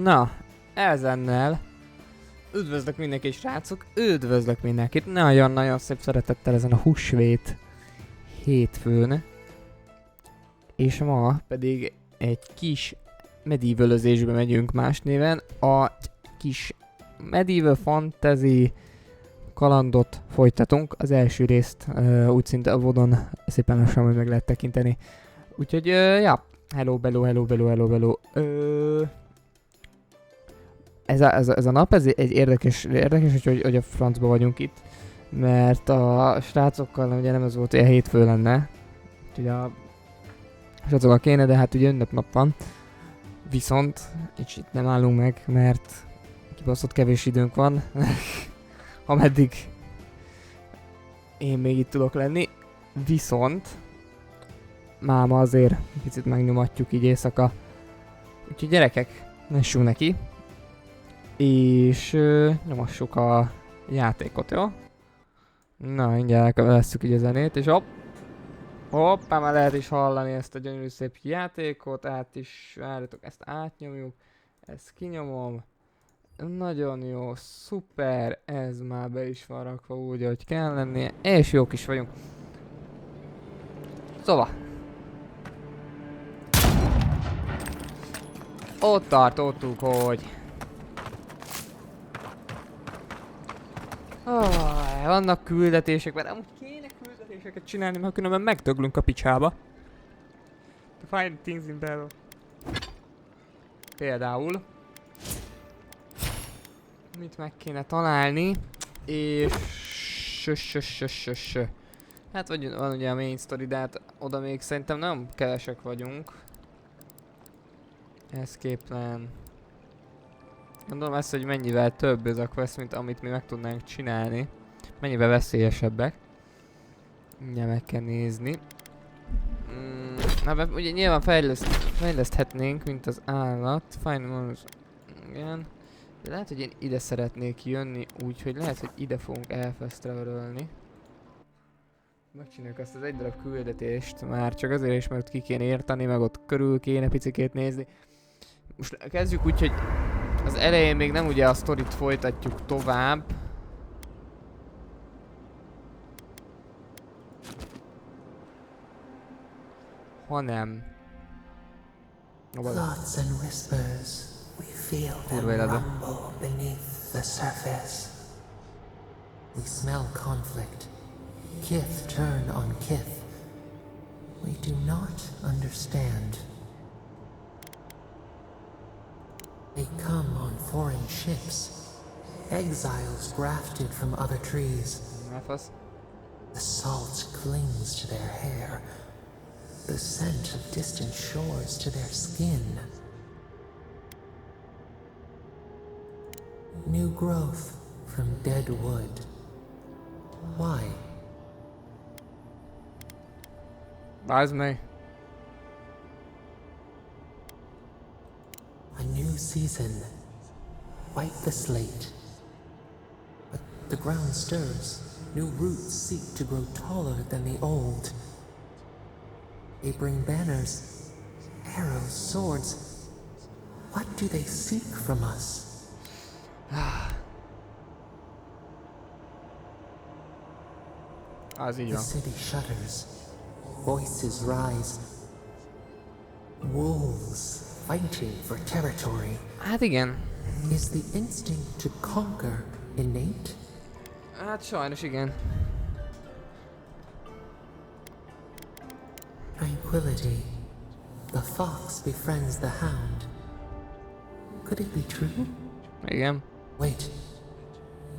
Na, ezennel üdvözlök mindenki, srácok, üdvözlök mindenkit nagyon-nagyon szép szeretettel ezen a húsvét hétfőn. És ma pedig egy kis medievalözésbe megyünk más néven. A kis medieval fantasy kalandot folytatunk. Az első részt úgy szinte a Vodon szépen lassan majd meg lehet tekinteni. Úgyhogy, ja, hello. Ez a nap, ez egy érdekes hogy a francba vagyunk itt, mert a srácokkal ugye nem ez volt, ilyen hétfő lenne, ugye a srácokkal kéne, de hát ugye ünnepnap van, viszont itt nem állunk meg, mert kibaszott kevés időnk van, ameddig én még itt tudok lenni, viszont máma azért picit megnyomatjuk így éjszaka, úgyhogy gyerekek, nessünk neki. És nyomassuk a játékot, jó? Na, mindjárt veszük így a zenét, és hoppá, már lehet is hallani ezt a gyönyörű szép játékot, várjatok, ezt átnyomjuk, ezt kinyomom. Nagyon jó, szuper, ez már be is van rakva úgy, ahogy kell lennie, és jók is vagyunk. Szóval. Ott tartottuk, hogy... vannak küldetések, mert amúgy kéne küldetéseket csinálni, mert különben megdöglünk a picsába. To find things in battle. Például. Mit meg kéne találni. És... Hát van ugye a main story, de hát oda még szerintem nem kevesek vagyunk. Escape plan. Gondolom ezt, hogy mennyivel több ez a quest, mint amit mi meg tudnánk csinálni. Mennyivel veszélyesebbek. Mindjárt meg kell nézni. Hát ugye nyilván fejleszthetnénk, mint az állat. Igen. De lehet, hogy én ide szeretnék jönni, úgyhogy lehet, hogy ide fogunk elfast travelölni. Megcsináljuk azt az egy darab küldetést, már csak azért is, mert ki kéne érteni, meg ott körül kéne picikét nézni. Most kezdjük úgy, hogy az elején még nem ugye a sztorit folytatjuk tovább. Hanem... Thoughts and whispers, we feel them rumble beneath the surface. We smell conflict. Kith turn on kith. We do not understand. They come on foreign ships, exiles grafted from other trees. The salt clings to their hair, the scent of distant shores to their skin. New growth from dead wood. Why? That's me. A new season. Wipe the slate. But the ground stirs. New roots seek to grow taller than the old. They bring banners, arrows, swords. What do they seek from us? The city shudders. Voices rise. Wolves fighting for territory. Hát igen. Is the instinct to conquer innate? Hát sajnos igen. Tranquility. The fox befriends the hound. Could it be true? Igen. Wait.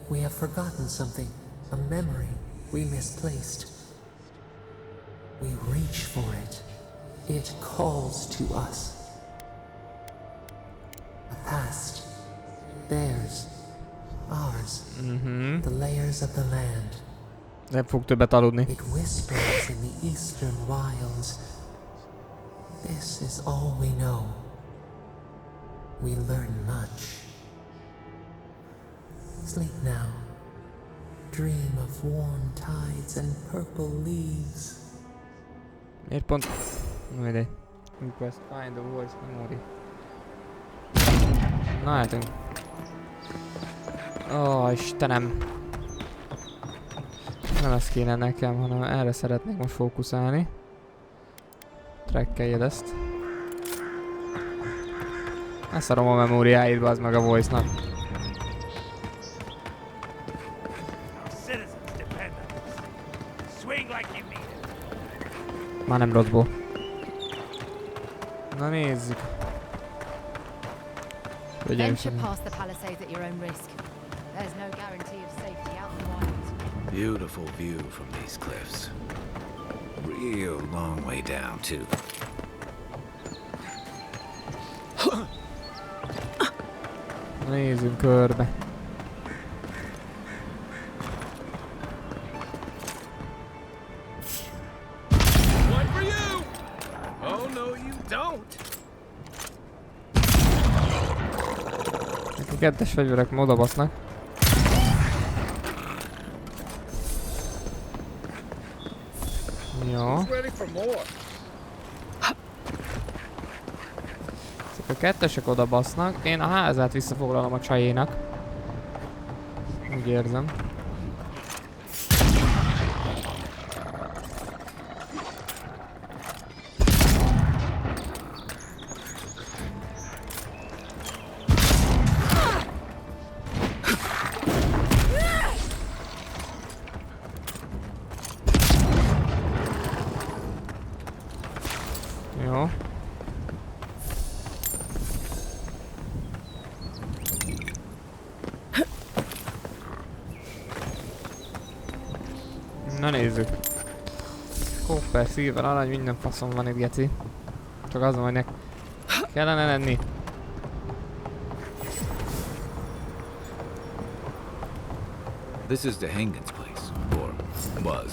We have forgotten something. A memory we misplaced. We reach for it. It calls to us. A past. Theirs. Ours. The layers of the land. Nem fog többet aludni. It whispers in the eastern wilds. This is all we know. We learn much. Sleep now. Dream of warm tides and purple leaves. Miért pont? No idej. Request find the voice memory. Na hát. Ó, Istenem. Nem ez kéne nekem, hanem erre szeretnék most fókuszálni. Trekkeljed ezt. Leszarom a memóriáit, bazd meg a voice-nak. Már nem rosszból. Na nézzük. Venture past the palisades at your own risk. There's no guarantee of safety out in the wild. Beautiful view from these cliffs. Real long way down, too. Nézzünk körbe. One for you! Oh no, you don't! A kettes fegyverek ma odabasznak. Jó. Ezek a kettesek odabasznak. Én a házát visszafoglalom a csajénak. Úgy érzem. Jó. Na nézzük. Copper, silver, arany, minden faszom van itt, geci. Csak azon, hogy kellene lenni. This is the Hengen's place, or was.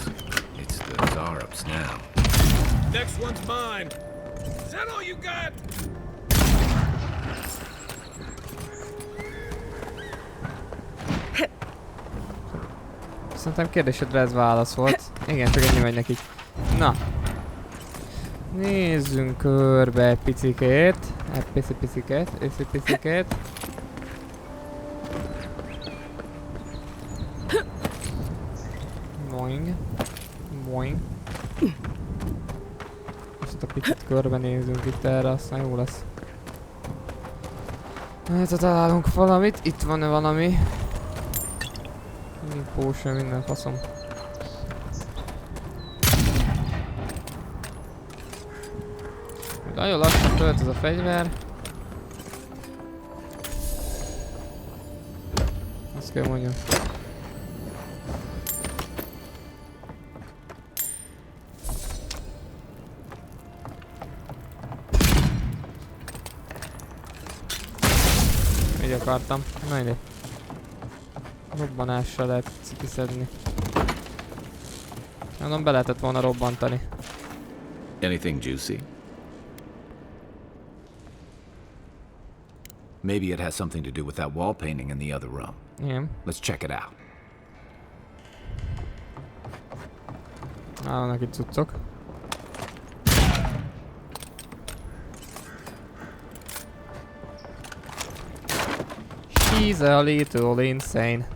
It's the Zarup's now. Next one's mine! Is that all you got? Szerintem kérdésedre ez válasz volt. Igen, csak ennyi megy nekik. Na. Nézzünk körbe egy picikét. Egy picikét. Boing. Boing. Most a picit körbe nézzünk itt erre, aztán jó lesz. Hát ha találunk valamit, itt van-e valami? Potion, minden faszom. Nagyon lassan tölt ez a fegyver. Azt kell mondjam. Így akartam. Na ide. Robbanással lehet kiszedni. Mondom, be lehetett volna robbantani. Anything juicy? Maybe it has something to do with that wall painting in the other room. Igen. Let's check it out. Vannak itt cuccok. She's a little insane.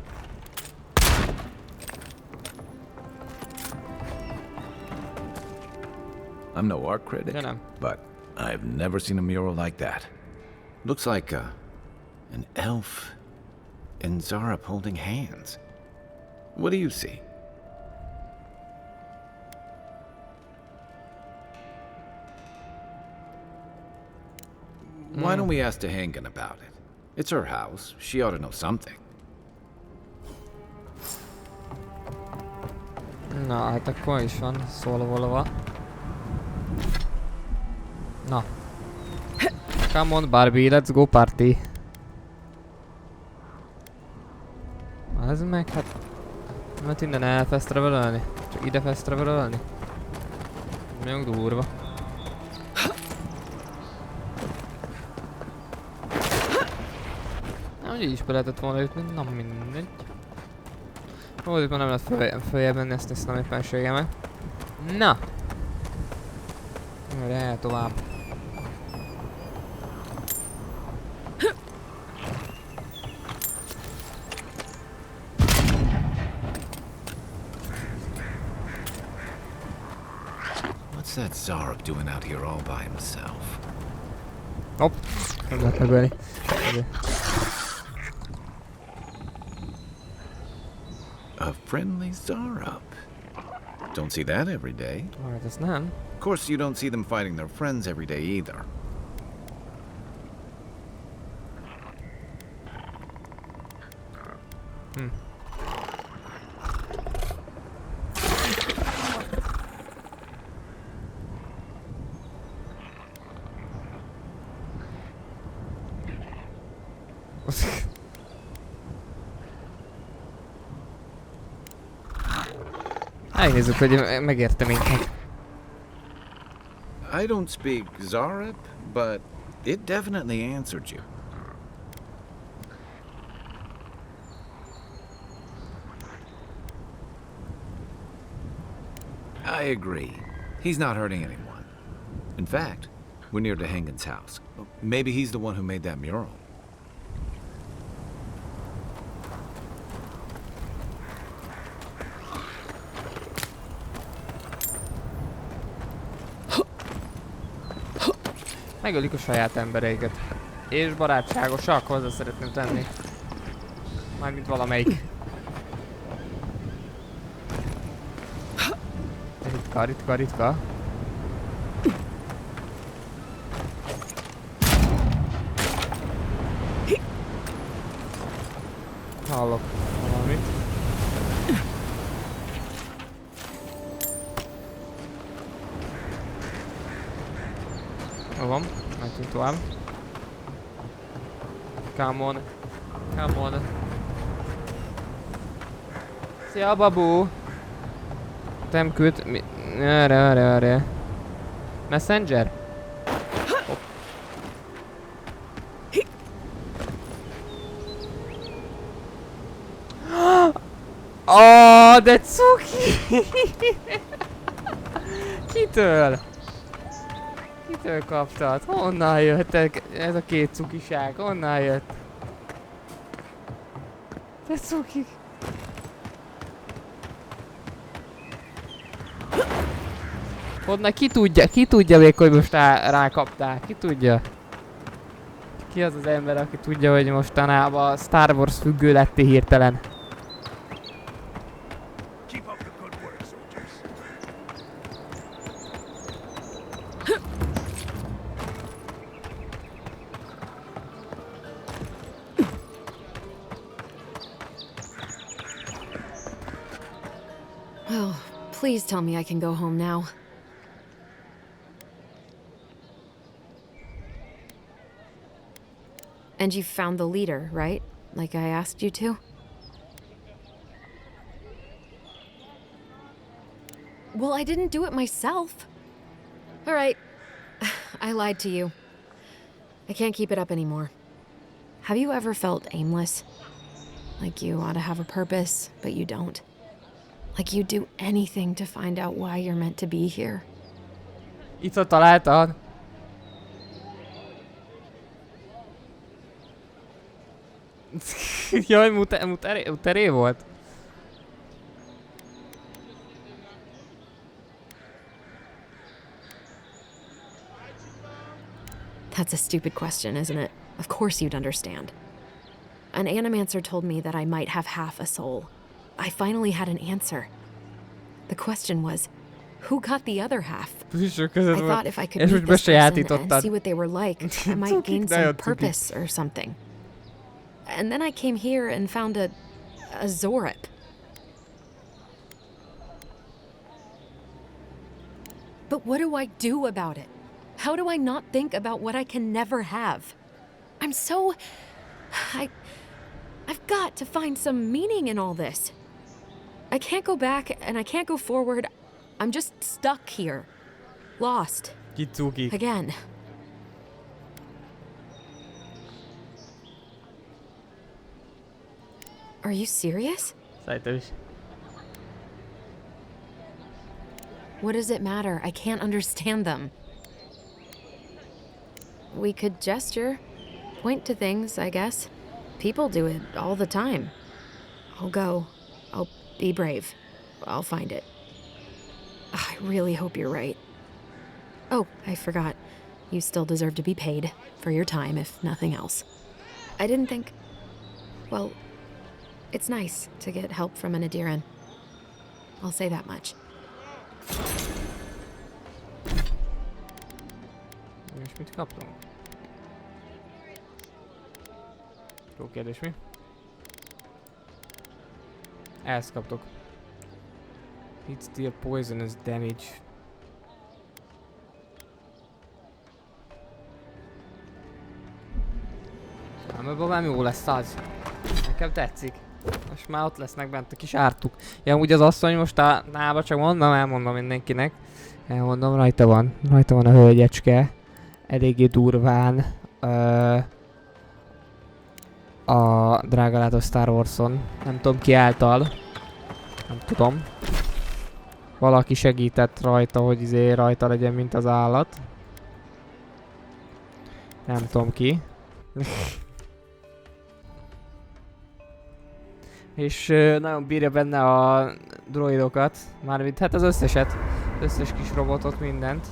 I'm no art critic, but I've never seen a mural like that. Looks like an elf and Zarup holding hands. What do you see? Why don't we ask Tehangan about it? It's her house. She ought to know something. Na, hát akkor is van szólva. Na. Come on Barbie, let's go party. Ez meg, hát... Mert innen elfesztravelölni? Csak ide fesztravelölni? Nagyon durva. Úgy is be lehetett volna jutni, na mindegy. Ó, itt már nem lehet följebb menni, ezt néztem éppenségemet. Na! Gyere tovább. that Zarab doing out here all by himself? Hopp, nem lehet megölni. A friendly Zarab. Don't see that every day. Hát ezt nem. Of course, you don't see them fighting their friends every day either. Megnézzük, hogy megérte minket. I don't speak Zarab, but it definitely answered you. I agree. He's not hurting anyone. In fact, we're near DeHangen's house. Maybe he's the one who made that mural. Megölik a saját embereiket. És barátságosak, hozzá szeretném tenni. Mármint valamelyik. Ritka, ritka, ritka. Hallok valamit. Hol van? Menjünk tovább. Come on. Come on. Szia, babu! Nem küld... Erre. Messenger? Hopp. Oh, de cuki! Kitől? Kitől kaptad? Honnan jöttek ez a két cukiság? Honnan jött? De cukik! Honnan ki tudja még, hogy most rákaptál? Ki tudja? Ki az az ember, aki tudja, hogy mostanában Star Wars függő lettél hirtelen? Well, please tell me I can go home now. And you found the leader, right? Like I asked you to? Well, I didn't do it myself. All right. I lied to you. I can't keep it up anymore. Have you ever felt aimless? Like you ought to have a purpose, but you don't? Like you'd do anything to find out why you're meant to be here? Itt találtad. Jaj, muteré volt? That's a stupid question, isn't it? Of course you'd understand. An animancer told me that I might have half a soul. I finally had an answer. The question was, who got the other half? I thought if I could meet this person and see what they were like, I might gain some purpose or something. And then I came here and found a Zorip. But what do I do about it? How do I not think about what I can never have? I'm so... I've got to find some meaning in all this. I can't go back and I can't go forward. I'm just stuck here. Lost. Kitsuki. Again. Are you serious? What does it matter? I can't understand them. We could gesture, point to things, I guess. People do it all the time. I'll go. I'll be brave. I'll find it. I really hope you're right. Oh, I forgot. You still deserve to be paid for your time, if nothing else. I didn't think... Well, it's nice to get help from an Adiran. I'll say that much. És mit kaptunk? Jó kérdés, mi? Ezt kaptok. Hit steal poisonous damage. Ebből nem jó lesz az. Nekem tetszik. Most már ott lesznek bent a kis ártuk. Ja, úgy az asszony most nála csak mondom, elmondom mindenkinek. Elmondom, rajta van a hölgyecske. Eléggé durván. A drága látó Star Warson. Nem tudom ki által. Nem tudom. Valaki segített rajta, hogy rajta legyen, mint az állat. Nem tudom ki. És nagyon bírja benne a droidokat. Mármint hát az összeset. Az összes kis robotot, mindent.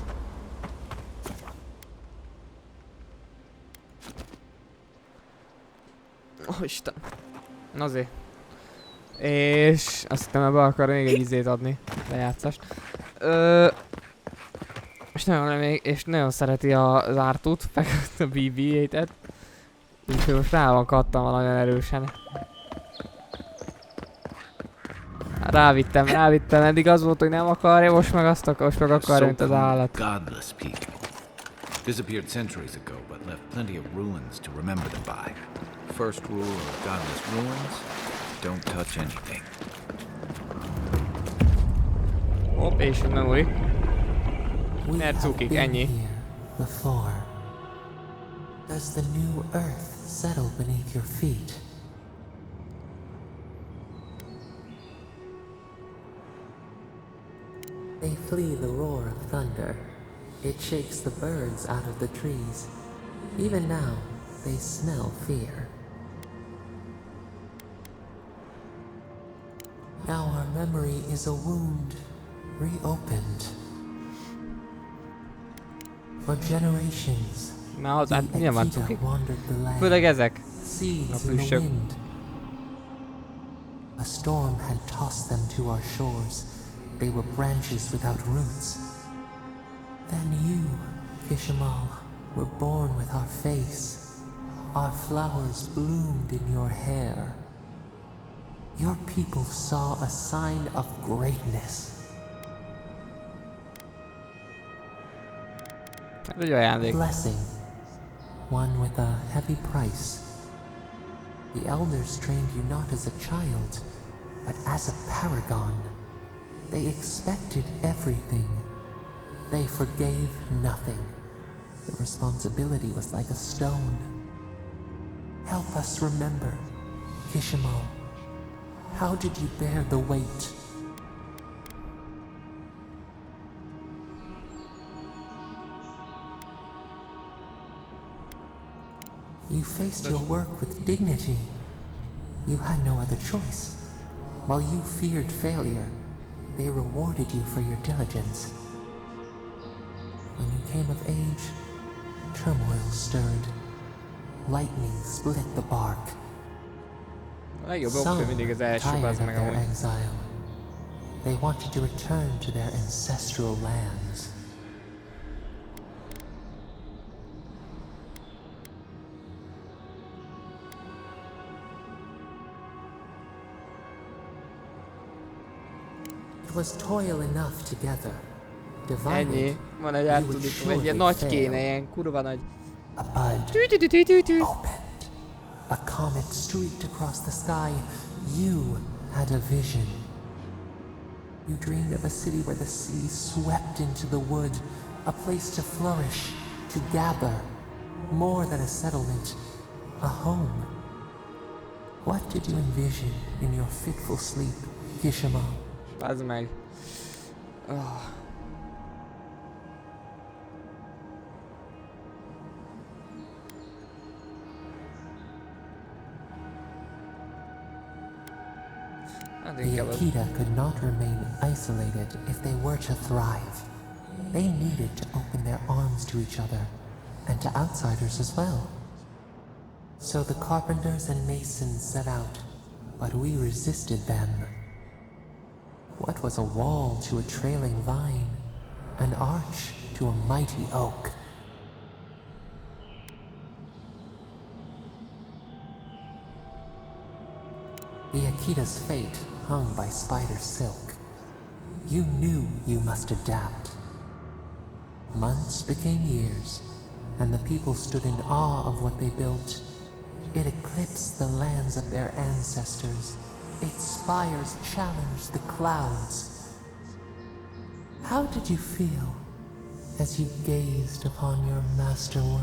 Ó, Isten. Azért. És azt hittem ebbe akar még egy izét adni. Lejátszást. És nagyon szereti az ártut, meg a BB-8-et. Úgyhogy most rá van kattam nagyon erősen. Rávittem, eddig az volt, hogy nem akarja, most meg akarja, mint az állat. Disappeared centuries ago, but left plenty of ruins to remember them by. First rule of godless ruins, don't touch anything. Hopp, és a memory. Ne cukik, ennyi. Before. Does the new earth settle beneath your feet? They flee the roar of thunder. It shakes the birds out of the trees. Even now, they smell fear. Now our memory is a wound, reopened. For generations, Na, az hát nyilván cukik. wandered the land. Főleg ezek. Seeds A in the plüssök. wind. A storm had tossed them to our shores. They were branches without roots. Then you, Kishimal, were born with our face. Our flowers bloomed in your hair. Your people saw a sign of greatness. Ez egy ajándék. Blessing, one with a heavy price. The elders trained you not as a child, but as a paragon. They expected everything. They forgave nothing. The responsibility was like a stone. Help us remember, Kishimal. How did you bear the weight? You faced your work with dignity. You had no other choice. While you feared failure, they rewarded you for your diligence. When you came of age, turmoil stirred. Lightning split the bark. A legjobb opció Some mindig az első, tired az of meg their amúgy. exile. They wanted to return to their ancestral lands. It was toil enough together. Divided, Ennyi. Van egy you would áttuditom, egy ilyen surely nagy fail. kéne, ilyen kurva nagy. A bud Tű-tű-tű-tű-tű. opened. A comet streaked across the sky. You had a vision. You dreamed of a city where the sea swept into the wood, a place to flourish, to gather, more than a settlement, a home. What did you envision in your fitful sleep, Kishima? Az meg. Oh. Hát The inkább az. Akita could not remain isolated if they were to thrive. They needed to open their arms to each other, and to outsiders as well. So the carpenters and masons set out, but we resisted them. What was a wall to a trailing vine, an arch to a mighty oak? The Akita's fate hung by spider silk. You knew you must adapt. Months became years, and the people stood in awe of what they built. It eclipsed the lands of their ancestors. Its spires challenged the clouds. How did you feel as you gazed upon your masterwork?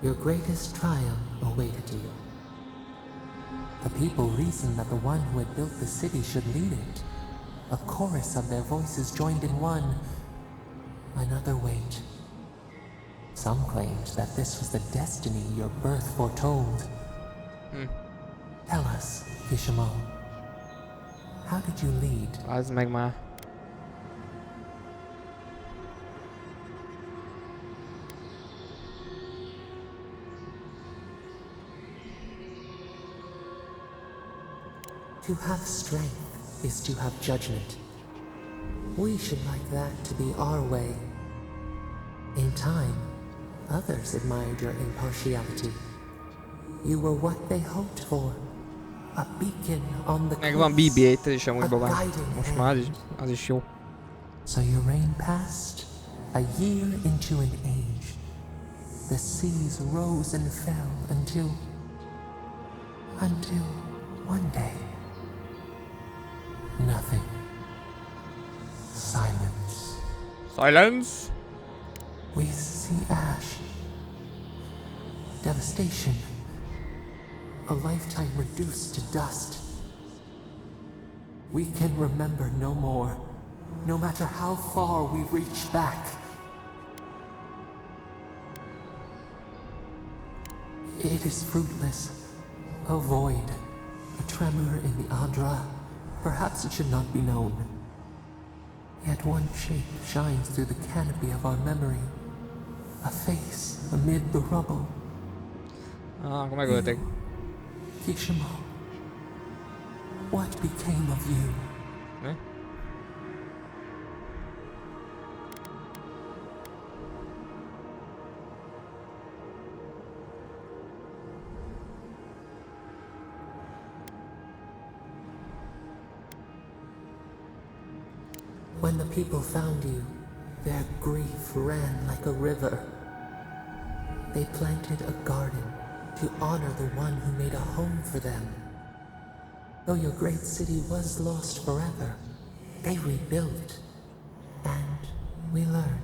Your greatest triumph awaited you. The people reasoned that the one who had built the city should lead it. A chorus of their voices joined in one. Another wait. Some claimed that this was the destiny your birth foretold. Tell us, Kishimo, how did you lead? Az meg már. To have strength is to have judgment. We should like that to be our way. In time, others admired your impartiality. You were what they hoped for. A beacon on the Meg van cliffs, BB-8 is amúgy a babám. guiding Most hand. már az is jó. So your reign passed, a year into an age. The seas rose and fell until one day. Nothing. Silence. Silence! We see ash. Devastation. A lifetime reduced to dust. We can remember no more, no matter how far we reach back. It is fruitless. A void. A tremor in the Adra. Perhaps it should not be known. Yet one shape shines through the canopy of our memory. A face amid the rubble. Akkor megölték. Kishimo, what became of you? Mi? When the people found you, their grief ran like a river. They planted a garden to honor the one who made a home for them. Though your great city was lost forever, they rebuilt, and we learned.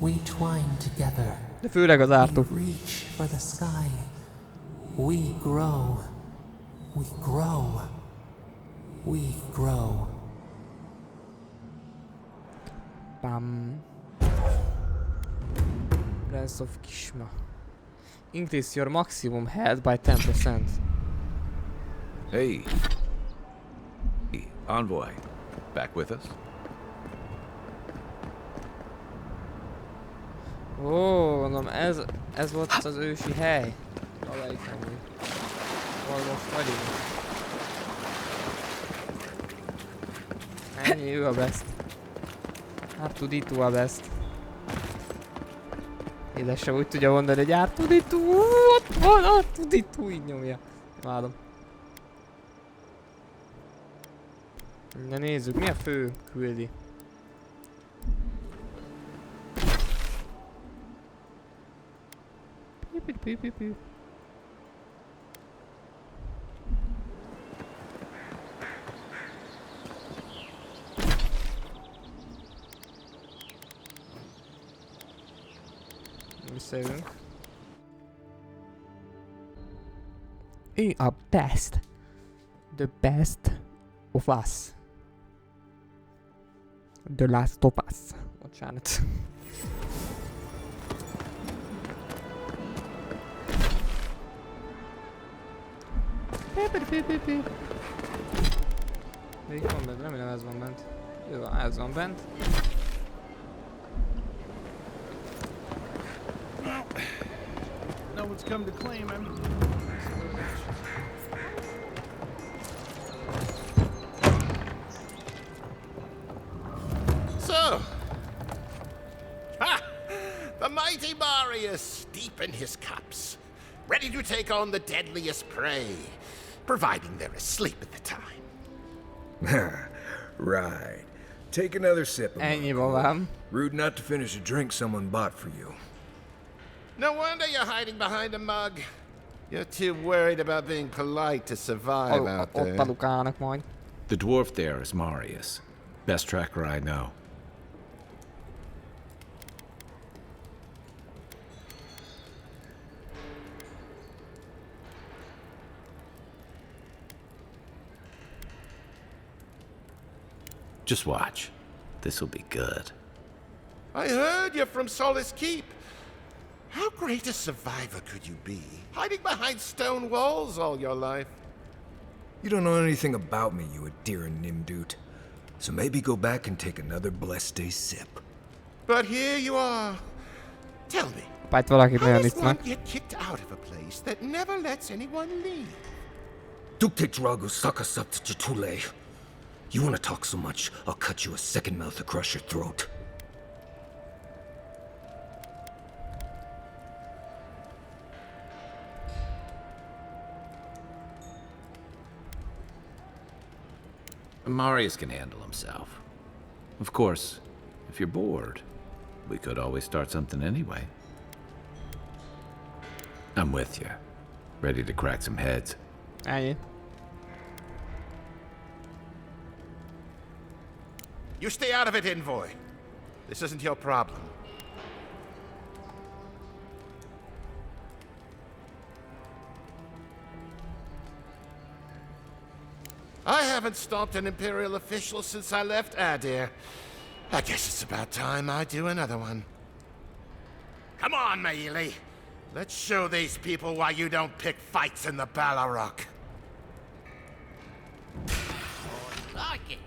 We twine together. De főleg az We ártó. reach for the sky. We grow. We grow. We grow. Pam. Rise of Kishma. Increase your maximum health by 10%. Hey. Envoy. Back with us? Ó, mondom, ez volt az ősi hely. Valamelyik amúgy. Hol most vagyunk? Ennyi, ő a best. R2D2 a best. Édes sem úgy tudja mondani, hogy R2D2, ott van R2D2, így nyomja. Imádom. Na nézzük, mi a fő küldi? Pi. Visszajövünk. Ő a best. The best of us. The last of us. Bocsánat. De itt van bent, remélem ez van bent. Jó, ez van bent. No one's come to claim him. So, ha! The mighty Marius, deep in his cups, ready to take on the deadliest prey, providing they're asleep at the time. Right. Take another sip of Ennyi Marco. babám. Rude not to finish a drink someone bought for you. No wonder you're hiding behind a mug. You're too worried about being polite to survive out Ott there. alukálnak majd. The dwarf there is Marius. Best tracker I know. Just watch. This'll be good. I heard you're from Solace Keep. How great a survivor could you be, hiding behind stone walls all your life? You don't know anything about me, you Adiran Nimdut. So maybe go back and take another blessed day sip. But here you are. Tell me, Apát valakit how nagyon does one isznak. get kicked out of a place that never lets anyone leave? Duktetragu sakasaptjatule. You wanna talk so much, I'll cut you a second mouth across your throat. Marius can handle himself. Of course, if you're bored, we could always start something anyway. I'm with you. Ready to crack some heads. Ennyi. You stay out of it, Envoy. This isn't your problem. I haven't stopped an Imperial official since I left Adir. I guess it's about time I do another one. Come on, Maili. Let's show these people why you don't pick fights in the Ballarok. Like it.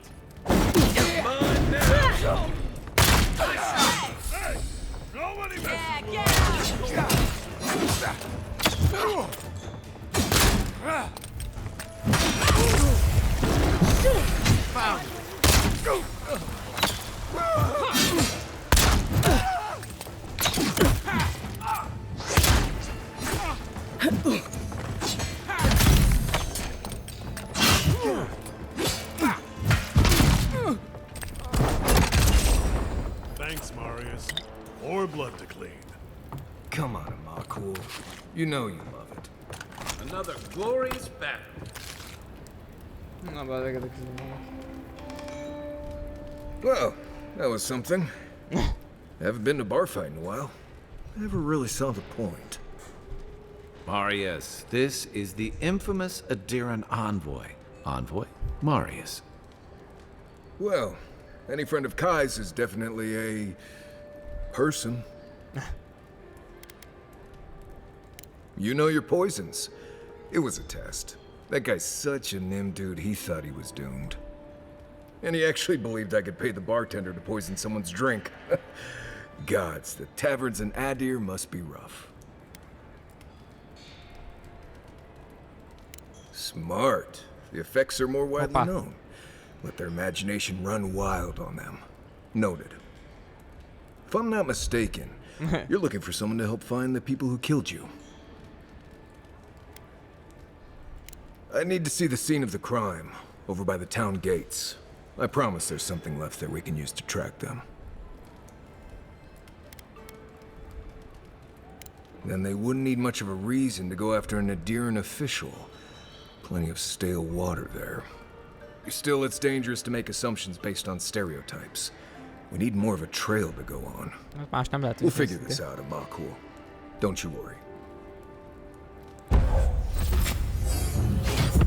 Thanks, Marius. More blood to clean. Come on, Amakul. You know you love it. Another glorious battle. Na be, ezeket a Well, that was something. Haven't been to bar fight in a while. Never really saw the point. Marius, this is the infamous Adiran envoy. Envoy? Marius. Well, any friend of Kai's is definitely a person. You know your poisons. It was a test. That guy's such a nim dude, he thought he was doomed. And he actually believed I could pay the bartender to poison someone's drink. Gods, the taverns in Adir must be rough. Smart. The effects are more widely Opa. known. Let their imagination run wild on them. Noted. If I'm not mistaken, you're looking for someone to help find the people who killed you. I need to see the scene of the crime, over by the town gates. I promise there's something left there we can use to track them. Then they wouldn't need much of a reason to go after an Adiran official. Plenty of stale water there. Still, it's dangerous to make assumptions based on stereotypes. We need more of a trail to go on. Más nem lehet, We'll hogy figure this out, Amakul. Don't you worry.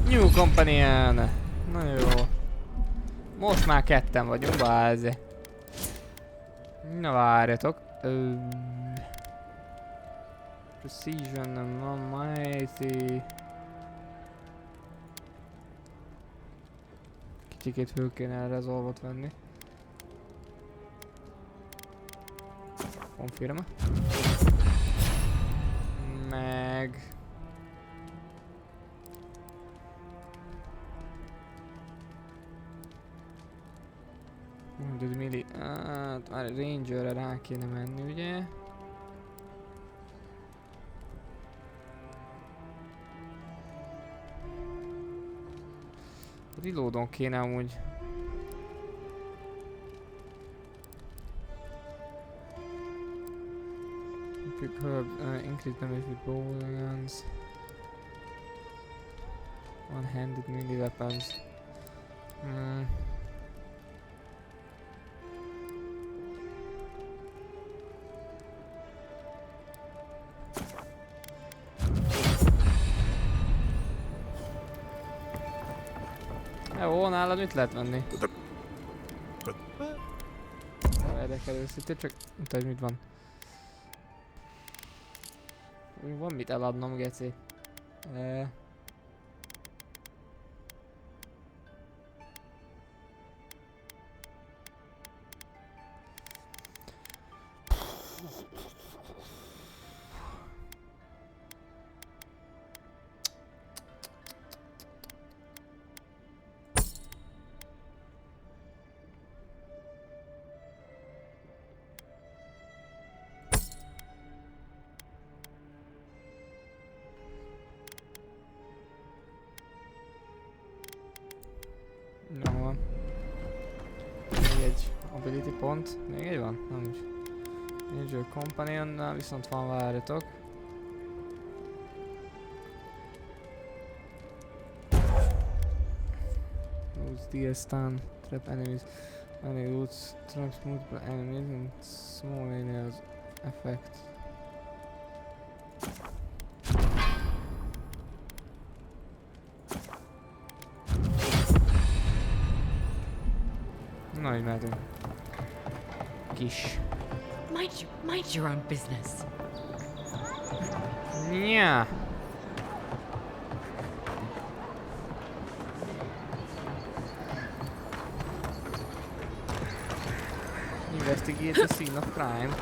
New Companion. Na jó. Most már ketten vagyunk, bázi. Na várjatok. Precision nem van, mighty. egy-két föl kéne el resolve-ot venni. Confirm. Meg... Mondod milli... Hát már Rangerre rá kéne menni, ugye? Reloadon kéne amúgy. Pick herb, increase damage with bow guns. One-handed melee weapons. Jó, nálad mit lehet venni? Érdekel őszintén, csak mutasd mit van. Van mit eladnom, geci. Jó van. Még egy ability pont. Még egy van? Nem nincs. Nincs companionnál, viszont van, várjatok. Lose deal stun, trap enemies. Enemy loots, traps multiple enemies and small areas effect. Na, így mehetünk. Kis. Mind your own business. Nya. Investigate the scene of crime.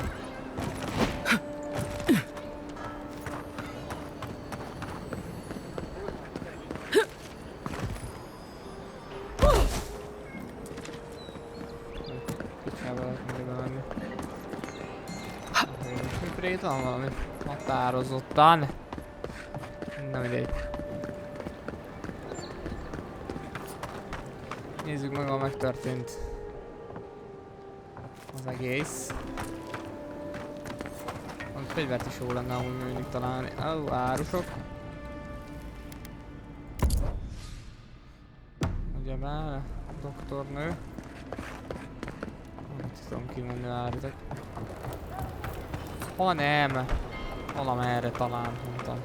Itt van valami határozottan. Nem mindegy. Nézzük meg, ha megtörtént az egész. A fegyvert is jó lenne amúgy mindig találni. Ó, árusok. Ugyebár, doktornő. Nem tudom kimenni áritek. Ha nem, valamerre talán, mondtam.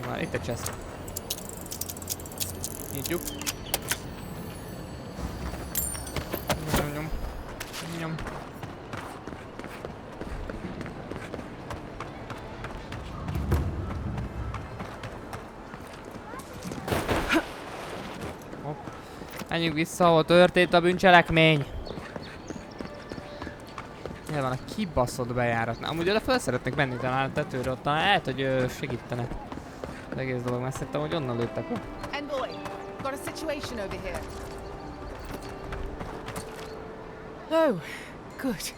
Már itt egy chest. Nyitjuk. Nyom. Nyom. Hopp. Menjünk vissza, ahol történt a bűncselekmény. Van a kibaszott bejáratnál. Amúgy oda fel szeretnék menni talán a tetőre, ott lehet, hogy segítene az egész dolog, mert szerintem, hogy onnan lőttek le. Envoy, got a situation over here. Oh, good.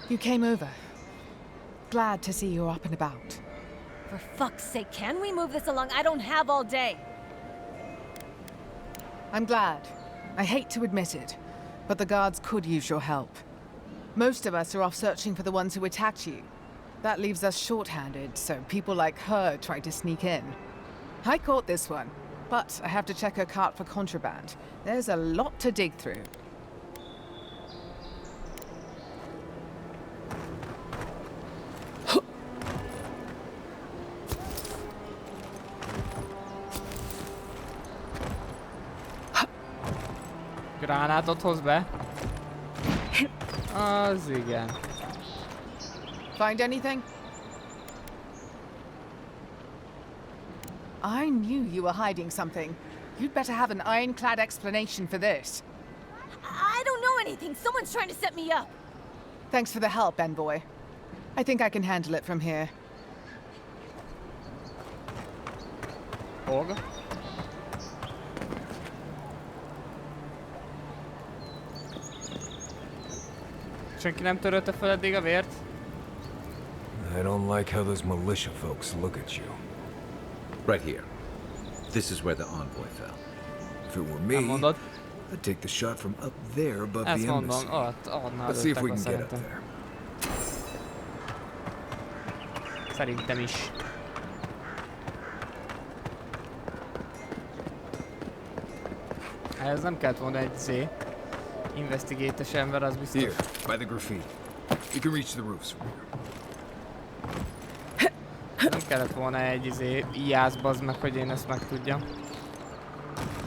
You came over. Glad to see you're up and about. For fuck's sake, can we move this along? I don't have all day. I'm glad. I hate to admit it, but the guards could use your help. Most of us are off searching for the ones who attacked you. That leaves us short-handed, so people like her try to sneak in. I caught this one, but I have to check her cart for contraband. There's a lot to dig through. Gránátot hoz be. Az igen. Find anything? I knew you were hiding something. You'd better have an ironclad explanation for this. I don't know anything. Someone's trying to set me up. Thanks for the help, Envoy. I think I can handle it from here. Orga? Senki nem törölte fel eddig a vért? I don't like how those militia folks look at you. Right here. This is where the envoy fell. If it were Nem me, mondod? I'd take the shot from up there above Ezt the embassy. mondom, ott, onnan Let's see if we lőttek can be get up szerintem. there. Szerintem is. Ez nem kellett volna egy investigate-es ember, az biztos. Here, by the graffiti. You can reach the roofs from here. Nem kellett volna egy ijász bazd meg, hogy én ezt megtudjam.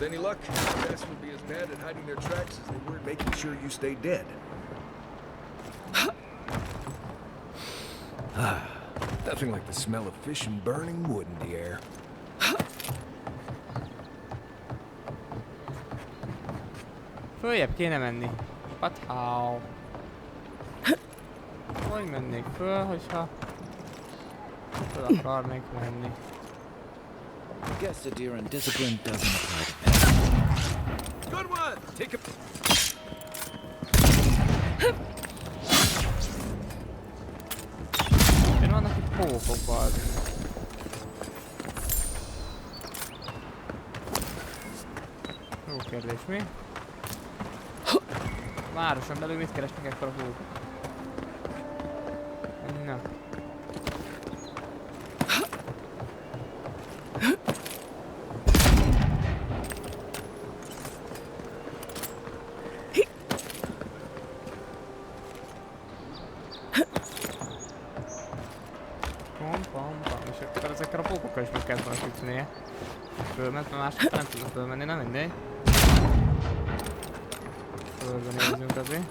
With any luck, the best would be as bad at hiding their tracks as they were at making sure you stay dead. Nothing like the smell of fish and burning wood in the air. Följebb kéne menni. But how? Hogy mennék föl, hogyha föl akarnék menni? Guess the deer and discipline doesn't apply to me. Good one! Take a... Én vannak itt pókok, bazd. Jó kérdés, mi? Városon belül mit keresnek ekkor a pókok? Na. És akkor ezekkel a pókokkal is meg kellett volna küzdenie. Fölment, mert másképp nem tudnak fölmenni, nem mindegy. Fölben nézzünk azért.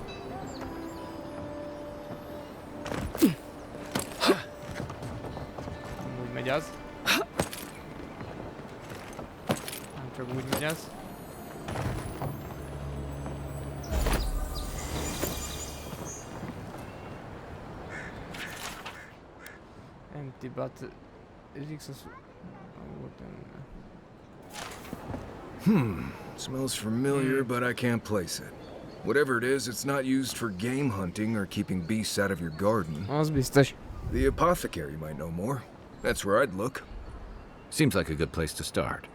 Úgy megy az. Nem csak úgy megy az. Empty, but Gyilkos. Smells familiar, but I can't place it. Whatever it is, it's not used for game hunting or keeping beasts out of your garden. Az biztos. The apothecary might know more. That's where I'd look. Seems like a good place to start.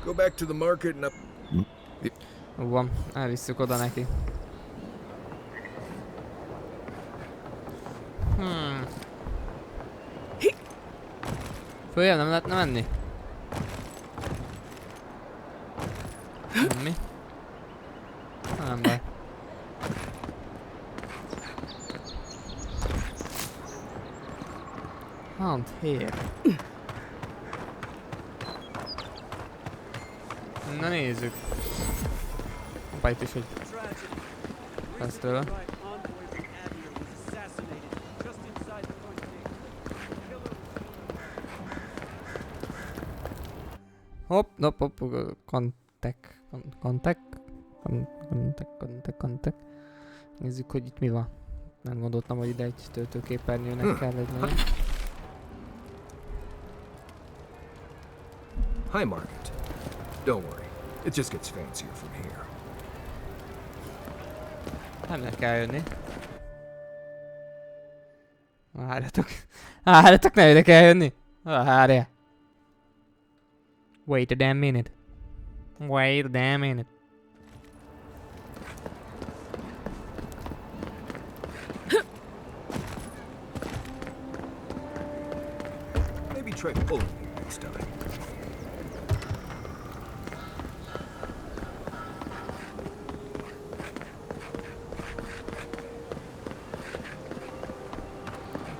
Go back to the market and up... Van, elvisszük oda neki. Följebb nem lehetne menni? Semmi. Nem baj. Hunt here. Na nézzük. Hoppá, itt is egy... Lesz tőle. Hopp, kontek. Nézzük, hogy itt mi van. Nem gondoltam, hogy ide egy töltőképernyőnek kell legyen. High market. Don't worry. It just gets fancier from here. Nem kell jönni. Várjatok, ne ide kell jönni. Várjál. Wait a damn minute. Maybe try pulling me next time.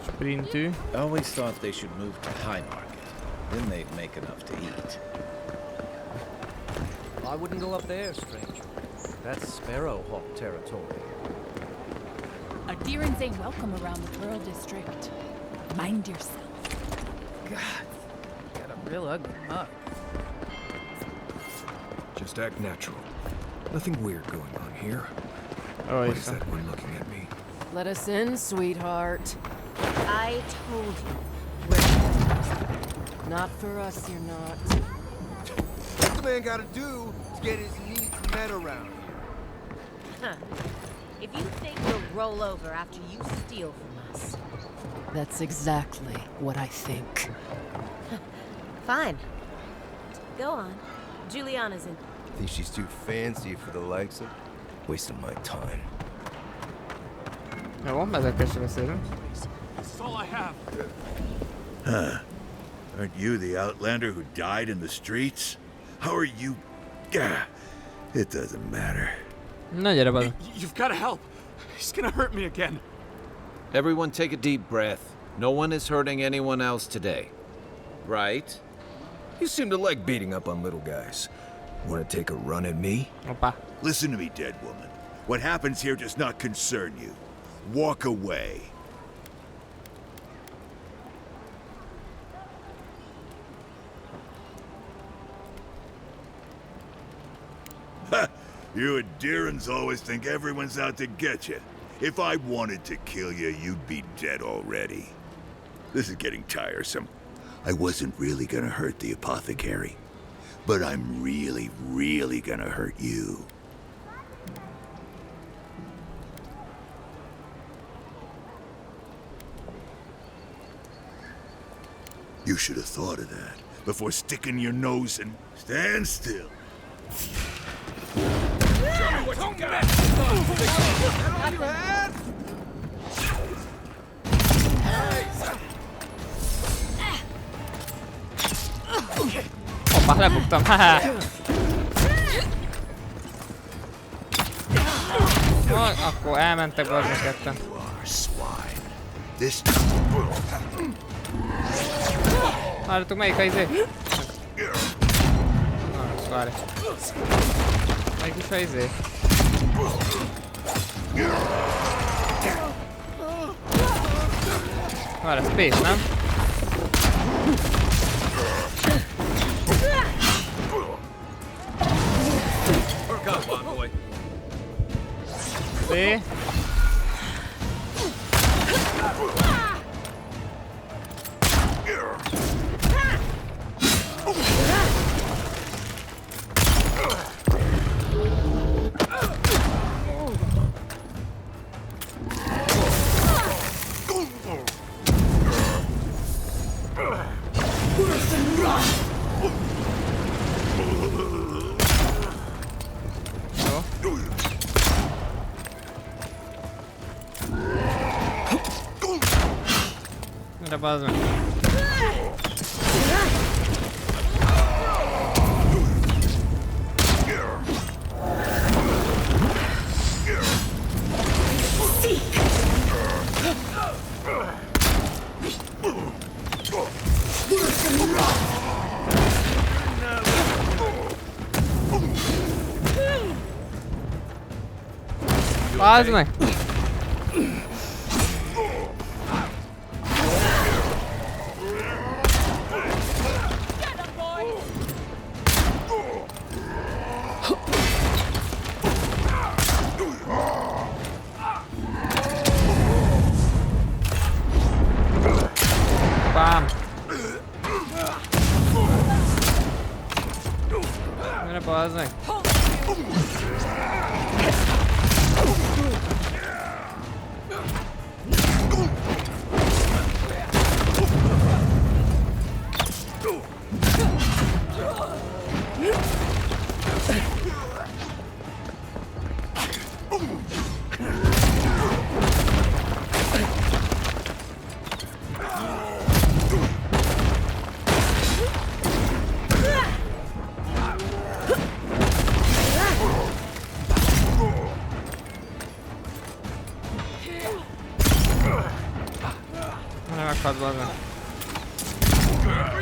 Sprintű. I always thought they should move to High Market. Then they'd make enough to eat. I wouldn't go up there, stranger. That's Sparrowhawk territory. Adherents ain't welcome around the Pearl District. Mind yourself. God, real ugly mug. Just act natural. Nothing weird going on here. Oh, Why is that one looking at me? Let us in, sweetheart. I told you. We're Not for us, you're not. What the man gotta do is get his needs met around here. Huh. If you think we'll roll over after you steal from us. That's exactly what I think. Fine. Go on. Juliana's in. Think she's too fancy for the likes of... Wasting my time. Jó, ezekkel sem beszélünk. This is all I have. Huh. Aren't you the outlander who died in the streets? How are you... Gah, it doesn't matter. Na gyere bele. You've got to help. He's gonna hurt me again. Everyone take a deep breath. No one is hurting anyone else today. Right? You seem to like beating up on little guys. Want to take a run at me? Opa. Listen to me, dead woman. What happens here does not concern you. Walk away. Ha! You Adirans always think everyone's out to get you. If I wanted to kill you, you'd be dead already. This is getting tiresome. I wasn't really gonna hurt the apothecary, but I'm really, really gonna hurt you. You should have thought of that before sticking your nose in. Stand still. Show me what you got! That all you had? Hoppá, lebuktam, haha! Akkor elmentek be azok ketten. Várjatok, melyik a izé? Na, most várj. Melyik is a izé? Várj, ez Space, nem? C. Gyere, bazd meg! Bazd meg! Bam! Gyere, bazd meg!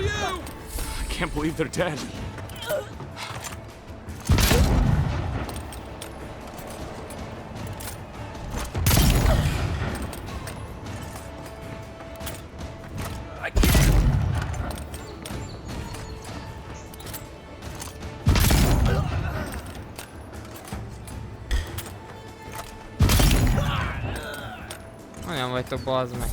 I can't believe they're dead. vagytok, bazd meg.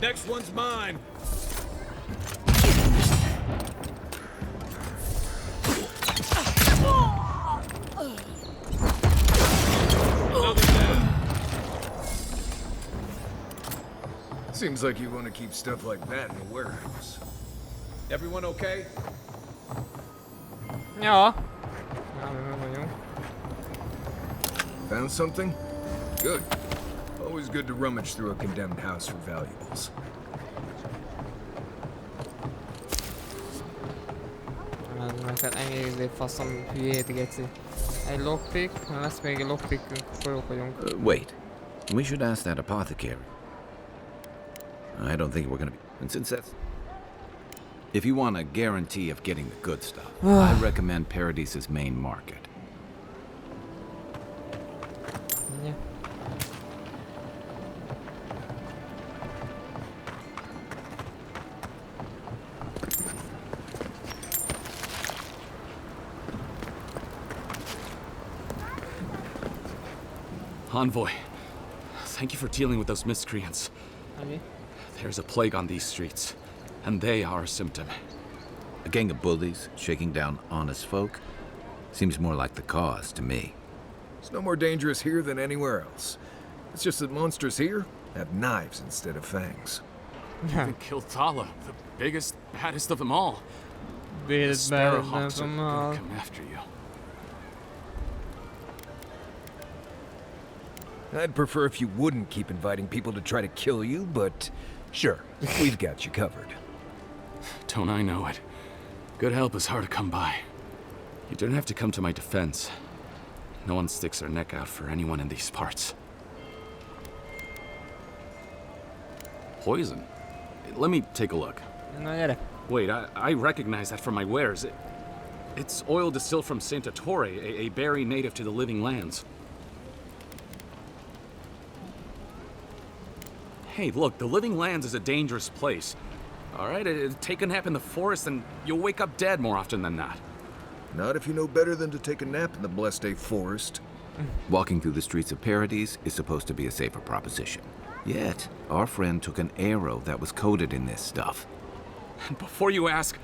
Next one's mine. Seems like you want to keep stuff like that in the warehouse. Everyone okay? Ja. Found something? Good. Always good to rummage through a condemned house for valuables. Neked ennyi faszom hülyét, geci. Egy lockpick, ha lesz még egy lockpickünk, akkor jók vagyunk. Wait. We should ask that apothecary. I don't think we're gonna be... And since that's... If you want a guarantee of getting the good stuff, I recommend Paradis's main market. Yeah. Envoy, thank you for dealing with those miscreants. There's a plague on these streets, and they are a symptom. A gang of bullies shaking down honest folk? Seems more like the cause to me. It's no more dangerous here than anywhere else. It's just that monsters here have knives instead of fangs. Even killed Thala, the biggest, baddest of them all. The Sparrowhawks are gonna come after you. I'd prefer if you wouldn't keep inviting people to try to kill you, but sure, we've got you covered. Don't I know it? Good help is hard to come by. You don't have to come to my defense. No one sticks their neck out for anyone in these parts. Poison? Let me take a look. Wait, I recognize that from my wares. It's oil distilled from Saint Ettore, a berry native to the Living Lands. Hey, look, the Living Lands is a dangerous place. All right, take a nap in the forest and you'll wake up dead more often than not. Not if you know better than to take a nap in the blessed A forest. Walking through the streets of Paradise is supposed to be a safer proposition. Yet, our friend took an arrow that was coated in this stuff. And before you ask,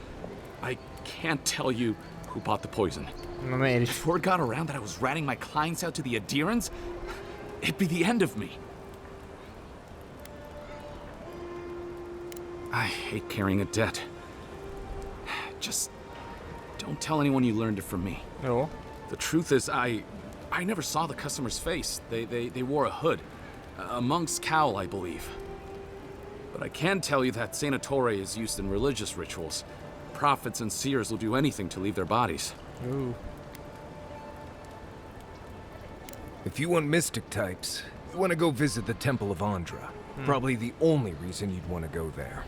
I can't tell you who bought the poison. If word got around that I was ratting my clients out to the adherents, it'd be the end of me. I hate carrying a debt. Just don't tell anyone you learned it from me. No. The truth is, I never saw the customer's face. They wore a hood. A monk's cowl, I believe. But I can tell you that Saint Ettore is used in religious rituals. Prophets and seers will do anything to leave their bodies. Ooh. If you want mystic types, you want to go visit the Temple of Andra. Probably the only reason you'd want to go there.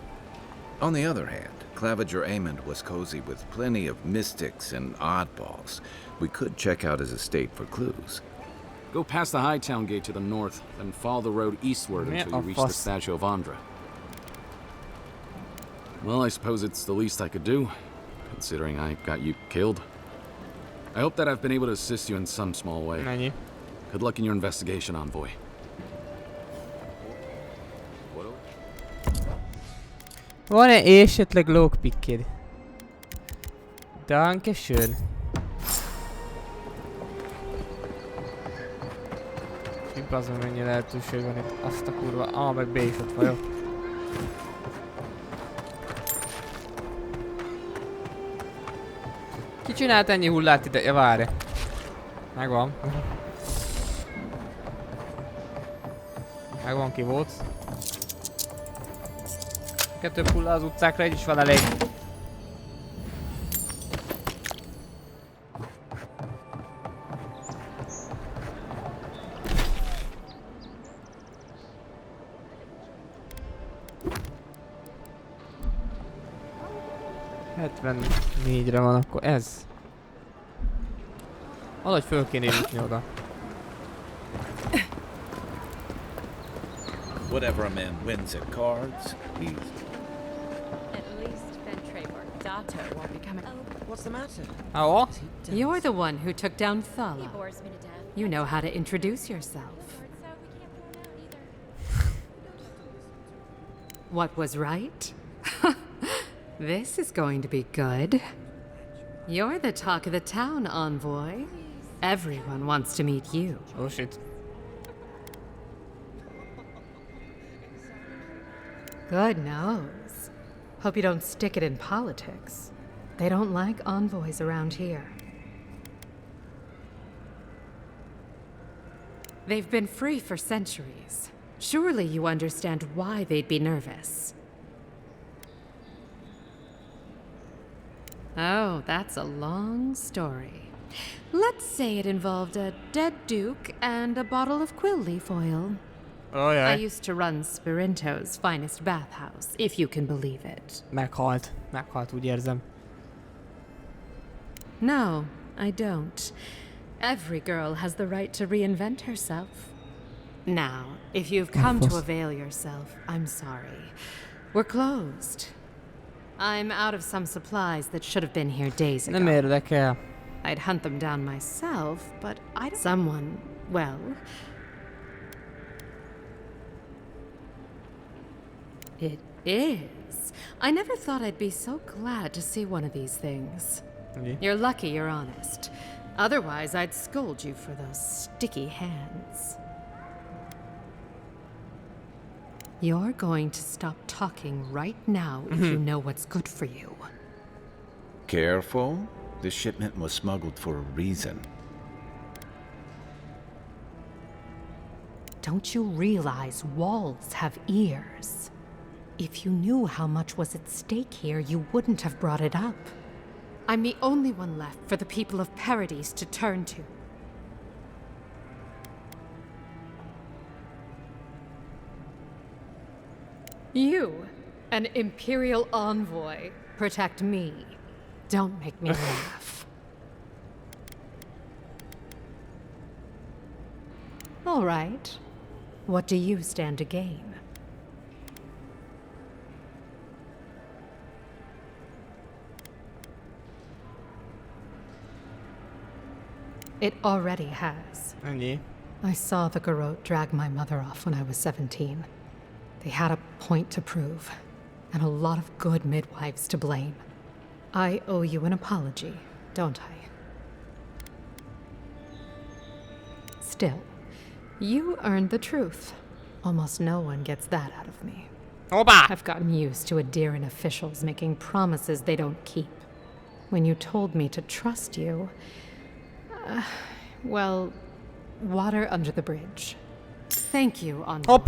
On the other hand, Claviger Amond was cozy with plenty of mystics and oddballs. We could check out his estate for clues. Go past the Hightown Gate to the north, then follow the road eastward until you reach the statue of Andra. Well, I suppose it's the least I could do, considering I got you killed. I hope that I've been able to assist you in some small way. Good luck in your investigation, Envoy. Van-e esetleg lockpicked? Dankeschön. Azon mennyi lehetőség van itt. Azt a kurva... meg B is ott van, jó. Ki csinált ennyi hullát ide? Ja, várj. Megvan. Megvan, ki volt. Több hulla az utcákra, így is van elég. 74-re van, akkor ez. Valahogy föl kéne jutni oda. Whatever a man wins at cards, he's... At least Ventrevor Dato won't be coming. Oh, what's the matter? Oh? You're the one who took down Thala. You know how to introduce yourself. What was right? This is going to be good. You're the talk of the town, envoy. Everyone wants to meet you. Oh shit. Good nose. Hope you don't stick it in politics. They don't like envoys around here. They've been free for centuries. Surely you understand why they'd be nervous. Oh, that's a long story. Let's say it involved a dead duke and a bottle of quill leaf oil. Oh, yeah. I used to run Spirinto's finest bathhouse, if you can believe it. Meghalt. Meghalt, úgy érzem. No, I don't. Every girl has the right to reinvent herself. Now, if you've come to avail yourself, I'm sorry. We're closed. I'm out of some supplies that should have been here days ago. Nem érdekel. I'd hunt them down myself, but I don't... Someone, well... It is. I never thought I'd be so glad to see one of these things. Yeah. You're lucky you're honest. Otherwise, I'd scold you for those sticky hands. You're going to stop talking right now if you know what's good for you. Careful. This shipment was smuggled for a reason. Don't you realize walls have ears? If you knew how much was at stake here, you wouldn't have brought it up. I'm the only one left for the people of Paradise to turn to. You, an Imperial envoy, protect me. Don't make me laugh. All right. What do you stand to gain? It already has. Ennyi. I saw the Garrote drag my mother off when I was 17. They had a point to prove, and a lot of good midwives to blame. I owe you an apology, don't I? Still, you earned the truth. Almost no one gets that out of me. Opa! I've gotten used to Adiran officials making promises they don't keep. When you told me to trust you... well, water under the bridge. Thank you, Envoy.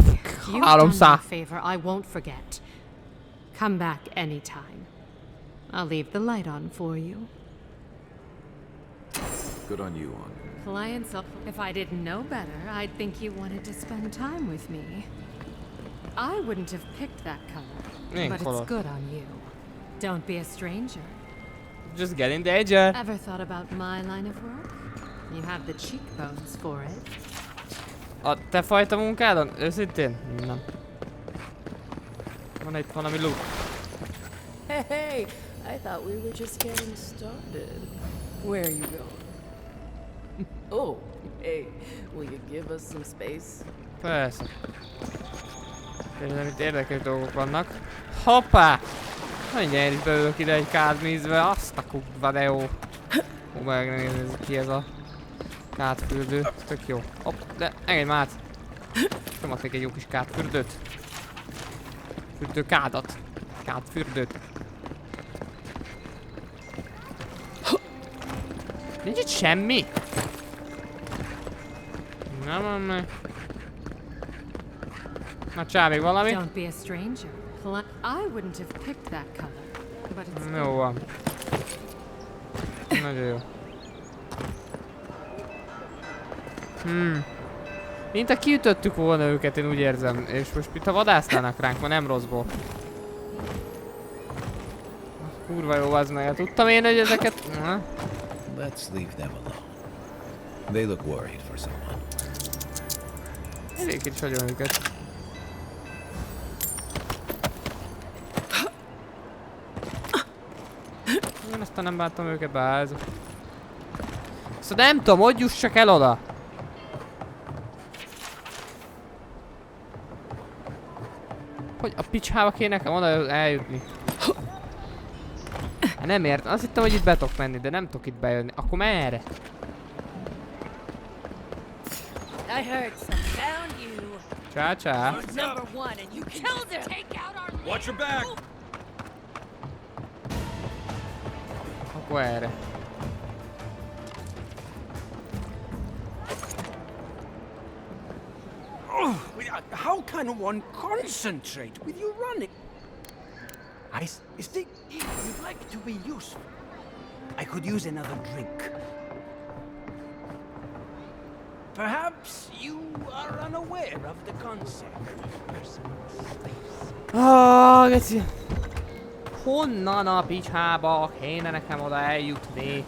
You've done me a favor I won't forget. Come back anytime. I'll leave the light on for you. Good on you, On. Clients, if I didn't know better, I'd think you wanted to spend time with me. I wouldn't have picked that color, but it's good on you. Don't be a stranger. Just get in danger. Ever thought about my line of work? You have the cheekbones for it. A te fajta munkádon? Őszintén? Nem. Van itt valami loot. Hey, I thought we were just getting started. Where are you going? Oh, hey, will you give us some space? Persze. Tényleg itt érdekes dolgok vannak. Hoppá! Mindjárt is beülök ide egy kádmízbe, azt a kurva de jó. Hú, megnézzük ki ez a kádfürdő. Tök jó. Hopp, de engedj már át. Nyomatnék egy jó kis kádfürdőt. Fürdőkádat. Kádfürdőt. Nincs itt semmi? Nem van meg. Na csá, még valami? Don't be a stranger. I wouldn't have picked that color, but it's jó van. Nagyon jó. Mint a kiütöttük volna őket, én úgy érzem. És most mintha vadásznának ránk, ma nem rosszból. Kurva jó, az meg. Tudtam én, hogy ezeket... Let's leave them alone. They look worried for someone. Elég is hagyom őket. Én aztán nem bántam őket beállni. Szóval nem tudom, hogy jussak el oda. Hogy a picsába kéne nekem oda eljutni. Nem értem, azt hittem, hogy itt be tudok menni, de nem tudok itt bejönni. Akkor merre? I heard some found you. Csá. Number 1 and you killed him. Take out our leader. Watch your back. Akkor erre. How can one concentrate with you running? I think you'd like to be useful. I could use another drink. Perhaps you are unaware of the concept of personal space. Geci. Honnan a picsába kéne nekem oda eljutni?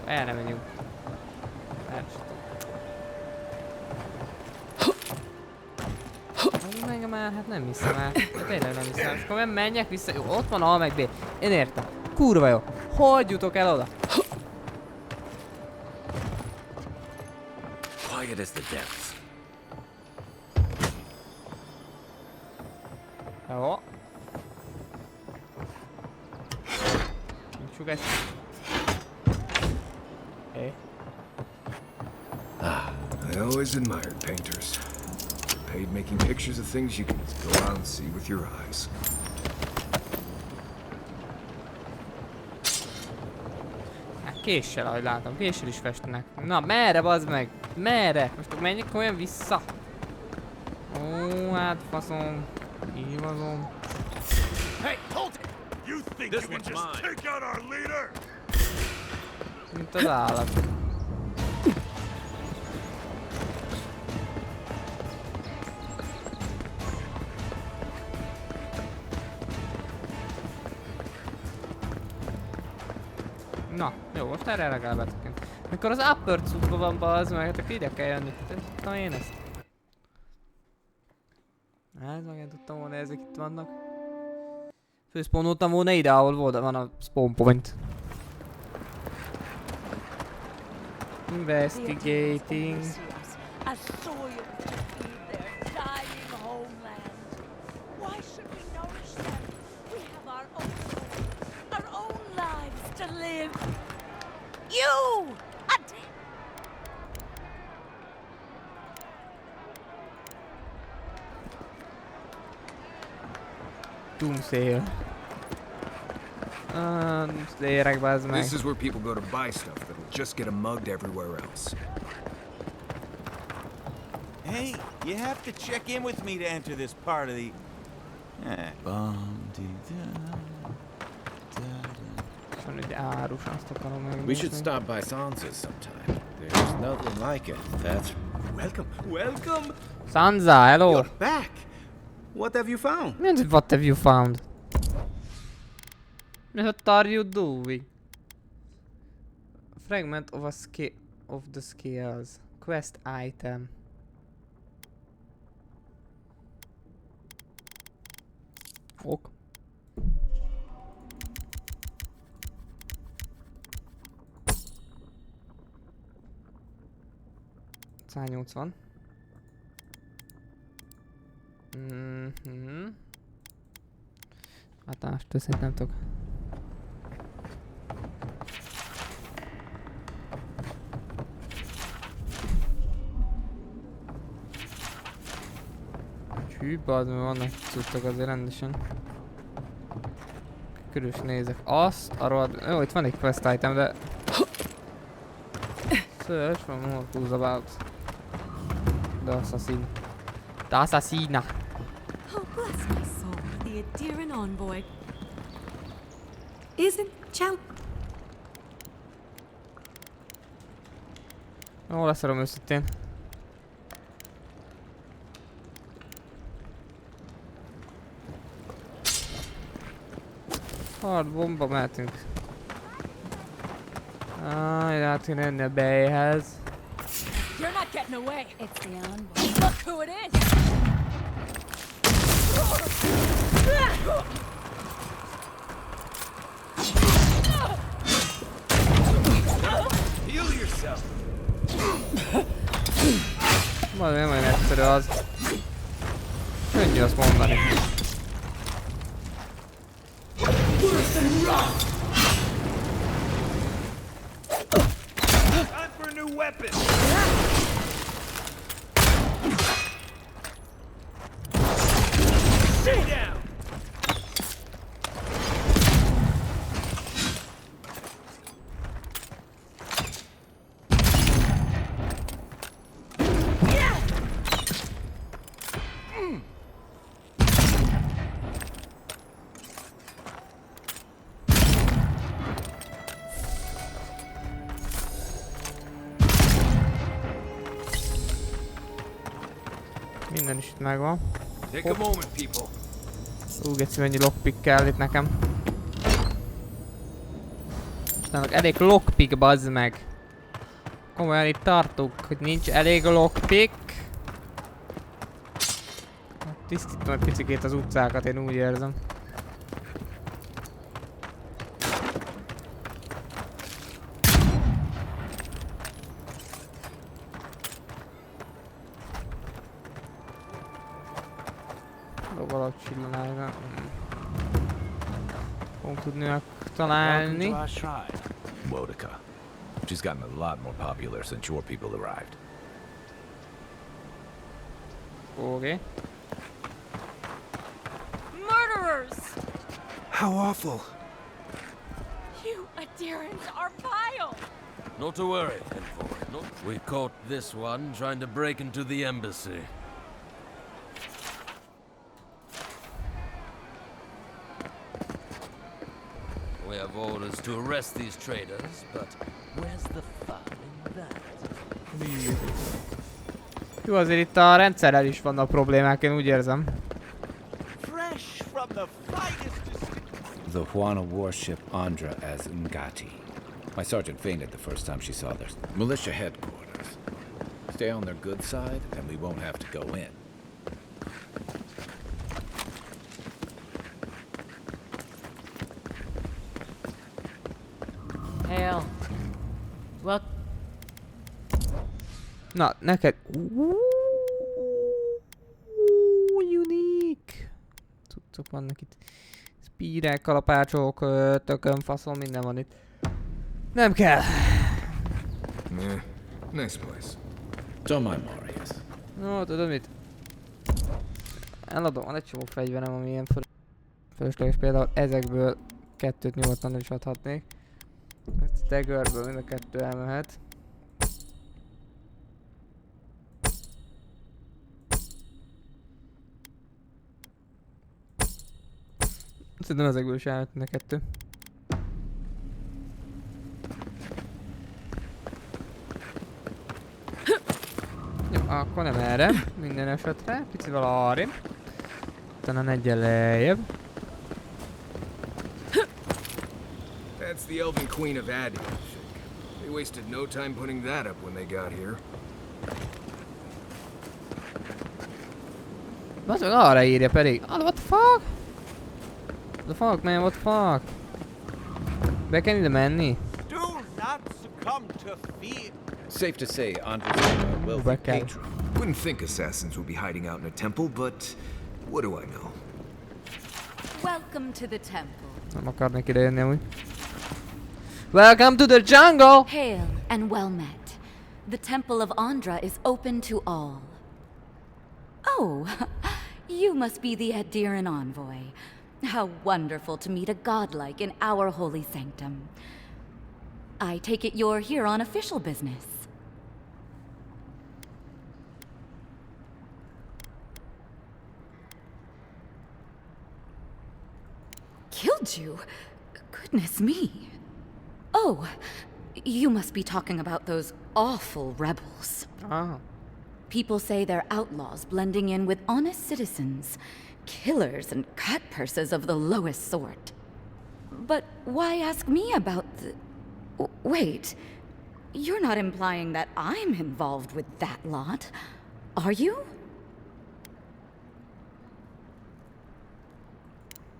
Erre megyünk. Meg már, hát nem hiszem el. Tényleg nem hiszem. És akkor nem menjek vissza. Jó, ott van A meg B. Én értem. Kurva jó. Hogy jutok el oda? Quiet as the depths. Jó. Nyitsuk ezt. Hé. I always admired painters. Paid making pictures of things you can go out and see with your eyes. Hát késsel, ahogy látom, késsel is festenek. Na, merre bazd meg? Merre? Most menjek olyan vissza? Ó, hát faszom. Hívazom. Hey, hold it! You think you can just take out our leader? Mint az állat. Na, jó, most erre legalább betekint. Mikor az upper cuccba van bazd meg, hát akkor ide kell jönni. Tudtam én ezt. Ez meg én tudtam volna, ezek itt vannak. Főspawnoltam volna ide, ahol van a spawn point. Investigating. A soil to feed their dying homeland. Why should we nourish them? We have our own souls, our own lives to live. You! Doomsail. Lérek, bazd meg. This is where people go to buy stuff that'll just get 'em mugged everywhere else. Hey, you have to check in with me to enter this part of the... We should stop by Sansa's sometime. There's nothing like it. That's... Welcome! Sansa, hello! You're back! What have you found? What have you found? What are you doing? Fragment of the scales. Quest item. Ok. $180. Hatást, ezt nem tudok. Hűba, az vannak cuccok azért rendesen. Körül is nézek. Azt, arról... Jó, itt van egy quest item, de... Search for more clues about the assassin. The assassina. Oh, bless my soul, the Adiran envoy. Isn't Chow... Ó, leszarom őszintén. Hard bomba, mehetünk. Át kéne jönni a bejhez. You're not getting away. It's the envoy. Look who it is. Heal yourself. Majd nem olyan egyszerű az. Könnyű azt mondani. Time for a new weapon. Stay down. Minden is itt megvan. Take a moment, people. Geci, mennyi lockpick kell itt nekem. Istenek, elég lockpick, bazd meg. Komolyan itt tartunk, hogy nincs elég lockpick. Tisztítom egy picikét az utcákat, én úgy érzem. Valahogy csillanálni. Fogunk tudni megtalálni. Wodica. She's gotten a lot more popular since your people arrived. Okay. Murderers! How awful. You Adirans are vile! Not to worry, envoy. We caught this one trying to break into the embassy. We have orders to arrest these traitors, but where's the fun in that? Jó, azért itt a rendszerrel is vannak problémák, én úgy érzem. Fresh from the finest. The Huana warship Andra as Ngati. My sergeant fainted the first time she saw their Militia headquarters. Stay on their good side, and we won't have to go in. Hail. Well. Na, neked... Unique! Cuccok vannak itt. Spírek, kalapácsok, tökön, faszom, minden van itt. Nem kell! Nice place. Don't mind Marius. No, tudod mit? Eladom, van egy csomó fegyverem, ami ilyen fölösleges, például ezekből kettőt nyugodtan is adhatnék. Ezt a daggerből mind a kettő elmehet. Szerintem ezekből is elmehet mind a kettő. Jó, akkor nem erre, minden esetre, picivel arrébb. Utána egyen lejjebb. That's the Elven Queen of Adi. They wasted no time putting that up when they got here. Bazd meg, arra írja pedig. Oh, what the fuck? What the fuck, man, what the fuck? Be kell ide menni? Do not succumb to fear. Safe to say, Andre's a wealthy patron. Wouldn't think assassins would be hiding out in a temple, but what do I know? Welcome to the temple. Nem akarnék ide jönni amúgy. Welcome to the jungle! Hail and well met. The temple of Andra is open to all. Oh, you must be the Adiran envoy. How wonderful to meet a godlike in our holy sanctum. I take it you're here on official business. Killed you? Goodness me. Oh, you must be talking about those awful rebels. Ah. People say they're outlaws blending in with honest citizens. Killers and cut purses of the lowest sort. But why ask me about the... Wait. You're not implying that I'm involved with that lot, are you?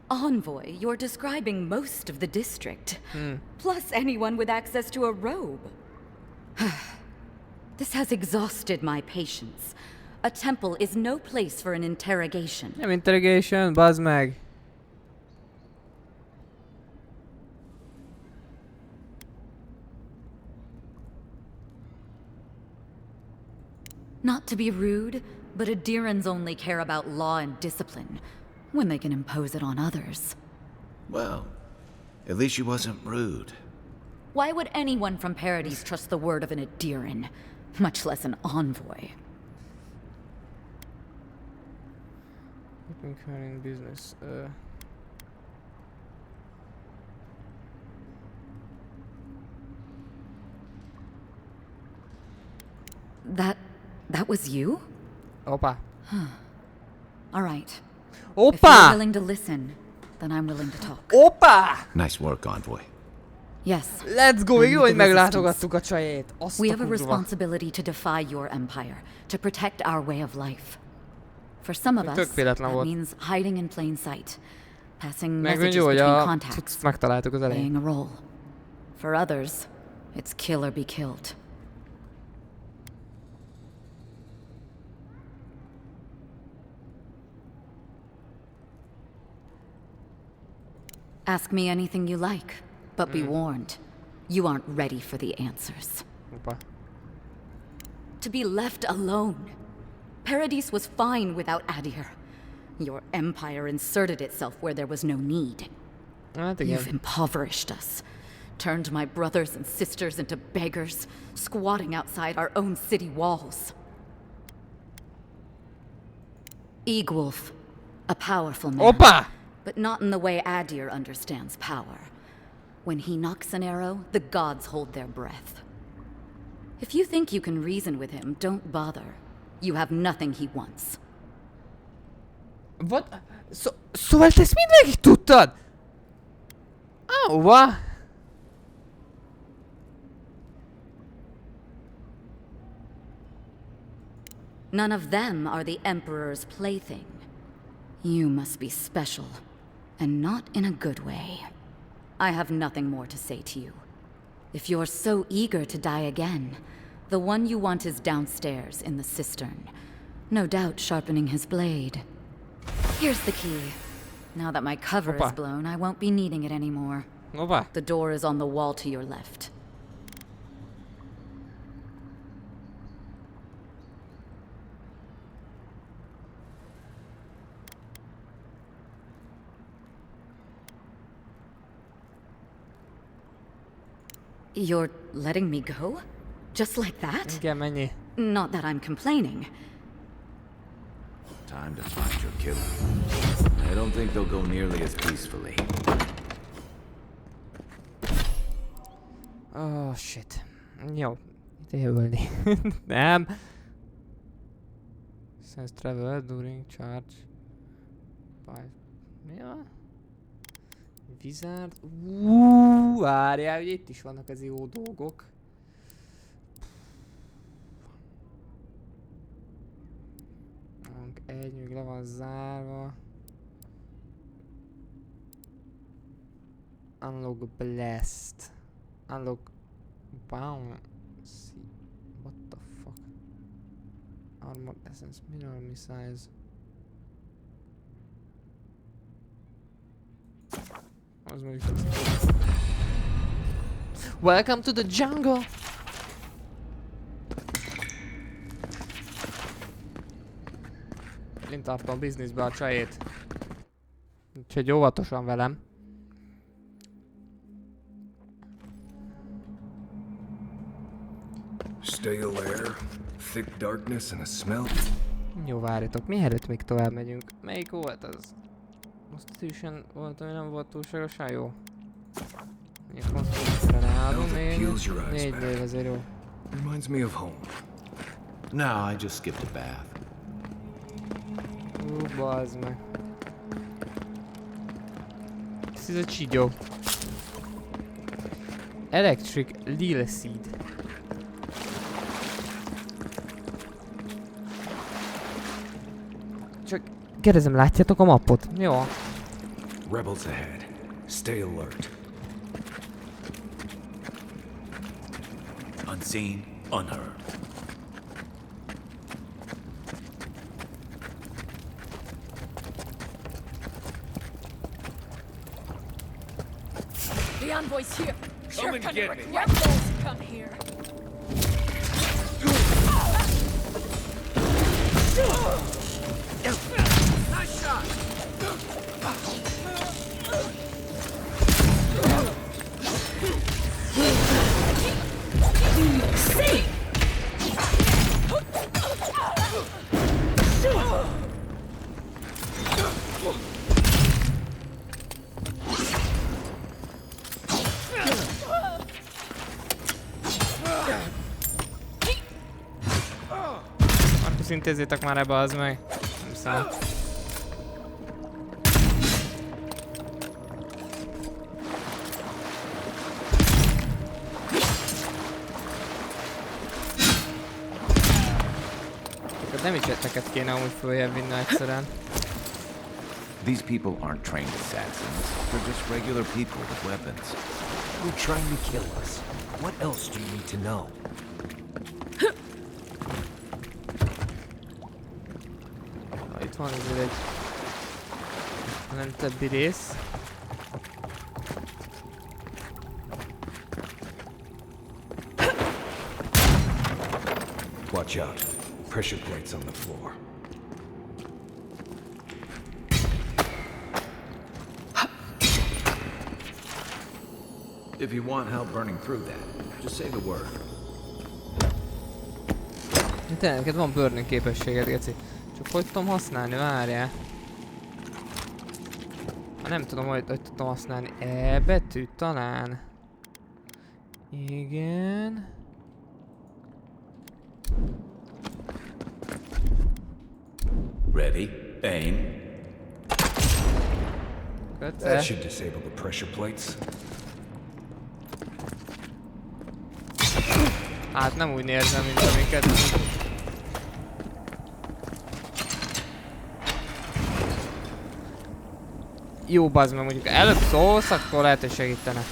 Envoy, you're describing most of the district. Plus anyone with access to a robe. This has exhausted my patience. A temple is no place for an interrogation. Nem interrogation, bazd meg. Not to be rude, but Adirans only care about law and discipline when they can impose it on others. Well, at least she wasn't rude. Why would anyone from Paradise trust the word of an Adiran, much less an envoy? In business. That was you? Opa. All right. Opa! If you're willing to listen, then I'm willing to talk. Opa! Nice work, Envoy. Yes. Let's go! Jó, hogy meglátogattuk a csajét. We have a responsibility to defy your empire, to protect our way of life. For some of us, that means hiding in plain sight, passing messages between contacts, playing a role. For others, it's kill or be killed. Ask me anything you like, but be warned, you aren't ready for the answers. Opa. To be left alone. Paradise was fine without Adir. Your empire inserted itself where there was no need. You've impoverished us, turned my brothers and sisters into beggars, squatting outside our own city walls. Eagwolf, a powerful man. Opa! But not in the way Adir understands power. When he knocks an arrow, the gods hold their breath. If you think you can reason with him, don't bother. You have nothing he wants. What? Szóval te ezt mind megtudtad? Ahova? None of them are the Emperor's plaything. You must be special, and not in a good way. I have nothing more to say to you. If you're so eager to die again, the one you want is downstairs in the cistern, no doubt sharpening his blade. Here's the key. Now that my cover is blown, I won't be needing it anymore. The door is on the wall to your left. You're letting me go? Just like that? Not that I'm complaining. Time to find your killer. I don't think they'll go nearly as peacefully. Oh shit. Jó. Tényleg. Nem. Sense travel during charge. Mi van? Wizard. Várjál, hogy itt is vannak ez jó dolgok. Egy még le van zárva. Unlock blast. Unlock bounce. What the fuck? Armor essence, mineral missiles. Az mondjuk Welcome to the jungle! Én tartom bizniszbe a csajét. Úgyhogy óvatosan velem. Stale air, thick darkness and a smell. Jó, várjatok, mielőtt még tovább megyünk. Melyik volt az? Constitution volt, ami nem volt túlságosan jó. Még Constitution-re állunk, négy azért jó. Reminds me of home. No, I just skipped a bath. Bazd meg. Ez a csigyó. Electric Lil Seed. Csak kérdezem, látjátok a mappot? Jó. Rebels ahead. Stay alert. Unseen, unheard. The envoy's here. Come and get me. Rebels, come here. Nice shot. See. Markus, intézzétek már ebbe, az meg. Nem száll. A damage-eteket kéne úgy följebb vinni egyszerűen. These people aren't trained assassins. They're just regular people with weapons. You're trying to kill us. What else do you need to know? Itt van azért egy nem többi rész. Watch out. Pressure plates on the floor. If you want help burning through that, just say the word. Tényleg, neked van burning képességed, Geci. Csak hogy tudom használni, várjál. Nem tudom, hogy tudom használni. E betűt talán. Igen. Ready, aim. That should disable the pressure plates. Hát nem úgy érzem, mint amiket. Jó, bazd meg, mondjuk előbb szólsz, akkor lehet, hogy segítenek.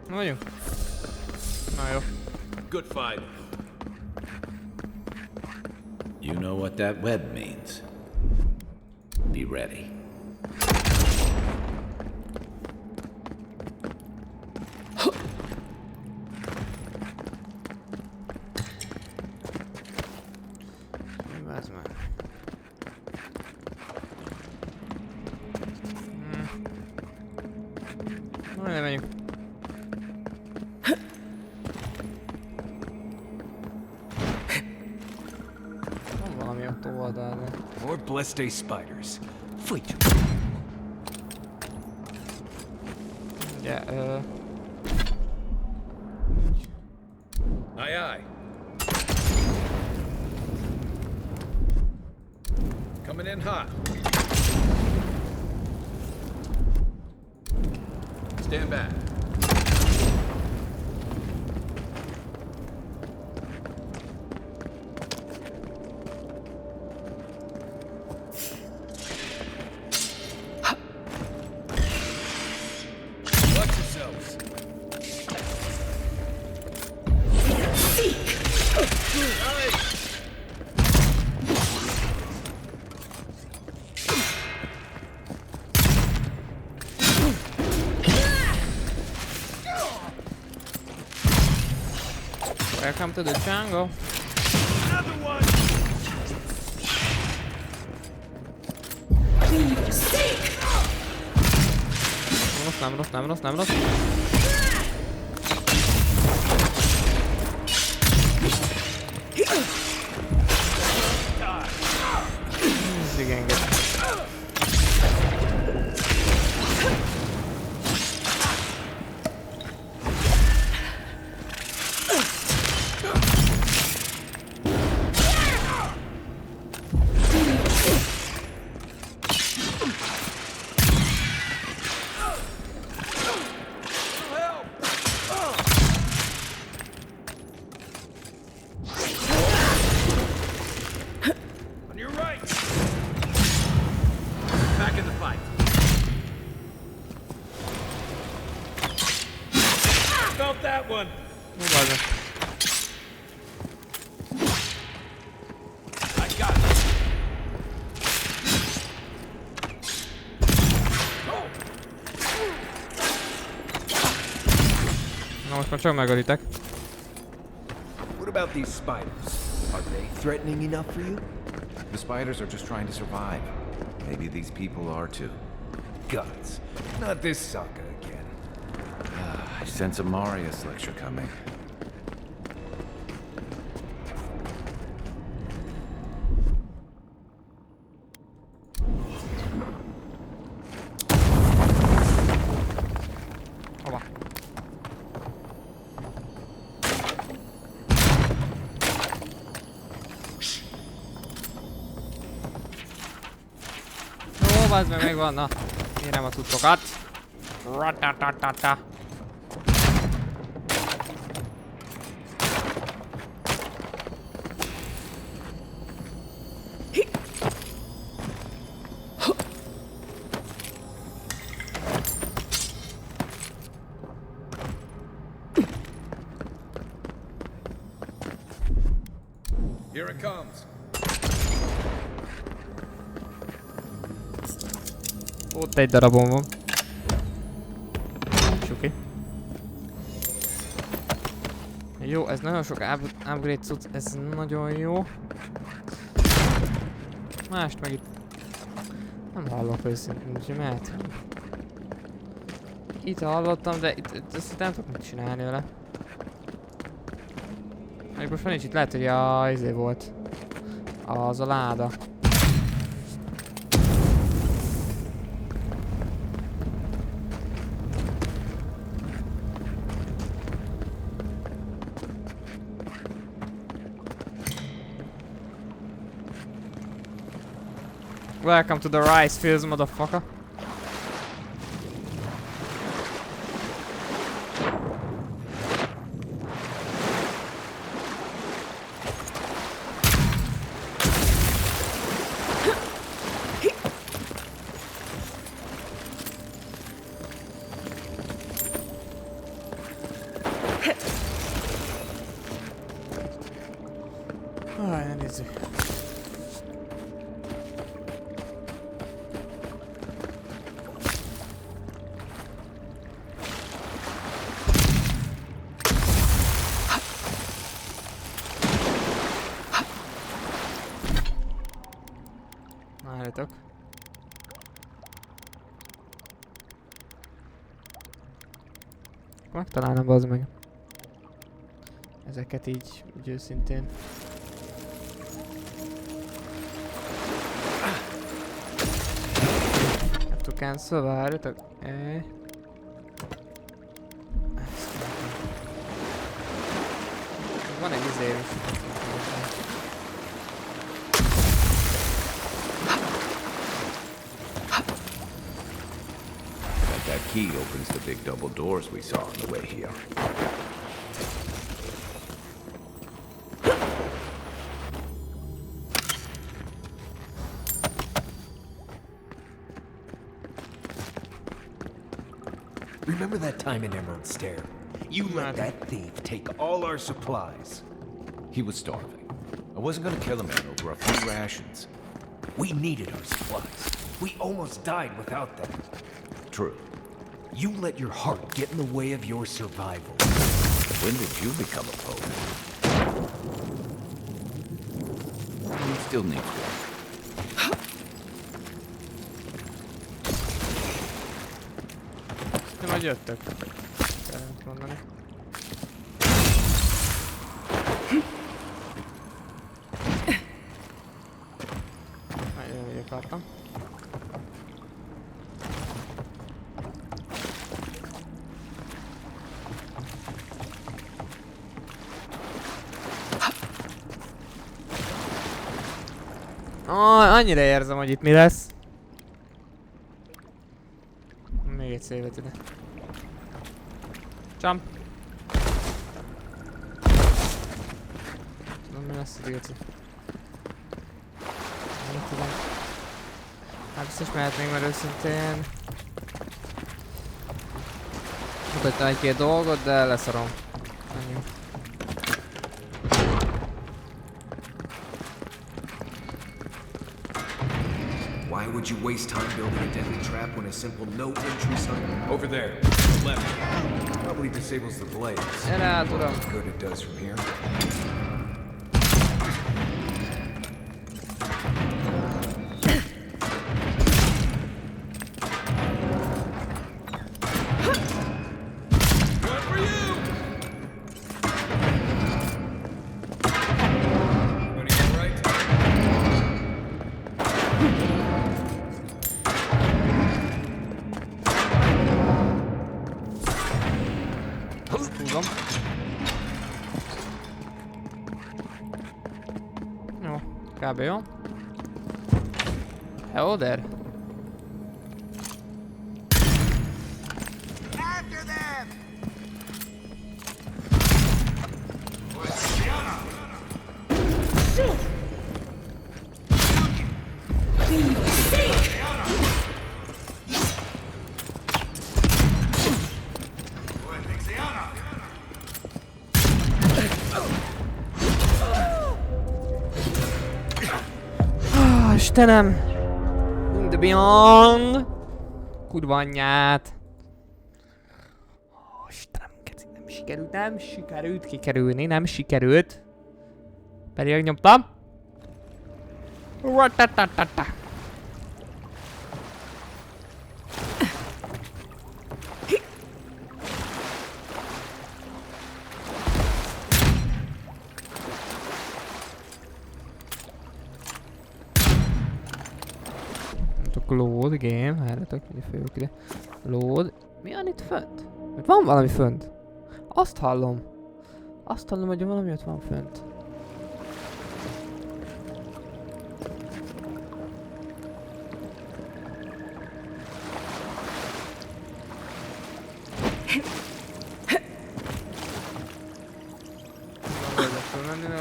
Vagyunk? Na jó. Good fight. You know what that web means. Be ready. Várj már. Na, menjünk. More blessed spiders. Fleet. Yeah, Aye, aye. Coming in hot. Stand back. Welcome to the jungle. Another one. Seek. nem rossz. Enged. Csak megölitek. What about these spiders? Are they threatening enough for you? The spiders are just trying to survive. Maybe these people are too. Guts. Not this saga again. I sense a Marius lecture coming. Az meg megvan, na. Kérem a cuccokat. Ratatatata. Here it comes. Ott egy darabon van. Suki. Jó, ez nagyon sok upgrade cucc, ez nagyon jó. Mást meg itt nem hallok őszintén, úgyhogy mehet. Itt hallottam, de itt ezt nem tudok mit csinálni vele. Még most van nincs itt, lehet, hogy izé volt. Az a láda. Welcome to the rice fields, motherfucker. Nézzük. Várjatok. Megtalálnám, bazd meg. Ezeket így őszintén. Have to cancel, várjatok. Van egy izé is. That key opens the big double doors we saw on the way here. Remember that time in Emerald Stair? You let that thief take all our supplies. He was starving. I wasn't gonna kill a man over a few rations. We needed our supplies. We almost died without them. True. You let your heart get in the way of your survival. When did you become a poet? He still needs one. vagy jöttök? Kellett mondani. Nagyon így akartam. Annyira érzem, hogy itt mi lesz. Még egy szévet ide. Jump! Tudom, mi lesz itt, Geci. Nem tudom. Hát biztos mehetnénk, mert őszintén... mutattam egy-két dolgot, de leszarom. Ennyi. Why would you waste time building a deadly trap when a simple no entry sign? Over there, left. Probably disables the blades. Gyere, tudom. Good it does from here. Kb. Jó. Hello there. After them! Istenem! In the beyond! Kurva anyját! Istenem, keci, nem sikerült kikerülni, nem sikerült. Pedig nyomtam. Ratatatata. Load game, várjatok, hogy folyok ide. Load. Mi van itt fönt? Mert van valami fönt. Azt hallom. Azt hallom, hogy valami ott van fönt.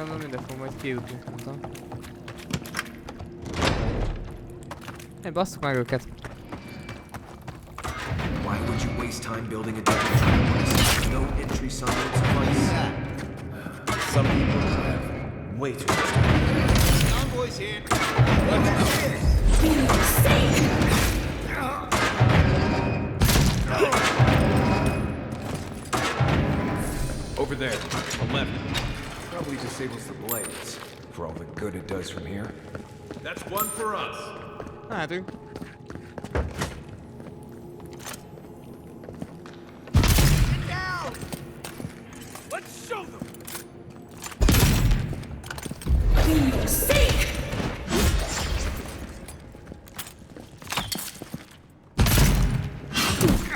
Nem ide fog majd kijutni, nem tudom. Basszuk meg őket. Why would you waste time building a deadly trap when there's no entry sign to place? Some people have way too much time. Envoy's here. Over there, on left. Probably disables the blades. For all the good it does from here. That's one for us. I do. Get down! Let's show them!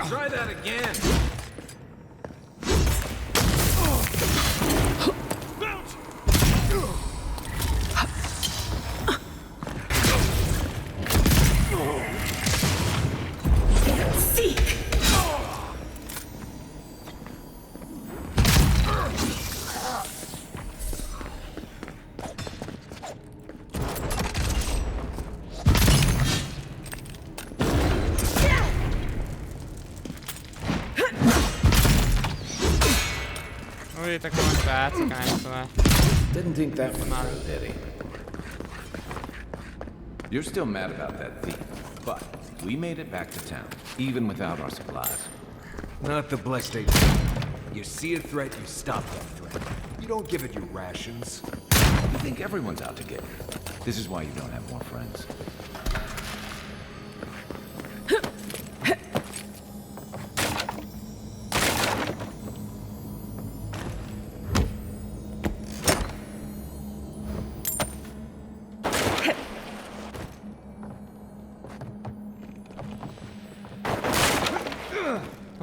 Try that again. Didn't think that one through, did he? You're still mad about that thief, but we made it back to town, even without our supplies. Not the blessed eight. You see a threat, you stop that threat. You don't give it your rations. You think everyone's out to get you. This is why you don't have more friends.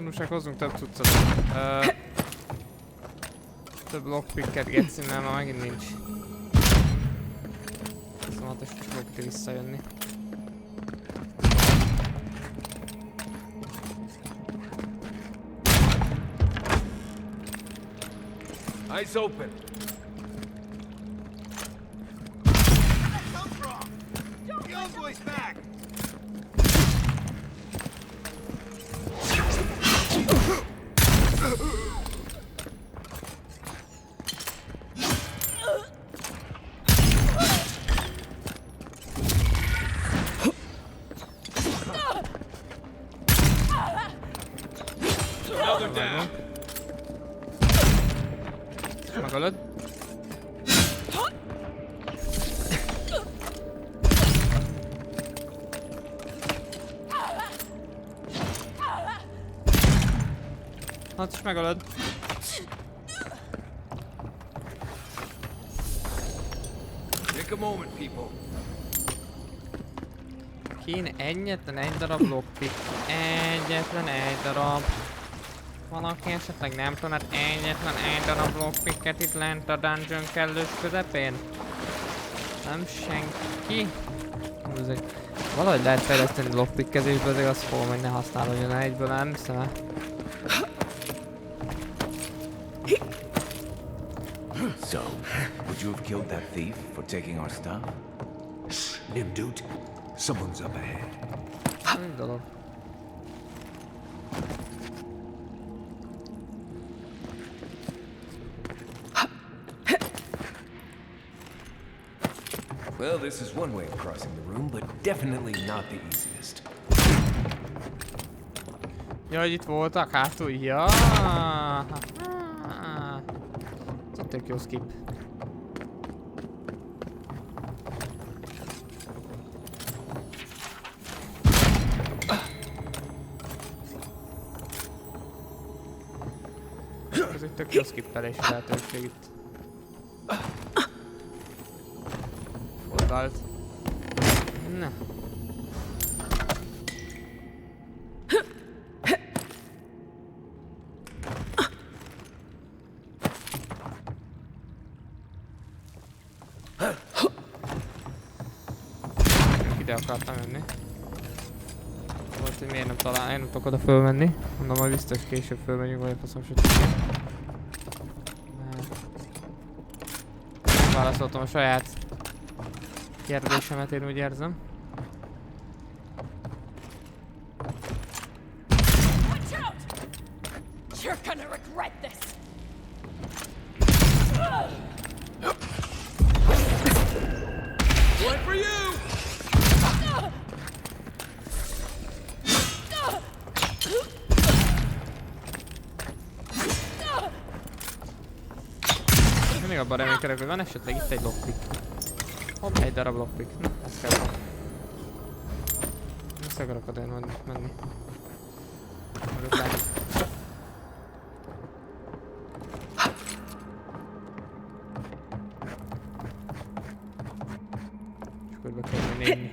Tanúság, hozzunk több cuccot. Több lockpicket geci, mert már megint nincs. Szóval is fogok itt visszajönni. Eyes open. The envoy's back! Megölöd. Hát is megölöd. Take a moment, people. Kéne egyetlen egy darab lockpick. Egyetlen egy darab. Valaki esetleg nem tudod egyetlen egy darab lockpicket itt lent a dungeon kellős közepén? Nem senki? Valahogy lehet fejleszteni lockpickezésbe, azért azt fogom, hogy ne használódjon egyből, nem hiszem el. So, would you have killed that thief for taking our stuff? Dude, someone's up ahead. Egy dolog. Well, this is one way of crossing the room, but definitely not the easiest. Jaj, itt voltak hátul, ja. Ez tök jó skip. Ez egy tök jó skippelési lehetőség itt. Oldalt. Na. Ide akartam menni. Volt, hogy miért nem talál, én nem tudok oda fölmenni. Mondom, majd biztos később fölmegyünk, vagy faszom se tudjuk. Válaszoltam a saját kérdésemet, én úgy érzem. You're gonna regret this. One for you! Még abban reménykedek, hogy van esetleg itt egy lockpick. Hopp, egy darab lockpick. Na, ezt kell van. Ezt akarok oda menni. Meg után. És körbe kell nézni.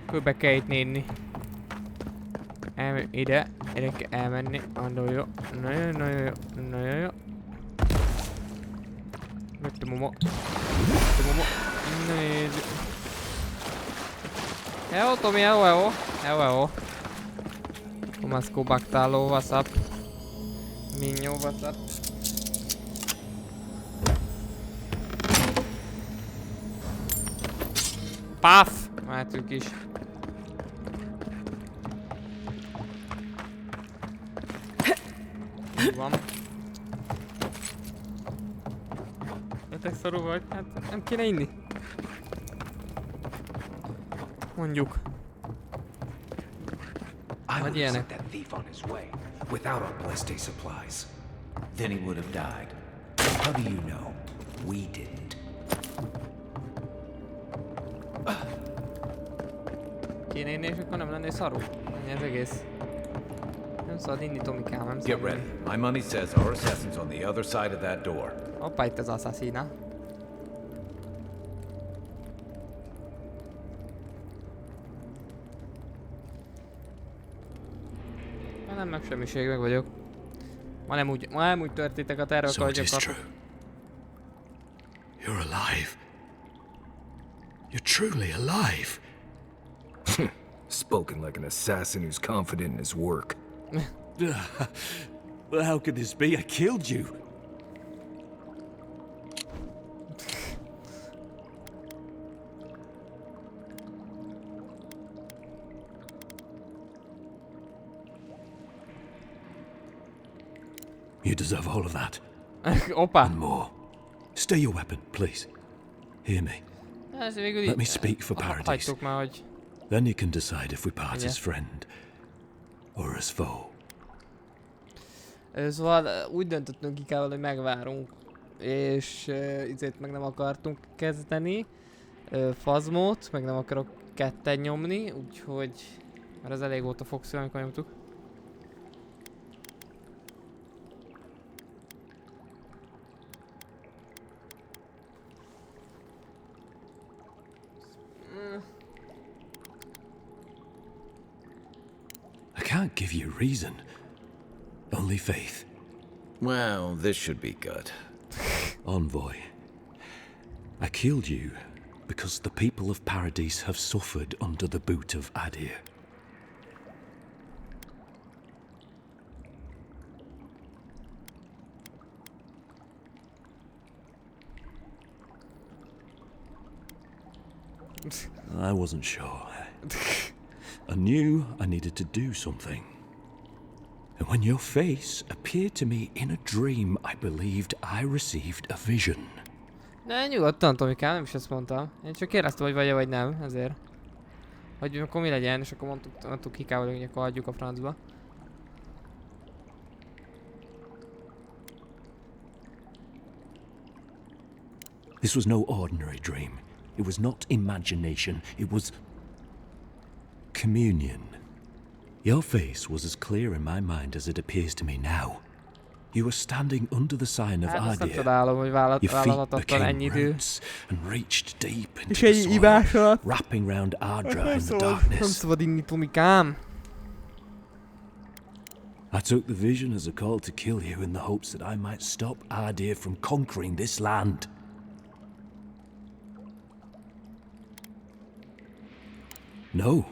Körbe kell itt nézni. Ide kell elmenni. Nagyon jó. Nagyon jó. Metti momo. Nézzük. Evo, Tomi, evo. Tomasko baktáló, what's up? Minyó, what's up? Paf! Mehetünk is. Van. Te szarú vagy? Hát nem kéne inni. Mondjuk. Vagy ilyenek. That thief on his way without our ballistic supplies. Then he would have died. How do you know? We didn't. Kéne inni, és akkor nem lennél szarú. Ennyi az egész. Nem szabad inni, Tomikám, nem szabad. Get ready. My money says our assassin's on the other side of that door. Hoppá, itt az assassina. Nem meg semmiség, meg vagyok. Ma nem úgy történtek a tervek, ahogy akartam. You're alive. You're truly alive. Spoken like an assassin who's confident in his work. Well, how could this be? I killed you. You deserve all of that. Opa. And more. Stay your weapon, please. Hear me. Let me speak for Paradise. Then you can decide if we part as friend or as foe. Szóval úgy döntöttünk inkább, hogy megvárunk, és izét meg nem akartunk kezdeni. Fazmót, meg nem akarok ketten nyomni, úgyhogy... Mert ez elég volt a Foxy, amikor nyomtuk. I can't give you reason. Only faith. Well, this should be good. Envoy, I killed you because the people of Paradise have suffered under the boot of Adir. I wasn't sure. I knew I needed to do something. And when your face appeared to me in a dream, I believed I received a vision. Ne, nyugodtan, Tomikám, nem is ezt mondtam. Én csak kérdeztem, hogy vagy-e vagy nem, ezért. Hogy akkor mi legyen, és akkor mondtuk Kikával, hogy akkor adjuk a francba. This was no ordinary dream. It was not imagination. It was communion. Your face was as clear in my mind as it appears to me now. You were standing under the sign of Adir. Your feet became roots and reached deep into the soil, wrapping round Ardra in the darkness. I took the vision as a call to kill you in the hopes that I might stop Adir from conquering this land. No.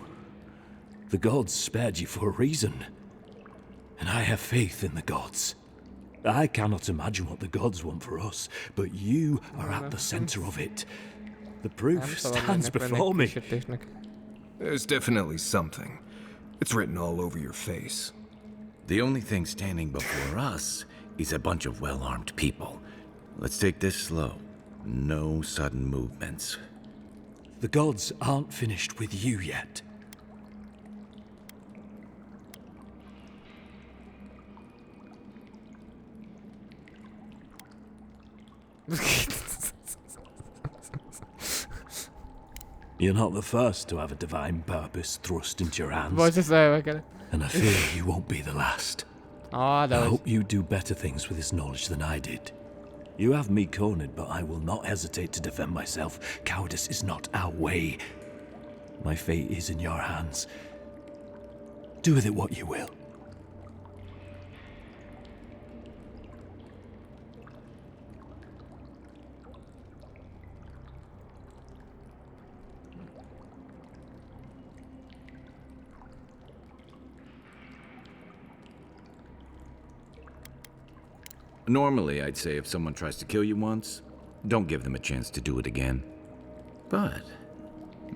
The gods spared you for a reason. And I have faith in the gods. I cannot imagine what the gods want for us, but you are at the center of it. The proof stands before me. There's definitely something. It's written all over your face. The only thing standing before us is a bunch of well-armed people. Let's take this slow. No sudden movements. The gods aren't finished with you yet. You're not the first to have a divine purpose thrust into your hands. And I fear you won't be the last. I hope you do better things with this knowledge than I did. You have me cornered, but I will not hesitate to defend myself. Cowardice is not our way. My fate is in your hands. Do with it what you will. Normally, I'd say if someone tries to kill you once, don't give them a chance to do it again. But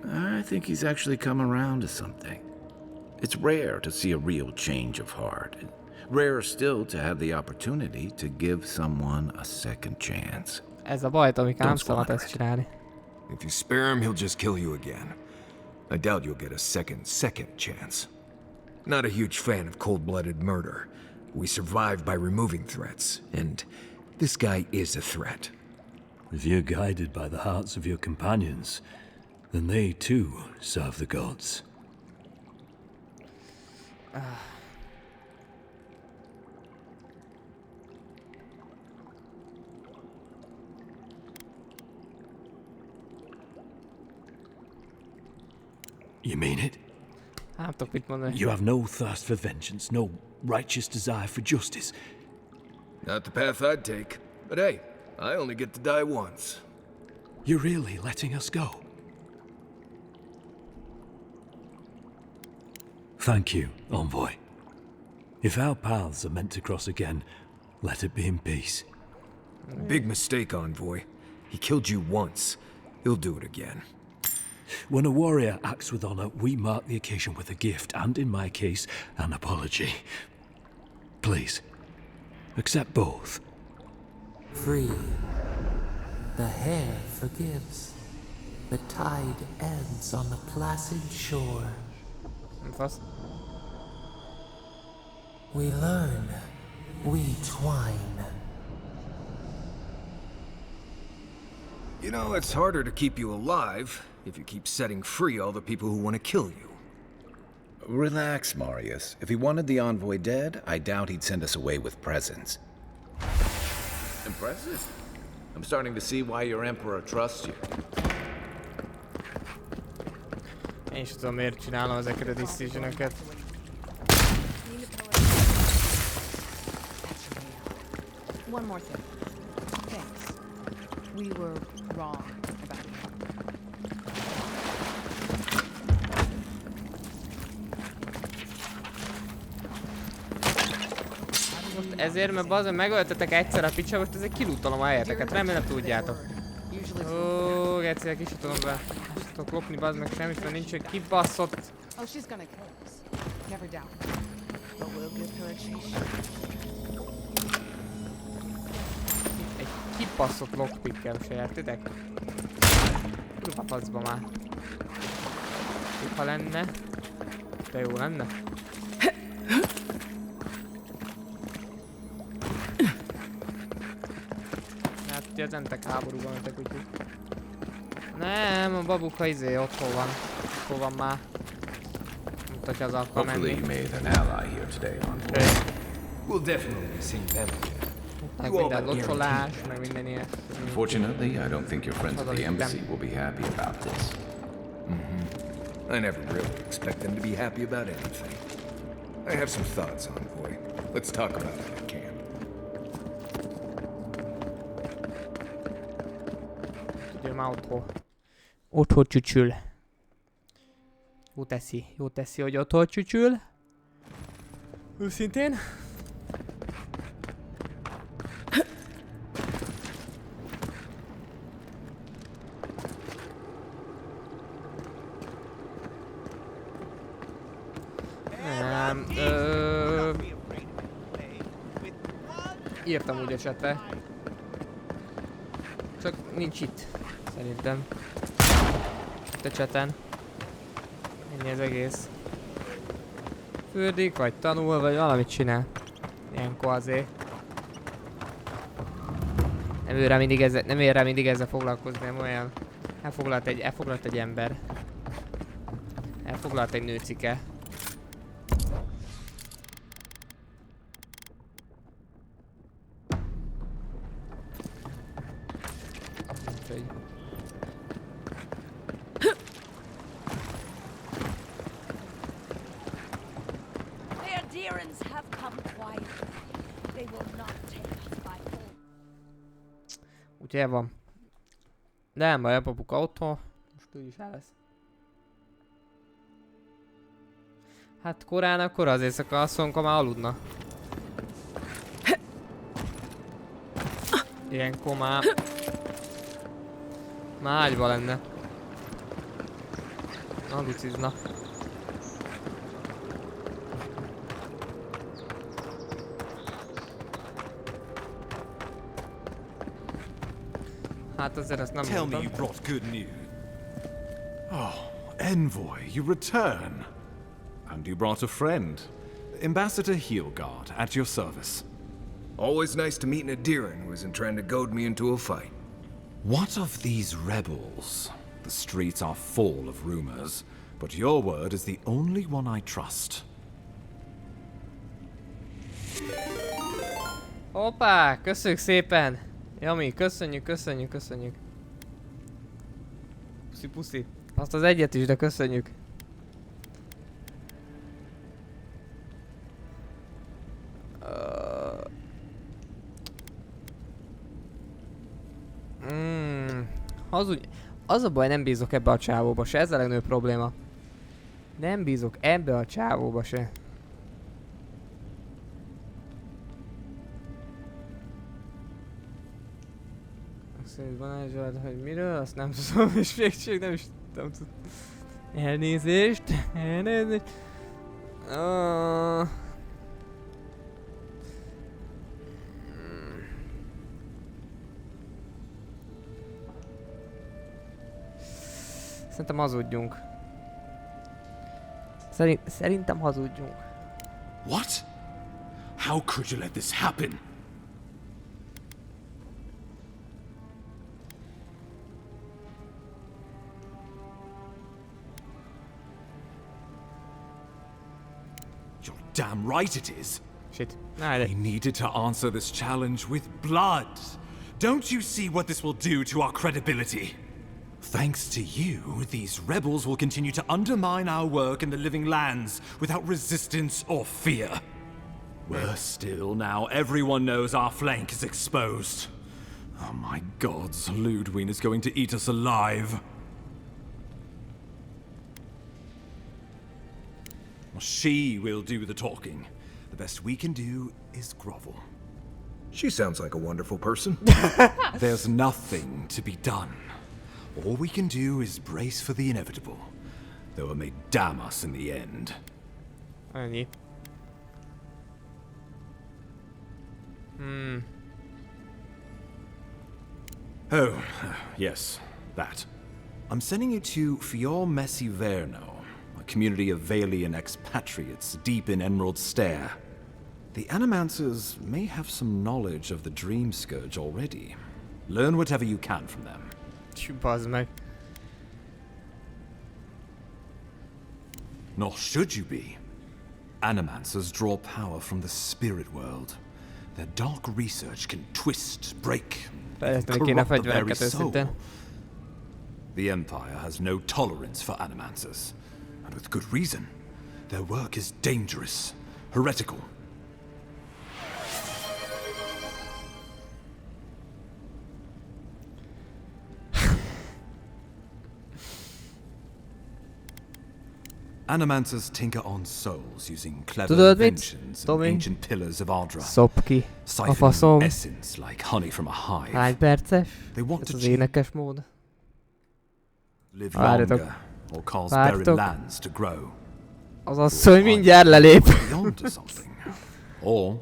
I think he's actually come around to something. It's rare to see a real change of heart. Rarer still to have the opportunity to give someone a second chance. Ez a baj, Tomikám, nem szabad ezt csinálni. If you spare him, he'll just kill you again. I doubt you'll get a second chance. Not a huge fan of cold-blooded murder. We survive by removing threats, and this guy is a threat. If you're guided by the hearts of your companions, then they too serve the gods. You mean it? Nem tudok mit mondani. You have no thirst for vengeance, no righteous desire for justice. Not the path I'd take. But hey, I only get to die once. You're really letting us go? Thank you, Envoy. If our paths are meant to cross again, let it be in peace. Big mistake, Envoy. He killed you once. He'll do it again. When a warrior acts with honor, we mark the occasion with a gift, and in my case, an apology. Please, accept both. Free. The hair forgives. The tide ebbs on the placid shore. We learn. We twine. You know, it's harder to keep you alive if you keep setting free all the people who want to kill you. Relax, Marius. If he wanted the envoy dead, I doubt he'd send us away with presents. Impressive. I'm starting to see why your emperor trusts you. Én is tudom, miért csinálom ezeket a decision-öket. One more thing. Thanks. We were wrong about you. Most ezért, mert bazen megöltetek egyszer a picsa, most ezért kilútolom a helyeteket, remélem tudjátok. Ó, egyszer kisítom be. Most tudok lopni, bazd meg semmit, mert nincs, hogy kibaszott. Oh, she's gonna kill us. Never doubt. But we'll give her a chase. Egy kibaszott lockpickkel se értitek? Kurva pacba már. Ha lenne. De jó lenne. Hát ugye az entek háborúban mentek, úgyhogy... Nem, a babuka otthon van. Otthon van már. Mutatja az akar menni. Hopefully you made an ally here today, envoy. We'll definitely be seeing them again. Meg minden locsolás, meg minden ilyen. Unfortunately, I don't think your friends at the embassy will be happy about this. I never really expect them to be happy about anything. I have some thoughts, Envoy. Let's talk about it at camp. Ugye már otthon csücsül. Jó teszi, hogy otthon csücsül. Őszintén. Nem, írtam úgy esetre. Csak nincs itt, szerintem. Itt a cseten. Ennyi az egész. Fürdik, vagy tanul, vagy valamit csinál. Ilyenkor azért. Nem ér rá mindig ezzel foglalkozni, nem olyan. Elfoglalt egy ember. Elfoglalt egy nőcike. Úgyhogy el van. De nem baj, apuka otthon. Most úgyis el lesz. Hát korán akkor az éjszaka asszonka már aludna. Ilyenkor már ágyba lenne. Na, lucizna. Hát azért ezt nem Tell me you brought good news. Oh, Envoy, you return. And you brought a friend. Ambassador Gyilkos, at your service. Always nice to meet an Adiran who isn't trying to goad me into a fight. What of these rebels? The streets are full of rumors, but your word is the only one I trust. Hoppá, köszönjük szépen! Jami, köszönjük. Puszi. Azt az egyet is, de köszönjük. Az a baj, nem bízok ebbe a csávóba se, ez a legnagyobb probléma. Nem bízok ebbe a csávóba se. Azt mondja, van egy zsad, hogy miről, azt nem tudom, és még nem is tudom. Elnézést. Szerintem hazudjunk. Szerintem hazudjunk. What? How could you let this happen? You're damn right it is. Shit. We needed to answer this challenge with blood. Don't you see what this will do to our credibility? Thanks to you, these rebels will continue to undermine our work in the Living Lands without resistance or fear. Worse still, now everyone knows our flank is exposed. Oh my gods, Ludwig is going to eat us alive. Well, she will do the talking. The best we can do is grovel. She sounds like a wonderful person. There's nothing to be done. All we can do is brace for the inevitable, though it may damn us in the end. Ennyi. Oh, yes, that. I'm sending you to Fior Messi Verno, a community of Valian expatriates deep in Emerald Stair. The Animancers may have some knowledge of the Dream Scourge already. Learn whatever you can from them. Bazd meg. Nor should you be. Animancers draw power from the spirit world. Their dark research can twist, break, corrupt the very soul. The Empire has no tolerance for Animancers, and with good reason. Their work is dangerous, heretical. Animancers tinker on souls using clever inventions and ancient pillars of Ardra. Szop ki a faszom. Essence like honey from a hive. Hány perces? They want Ez to az énekes mód. Live longer or cause barren lands to grow. Az asszony, hogy mindjárt lelép. Beyond something. Or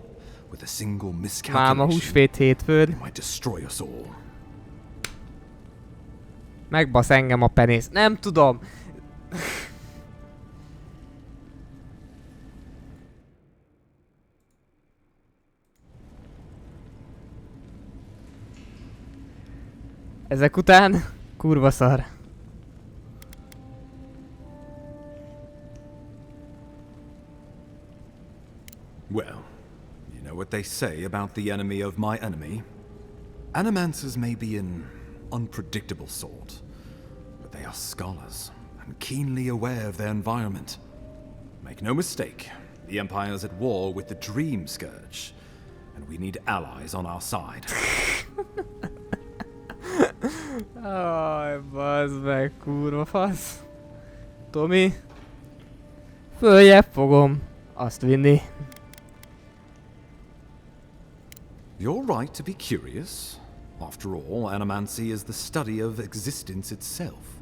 with a single Máma miscalculation, húsvét hétfőn. they might destroy us all. Megbasz engem a penész. Nem tudom. Ezek után kurva szar. Well, you know what they say about the enemy of my enemy? Animancers may be an unpredictable sort, but they are scholars and keenly aware of their environment. Make no mistake, the Empire is at war with the Dream Scourge, and we need allies on our side. Aj, bazd meg, kurva fasz. Tomi, följebb fogom azt vinni. You're right to be curious. After all, animancy is the study of existence itself.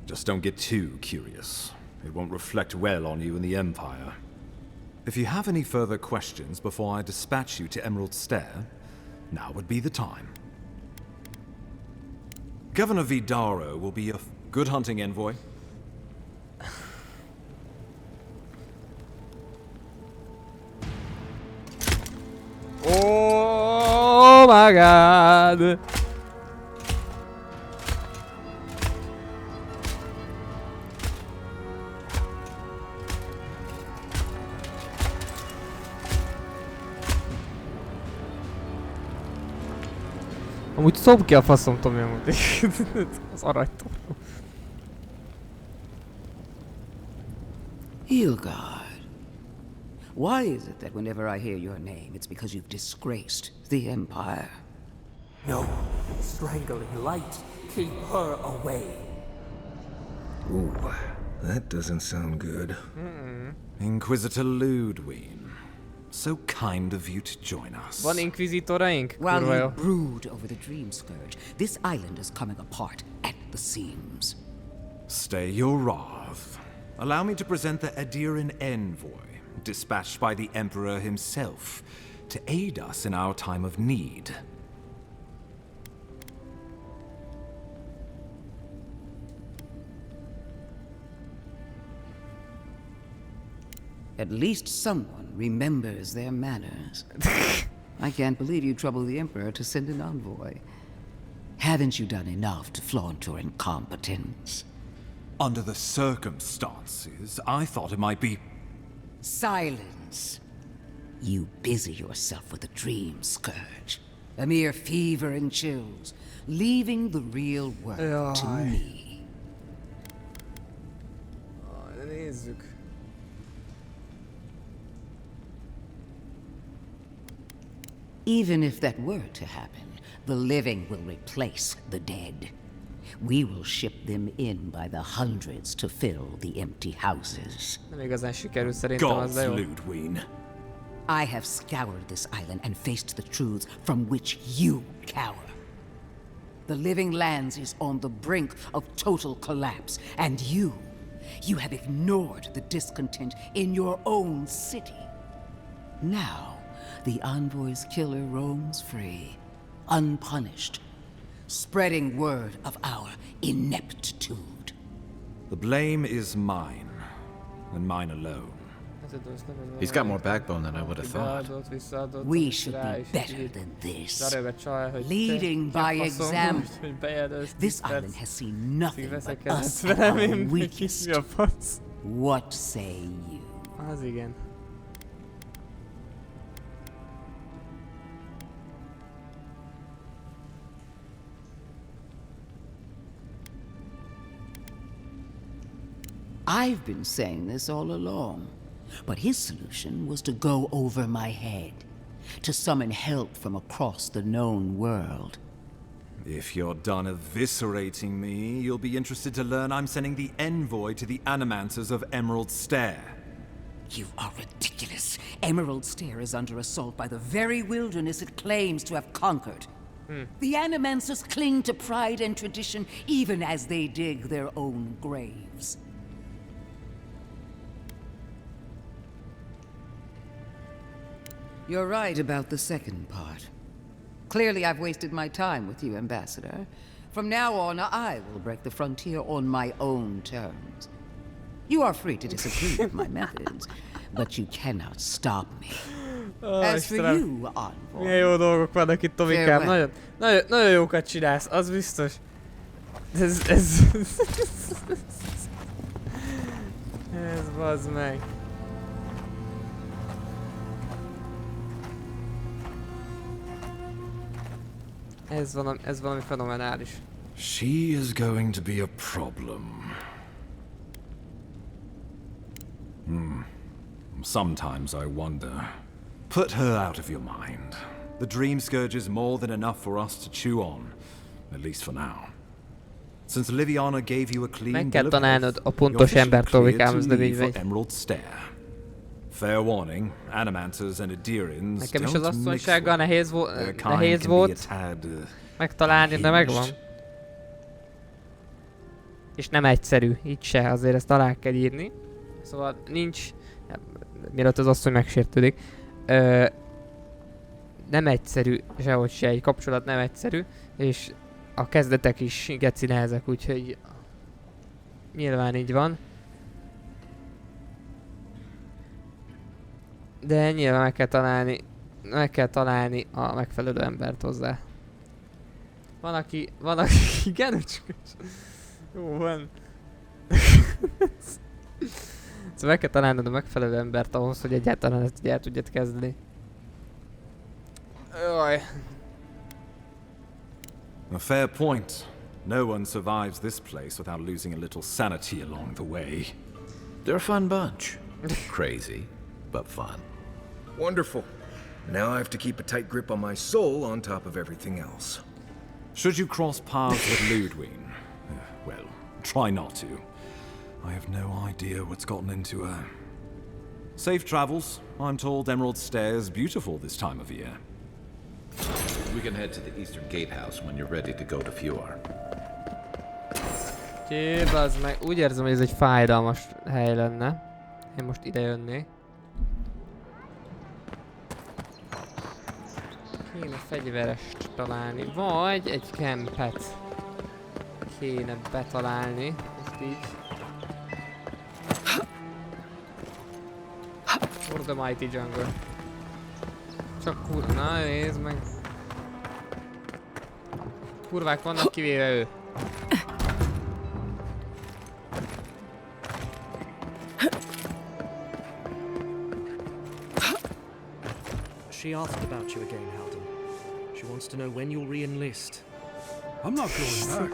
Just don't get too curious. It won't reflect well on you in the Empire. If you have any further questions before I dispatch you to Emerald Stair, now would be the time. Governor Vidaro will be a good hunting envoy. Oh my god! Amúgy szob ki a faszom, Tomi, amúgy. Az aranytól. Gyilkos. Why is it that whenever I hear your name, it's because you've disgraced the Empire? No. Strangling light. Keep her away. Ooh, that doesn't sound good. Inquisitor Ludwig. So kind of you to join us. Van inquizitoraink? While Kurva you jó. brood over the Dream Scourge, this island is coming apart at the seams. Stay your wrath. Allow me to present the Adiran envoy, dispatched by the Emperor himself, to aid us in our time of need. At least someone remembers their manners. I can't believe you troubled the Emperor to send an envoy. Haven't you done enough to flaunt your incompetence? Under the circumstances, I thought it might be... Silence. You busy yourself with the Dream Scourge. A mere fever and chills, leaving the real work to me. Nézzük. Even if that were to happen, the living will replace the dead. We will ship them in by the hundreds to fill the empty houses. Nem igazán sikerül szerintem az, de jó. Ludwig. I have scoured this island and faced the truths from which you cower. The living lands is on the brink of total collapse, and you have ignored the discontent in your own city. Now, the envoy's killer roams free, unpunished, spreading word of our ineptitude. The blame is mine, and mine alone. He's got more backbone than I would have thought. We should be better than this. Leading by example. This island has seen nothing but us at our weakest. What say you? Az igen. I've been saying this all along, but his solution was to go over my head, to summon help from across the known world. If you're done eviscerating me, you'll be interested to learn I'm sending the envoy to the Animancers of Emerald Stair. You are ridiculous. Emerald Stair is under assault by the very wilderness it claims to have conquered. The Animancers cling to pride and tradition even as they dig their own graves. You're right about the second part. Clearly I've wasted my time with you, Ambassador. From now on, I will break the frontier on my own terms. You are free to disagree with my methods, but you cannot stop me. As for you, Envoy... Milyen jó dolgok vannak itt, Tomikám. Nagyon jókat csinálsz, az biztos. Ez bazd meg. Ez valami fenomenális. She is going to be a problem. Sometimes I wonder. Put her out of your mind. The Dream Scourge is more than enough for us to chew on, at least for now. Since Liviana gave you a clean bill of health, you're officially cleared to leave for Emerald Stair. Fair warning, Animancers and Adirans Nekem is az don't mix asszonysággal nehéz volt megtalálni, de megvan. És nem egyszerű, így se, azért ezt alá kell írni. Szóval nincs, mielőtt az asszony megsértődik, nem egyszerű, sehogy se, egy kapcsolat nem egyszerű, és a kezdetek is geci nehezek, úgyhogy nyilván így van. De nyilván meg kell találni a megfelelő embert hozzá. Van aki igen, csak jó van. Szóval meg kell találnod a megfelelő embert ahhoz, hogy egyáltalán ezt el tudjad kezdeni. Jaj. A fair point. No one survives this place without losing a little sanity along the way. They're a fun bunch. Crazy. but fun. Wonderful. Now I have to keep a tight grip on my soul on top of everything else. Should you cross paths with Ludwig, well, try not to. I have no idea what's gotten into her. Safe travels. I'm told Emerald Stair is beautiful this time of year. We can head to the Eastern Gatehouse when you're ready to go to Fjord. Bazd meg, úgy érzem, hogy ez egy fájdalmas hely lenne. Én most ide jönnék. Kéne fegyverest találni, vagy egy kempet kéne betalálni. Most így. For the mighty jungle. Csak na nézd meg. Kurvák vannak, kivéve ő. She asked about you again, Halden. She wants to know when you'll re-enlist. I'm not going back.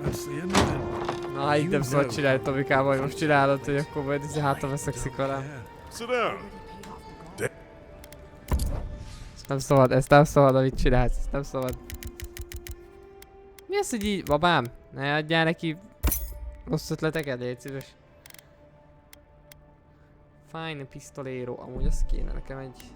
That's the end of it. Na, így nem szabad csinálni, Tomikával, hogy most csinálod, hogy akkor majd hátra veszekszik alá. Sit down. Ezt nem szabad, amit csinálsz, ezt nem szabad. Mi az, hogy így, babám? Ne adjál neki rossz ötleteket, légy szíves. Fine pistolero, amúgy az kéne nekem egy...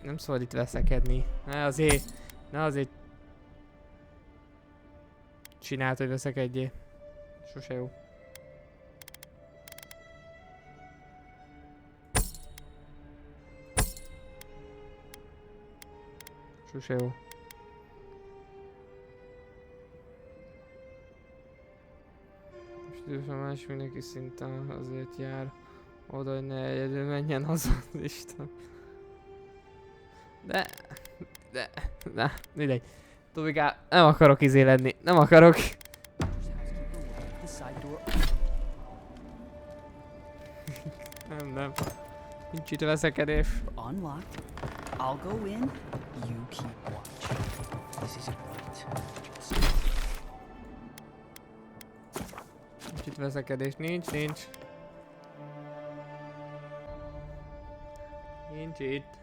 Nem szabad itt veszekedni. Ne azért csináld, hogy veszekedjél. Sose jó. Sose jó. Most idős a más mindenki szinten azért jár oda, hogy ne egyedül menjen haza, Isten. De, mindegy. Tomikám, nem akarok izé lenni, nem akarok. Nem. Nincs itt veszekedés. On watch. I'll go in, you keep watch. This isn't right. Nincs itt veszekedés, nincs. Nincs itt.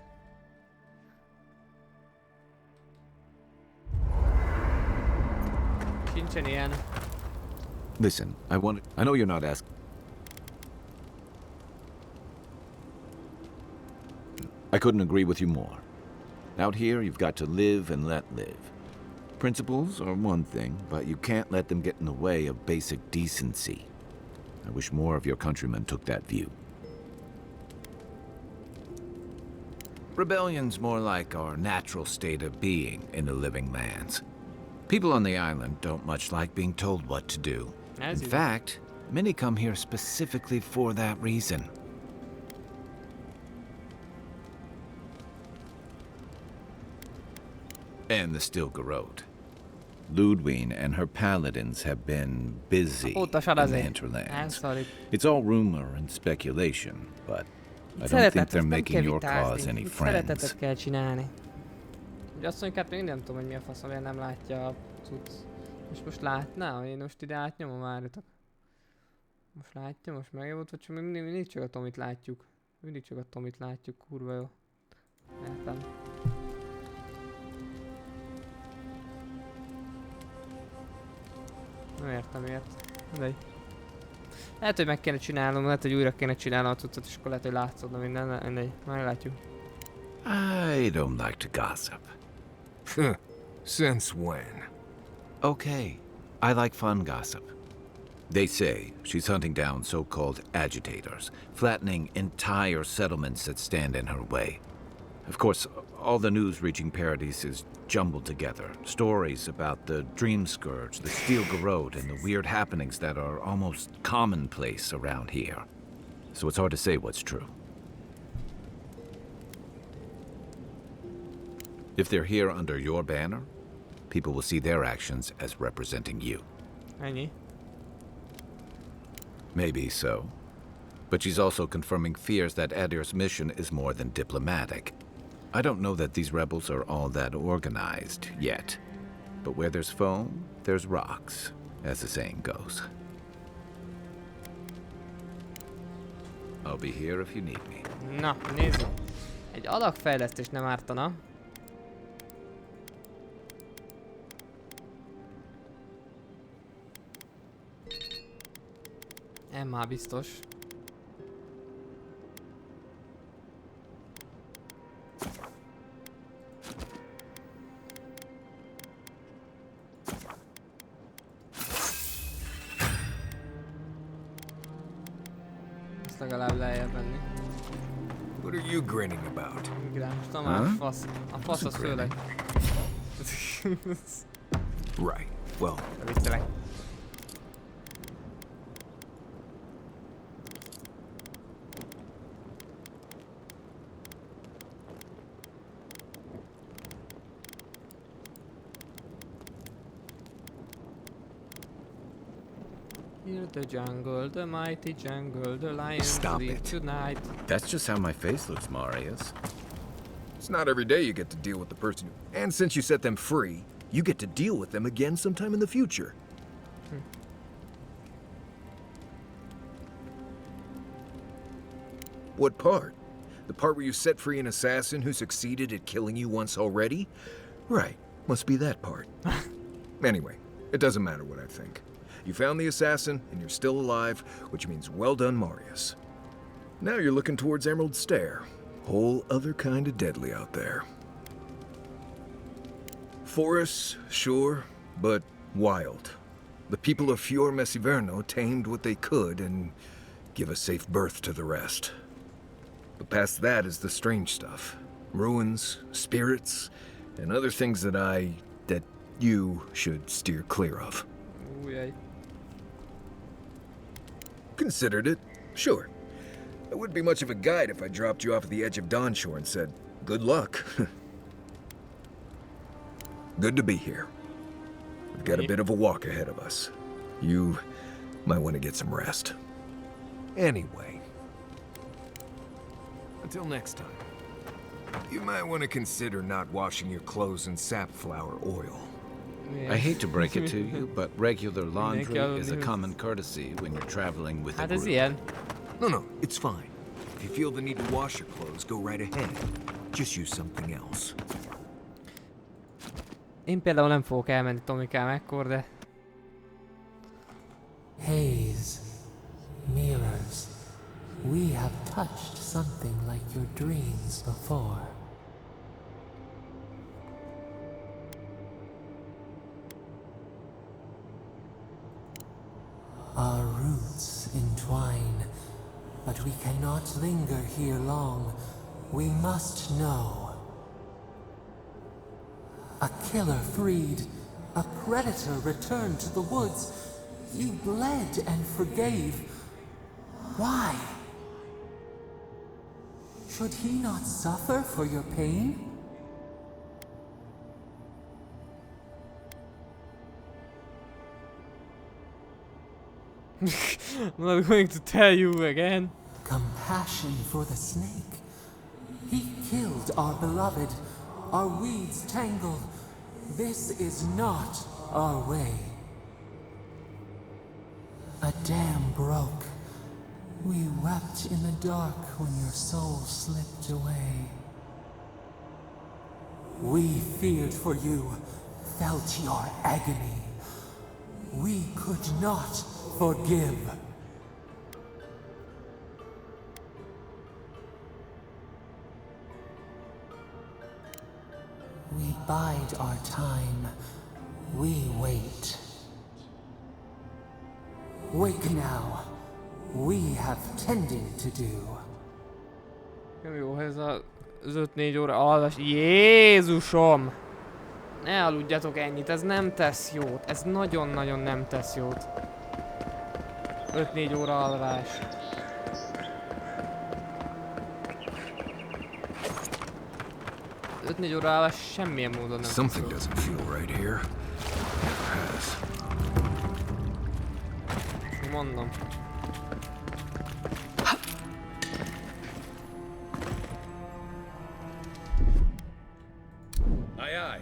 Listen, I know you're not asking. I couldn't agree with you more. Out here, you've got to live and let live. Principles are one thing, but you can't let them get in the way of basic decency. I wish more of your countrymen took that view. Rebellion's more like our natural state of being in the living lands. People on the island don't much like being told what to do. In fact, many come here specifically for that reason. And the Stilgarode. Ludwig and her paladins have been busy in the hinterlands. It's all rumor and speculation, but I don't think they're making your cause any friends. Ugye azt mondjuk, hát még nem tudom, hogy mi a faszom, hogy nem látja a cucc. Most látná, hogy én most ide átnyomom, várjatok. Most látja, most megjavult, vagy csak mindig csak a Tomit látjuk. Mindig csak a Tomit látjuk, kurva jó. Értem. Nem értem miért. Mindegy. Lehet, hogy meg kéne csinálnom, lehet, hogy újra kéne csinálnom a cuccot, és akkor lehet, hogy látszódna minden, mindegy. Meglátjuk. I don't like to gossip. Since when? Okay, I like fun gossip. They say she's hunting down so-called agitators, flattening entire settlements that stand in her way. Of course, all the news reaching Paradise is jumbled together. Stories about the Dream Scourge, the Stilgarode, and the weird happenings that are almost commonplace around here. So it's hard to say what's true. If they're here under your banner, people will see their actions as representing you. Ennyi. Maybe so. But she's also confirming fears that Adir's mission is more than diplomatic. I don't know that these rebels are all that organized yet. But where there's foam, there's rocks, as the saying goes. I'll be here if you need me. Na, nézzük. Egy alakfejlesztés nem ártana. Már biztos. Ezt legalább lejjebb menni. What are you grinning about? Migráns Tamás, fasz. A fasz az főleg. Right, well... Viccelek. Hear the jungle, the mighty jungle, the lions Stop sleep it. tonight. That's just how my face looks, Marius. It's not every day you get to deal with the person who... And since you set them free, you get to deal with them again sometime in the future. What part? The part where you set free an assassin who succeeded at killing you once already? Right, must be that part. Anyway, it doesn't matter what I think. You found the assassin, and you're still alive, which means well done, Marius. Now you're looking towards Emerald Stair. Whole other kind of deadly out there. Forests, sure, but wild. The people of Fior Mesiverno tamed what they could and give a safe birth to the rest. But past that is the strange stuff. Ruins, spirits, and other things that you should steer clear of. Ooh, yeah. Considered it, sure. I wouldn't be much of a guide if I dropped you off at the edge of Dawnshore and said, good luck. Good to be here. We've got a bit of a walk ahead of us. You might want to get some rest. Anyway, until next time, you might want to consider not washing your clothes in safflower oil. I hate to break it to you, but regular laundry is a common courtesy when you're traveling with a group. No, it's fine. If you feel the need to wash your clothes, go right ahead. Just use something else. Én például nem fogok elmenni Tomikám ekkor, de... Haze, mirrors, we have touched something like your dreams before. Our roots entwine, but we cannot linger here long. We must know. A killer freed, a predator returned to the woods. You bled and forgave. Why? Should he not suffer for your pain? I'm not going to tell you again. Compassion for the snake. He killed our beloved. Our weeds tangled. This is not our way. A dam broke. We wept in the dark when your soul slipped away. We feared for you, felt your agony. We could not forgive. We bide our time. We wait. Wake now. We have tending to do. Nem jó ez az 5-4 óra alvás. Jézusom! Ne aludjatok ennyit, ez nem tesz jót. Ez nagyon-nagyon nem tesz jót. 5-4 óra alvás. 5-4 óra alá semmilyen módon nem Something doesn't feel right here. Never has. Mondom. Aye.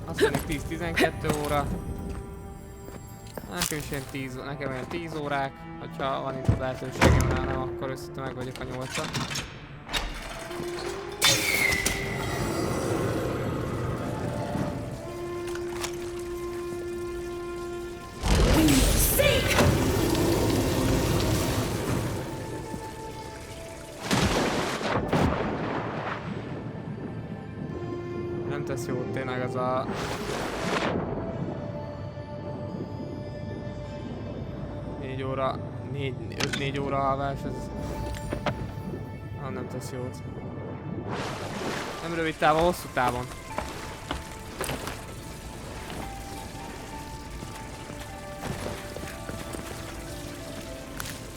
Azt mondjuk 10-12 óra. Nekem is ilyen 10, nekem olyan 10 órák. Hogyha van itt lehetőségem rá, nem, akkor össze meg vagyok a 8-ra. Nem tesz jót tényleg az a... 4 óra, 5-4 óra alvás, ez... Nem tesz jót. Nem rövid távon, hosszú távon.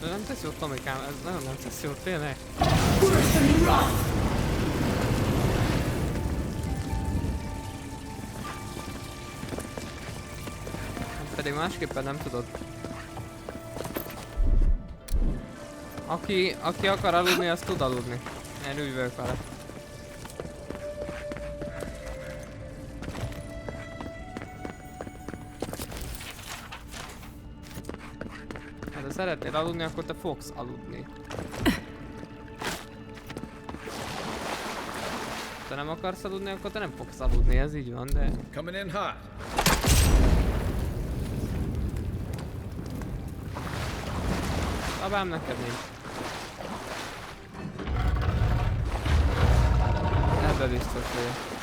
De nem tesz jót, Tomikám, ez nagyon nem tesz jót, tényleg. Pedig másképpen nem tudod. Aki akar aludni, az tud aludni. Én úgy vagyok vele. Hát ha szeretnél aludni, akkor te fogsz aludni. Ha nem akarsz aludni, akkor te nem fogsz aludni, ez így van, de... Coming in hot. Babám, neked nincs. Ebben biztos vagyok.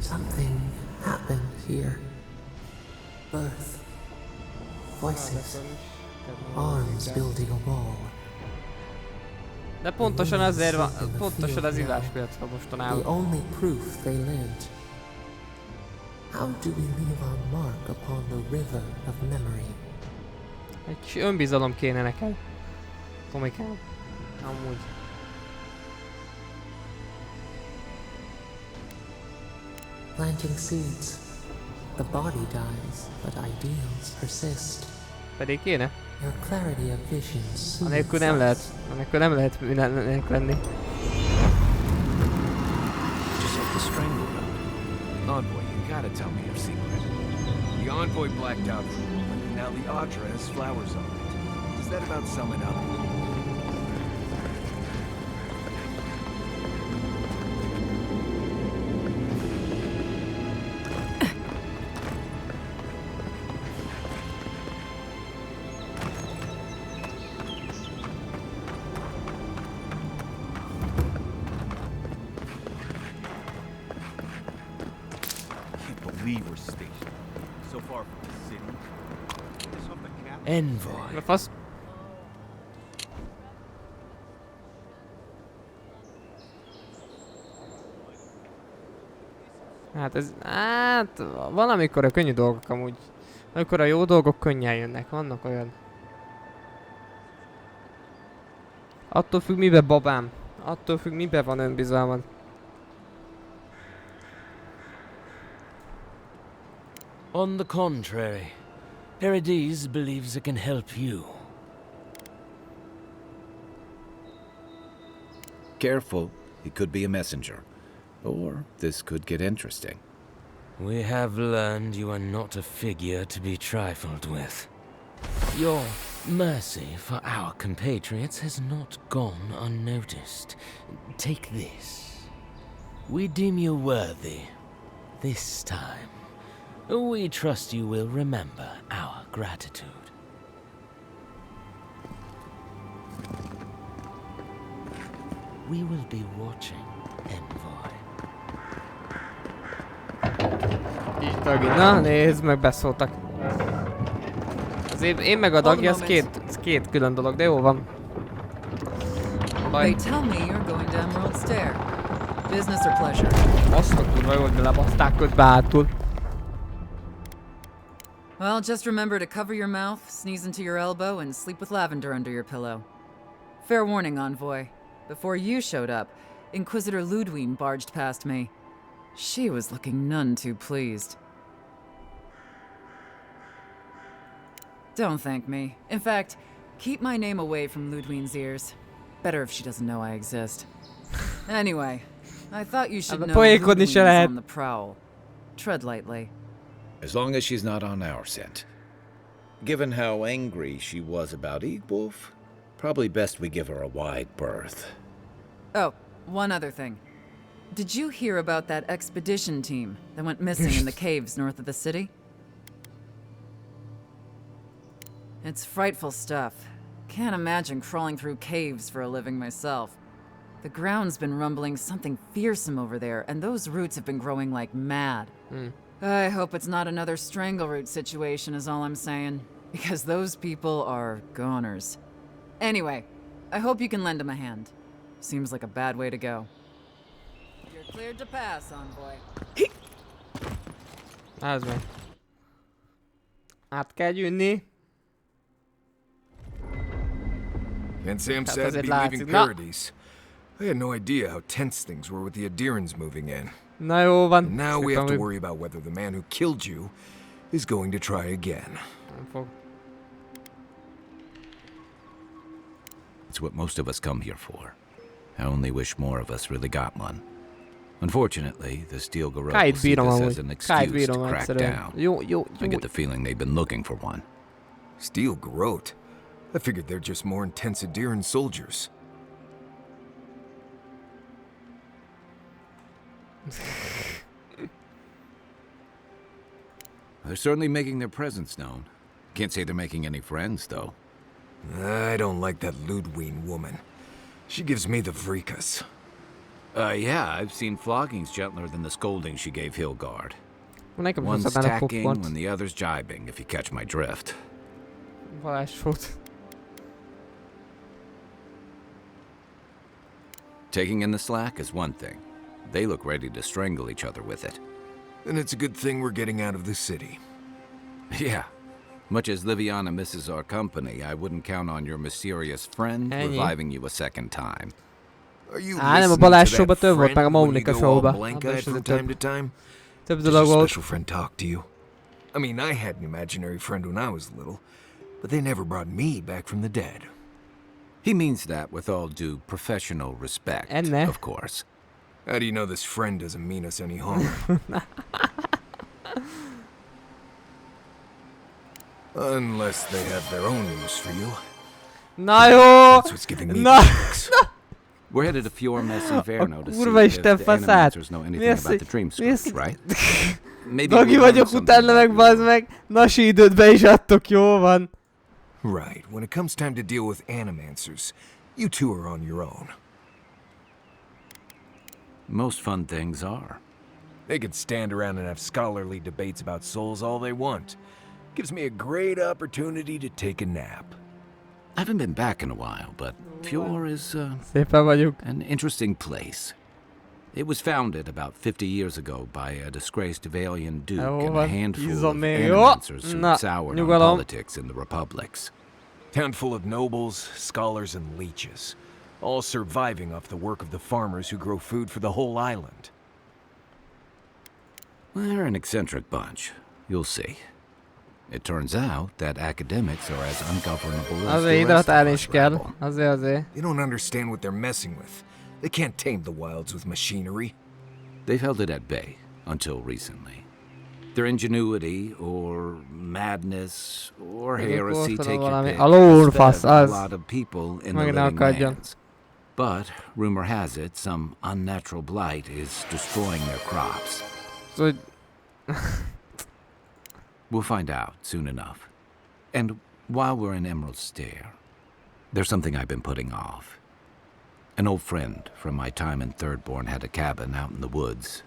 Something happened here. Birth. Voices. Arms building a wall. De pontosan azért van, pontosan az illáspiacra mostanában. The only proof they lived. How do we leave our mark upon the river of memory? Egy kis önbizalom kéne neked. Tomikám. Amúgy. Planting seeds. The body dies, but ideals persist. Pedig kéne. Your clarity of vision. Anélkül nem lehet mindennek lenni. Just like the stranglehold. Envoy, you gotta tell me your secret. The Envoy blacked out for a moment, and now the Audra has flowers on it. Does that about sum it up? Envoy. De fasz. Hát ez... Hát... Valamikor a könnyű dolgok amúgy. Amikor a jó dolgok könnyen jönnek, vannak olyan. Attól függ mibe, babám. Attól függ mibe van önbizalmad. On the contrary, Paradise believes it can help you. Careful, he could be a messenger. Or this could get interesting. We have learned you are not a figure to be trifled with. Your mercy for our compatriots has not gone unnoticed. Take this. We deem you worthy. This time, we trust you will remember our gratitude. We will be watching, Envoy. Így tagi. Na, nézd meg, beszóltak. Azért én meg a dagi, ez két külön dolog, de jó van. They tell me you're going to Emerald Stair. Business or pleasure? Azt a kurva jó, hogy lebaszták közbe hátul. Well, just remember to cover your mouth, sneeze into your elbow, and sleep with lavender under your pillow. Fair warning, Envoy. Before you showed up, Inquisitor Ludwig barged past me. She was looking none too pleased. Don't thank me. In fact, keep my name away from Ludwig's ears. Better if she doesn't know I exist. Anyway, I thought you should know Ludwig is on the prowl. Tread lightly. As long as she's not on our scent. Given how angry she was about Eagwolf, probably best we give her a wide berth. Oh, one other thing. Did you hear about that expedition team that went missing in the caves north of the city? It's frightful stuff. Can't imagine crawling through caves for a living myself. The ground's been rumbling something fearsome over there, and those roots have been growing like mad. I hope it's not another strangleroot situation is all I'm saying, because those people are goners. Anyway, I hope you can lend him a hand. Seems like a bad way to go. You're cleared to pass, Envoy. Ez meg. Át kell jönni. Can't say I'm sad to be leaving Paradise. I had no idea how tense things were with the Adirans moving in. Na jó van. And now we have to worry about whether the man who killed you is going to try again. Nem fog. It's what most of us come here for. I only wish more of us really got one. Unfortunately, the Steel Garrote will see this as an excuse to crack down. I get the feeling they've been looking for one. Steel Garrote? I figured they're just more intense Adiran soldiers. They're certainly making their presence known. Can't say they're making any friends, though. I don't like that Ludwig woman. She gives me the freakus. Yeah, I've seen floggings gentler than the scolding she gave Hilgard. Nekem One's sem benne tacking pont. when the other's jibing, if you catch my drift. Varázsfot. Taking in the slack is one thing. They look ready to strangle each other with it. Then it's a good thing we're getting out of the city. Yeah. Much as Liviana misses our company, I wouldn't count on your mysterious friend reviving you a second time. Are you nem a Balázs showba több volt, meg a Monika showba. From time to time? Több Does dolog your volt. special friend talk to you? I mean, I had an imaginary friend when I was little, but they never brought me back from the dead. He means that with all due professional respect, of course. How do you know this friend doesn't mean us any harm? Unless they have their own use for you. Na jó! That's what's giving me We're headed to Fjormes and Verno to see kurva if Isten the faszát! animators know anything about the dream script, right? Maybe Dagi vagyok, utána meg bazd meg! Nasi időt be is adtok, jó van! Right, when it comes time to deal with animancers, you two are on your own. Most fun things are. They could stand around and have scholarly debates about souls all they want. Gives me a great opportunity to take a nap. I haven't been back in a while, but Fjord is Szépen vagyunk. an interesting place. It was founded about 50 years ago by a disgraced Valian duke and a handful of animancers who soured on politics in the republics. Town full of nobles, scholars, and leeches, all surviving off the work of the farmers who grow food for the whole island. They're an eccentric bunch. You'll see. It turns out that academics are as ungovernable as Azért the rest of hidratálni us is kell. rabble. Azért. They don't understand what they're messing with. They can't tame the wilds with machinery. They've held it at bay until recently. Their ingenuity, or madness, or heresy, take your pick, has fed a lot of people in the living lands. But, rumor has it, some unnatural blight is destroying their crops. So... We'll find out soon enough. And while we're in Emerald Stair, there's something I've been putting off. An old friend from my time in Thirdborn had a cabin out in the woods.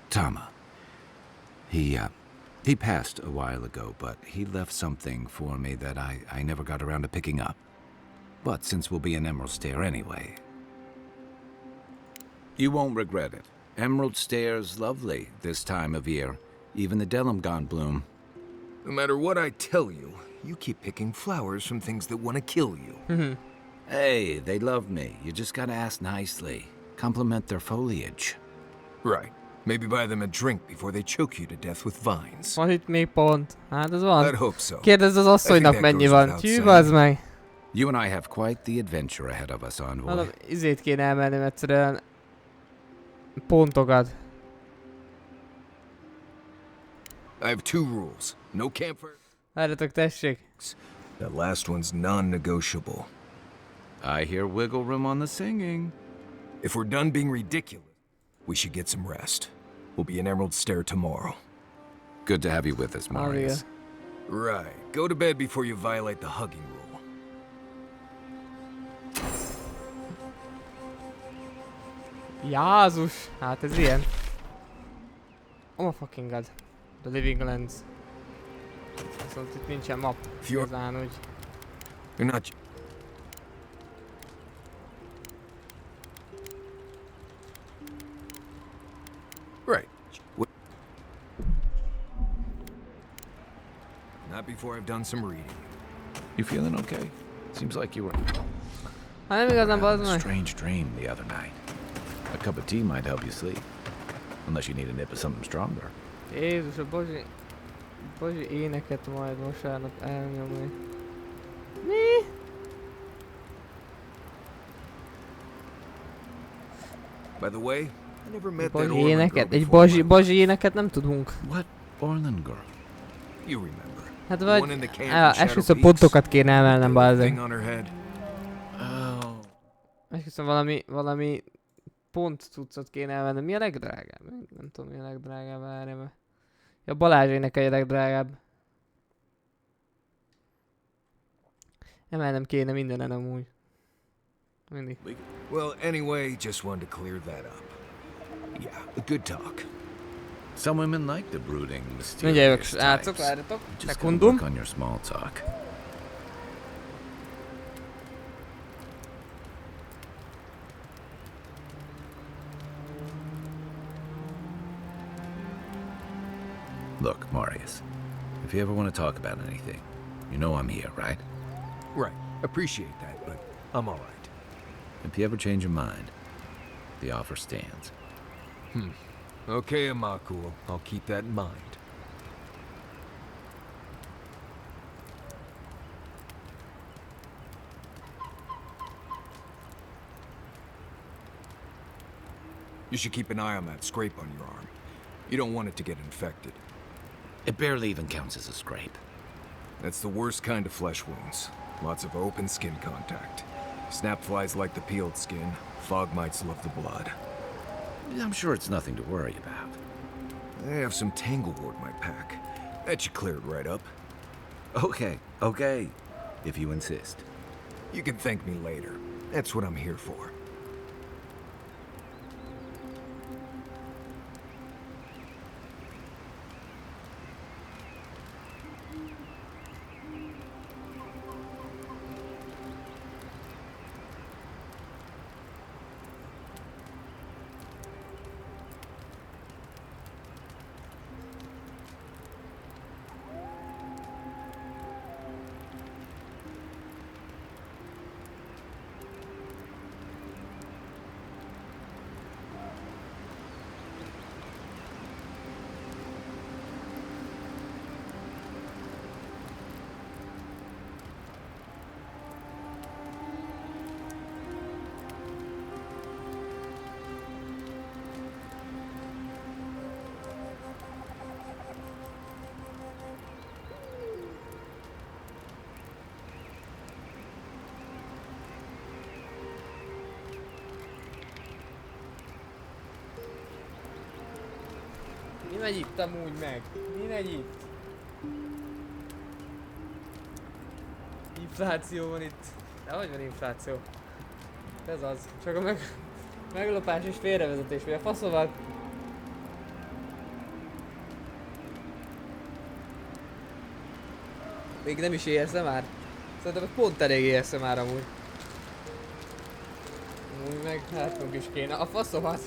Tama. He passed a while ago, but he left something for me that I never got around to picking up. But since we'll be in Emerald Stair anyway, you won't regret it. Emerald Stair's lovely this time of year. Even the Delimgon bloom. No matter what I tell you, you keep picking flowers from things that want to kill you. Hey, they love me. You just gotta ask nicely. Compliment their foliage. Right. Maybe buy them a drink before they choke you to death with vines. Van itt még pont. Hát ez van. I'd hope so. Kérdezd az asszonynak mennyi van. Tű, bazd meg. You and I have quite the adventure ahead of us, Envoy. Mondom, izét kéne emelnem egyszerűen. Pontokat. I have 2 rules. No campfire. Várjatok, tessék. That last one's non-negotiable. I hear wiggle room on the singing. If we're done being ridiculous, we should get some rest. We'll be in Emerald Stair tomorrow. Good to have you with us, Marius. Right. Go to bed before you violate the hugging rule. Jázus! Hát ez ilyen. Oh my fucking god. The Living Lands. Viszont itt nincsen map. Igazán úgy. You're not... Right. Not before I've done some reading. You feeling okay? Seems like you were... Hát nem igazán bazd meg. Strange dream the other night. A cup of tea might help you sleep. Unless you need a nip of something stronger. Jézus, a Bozsi éneket majd vasárnap elnyomni. Mi? By the way, I never met that Bozsi Orlan éneket? girl Egy before. Bozsi éneket nem tudunk. What Orlan girl? You remember. Hát The one vagy... in the camp in Shadow Esküszöm Peaks? pontokat kéne emelnem, bazzeg. Thing on her head. Oh. Esküszöm valami pont cuccot kéne elvennem. Mi a legdrágább? Nem tudom, mi a legdrágább, várjam el. Ja, Balázs énekelje a legdrágább. Emelnem kéne mindenen amúgy. Mindig. Well, anyway, just wanted to clear that up. Yeah, a good talk. Some women like the brooding, Mindjárt jövök, mysterious srácok, types. várjatok. Just gotta Sekundum. work on your small talk. Look, Marius, if you ever want to talk about anything, you know I'm here, right? Right. Appreciate that, but I'm all right. If you ever change your mind, the offer stands. Okay, Amaku, I'll keep that in mind. You should keep an eye on that scrape on your arm. You don't want it to get infected. It barely even counts as a scrape. That's the worst kind of flesh wounds. Lots of open skin contact. Snapflies like the peeled skin. Fog mites love the blood. I'm sure it's nothing to worry about. I have some tanglewort in my pack. That should clear it right up. Okay. If you insist. You can thank me later. That's what I'm here for. Mi megy itt amúgy meg? Mi megy itt? Infláció van itt. Dehogy van infláció? Ez az. Csak a meglopás és félrevezetés. Mi a faszomat? Még nem is érsz már? Szerintem pont elég érsz már amúgy. Amúgy meg hátunk is kéne. A faszomat!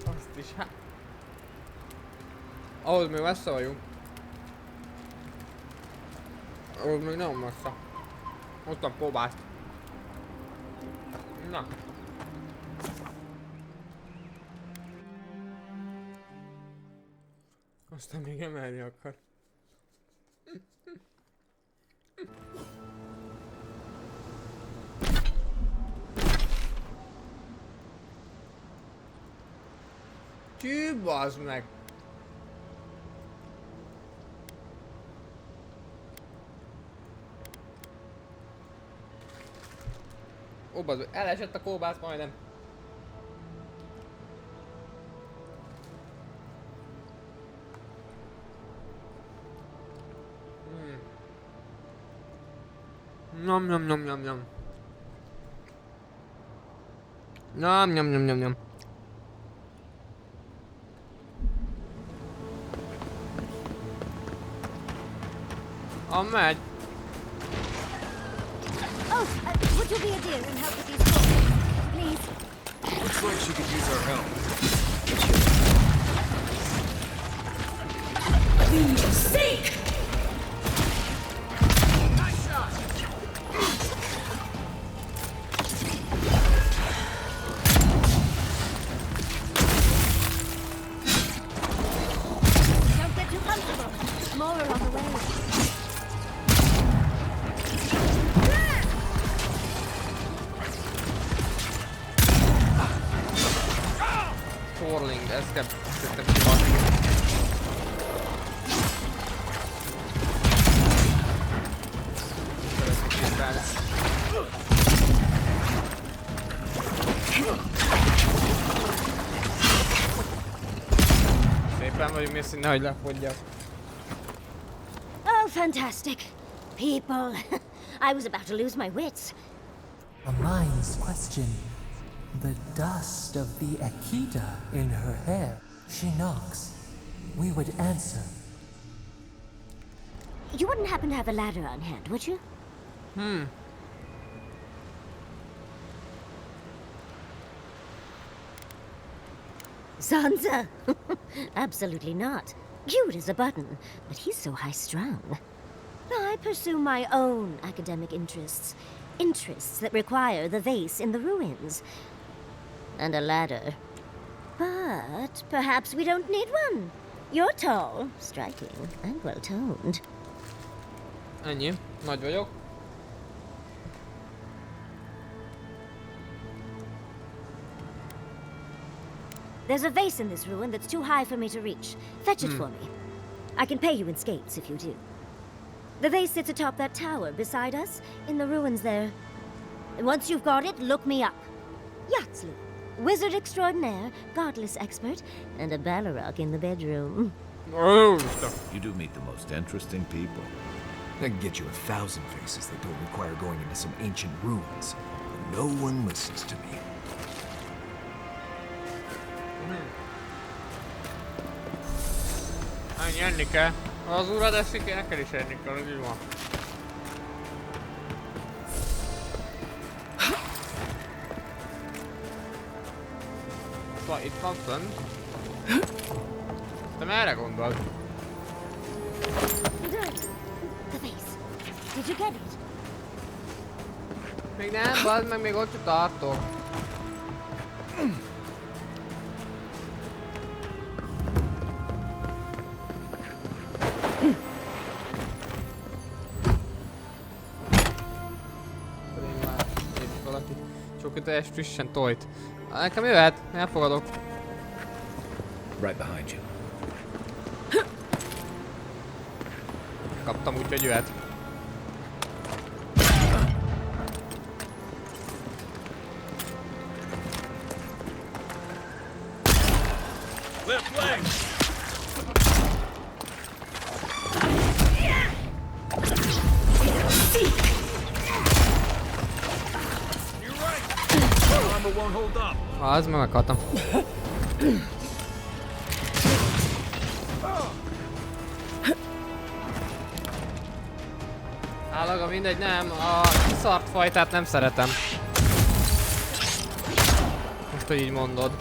Azt is hát. Ahhoz még messze vagyunk. Ahhoz még nem messze. Ott a kóbászt. Na. Aztán még emelni akar. Tű, bazd meg! Ó, bazd meg, elesett a kóbász majdnem. Nyom nyom nyom nyom nyom. Nyom nyom nyom nyom nyom. Megy. Oh, would you be a dear and help with these calls, please? Looks like she could use our help. Seek! Nice shot! Don't get too comfortable. More are on the way. Twirling, ezt kell kivarni. Szépen vagyunk, mi színe, hogy lefogyjak. Oh, fantastic. People. I was about to lose my wits. A mind's question. The dust of the Akita in her hair. She knocks. We would answer. You wouldn't happen to have a ladder on hand, would you? Sansa! Absolutely not. Cute as a button, but he's so high-strung. I pursue my own academic interests. Interests that require the vase in the ruins. And a ladder. But perhaps we don't need one. You're tall, striking, and well-toned. Ennyi. Nagy vagyok. There's a vase in this ruin that's too high for me to reach. Fetch it for me. I can pay you in skates if you do. The vase sits atop that tower beside us, in the ruins there. And once you've got it, look me up. Yaxley, wizard extraordinaire, godless expert, and a Balrog in the bedroom. Oh, you do meet the most interesting people. I can get you 1,000 faces that don't require going into some ancient ruins. But no one listens to me. Enni kell. Ha az urad eszik, neked is enni kell, ez így van. Szóval itt van fönn. Te merre gondolod? The vase. Did you get it? Még nem, bazd meg, még ott tartok. Csak teljes frissen tojt. Nekem jöhet, elfogadok. Right behind you. Kaptam úgy, hogy jöhet. Left leg! Az meg meghaltam. Állaga mindegy, nem. A szart fajtát nem szeretem. Most, hogy így mondod.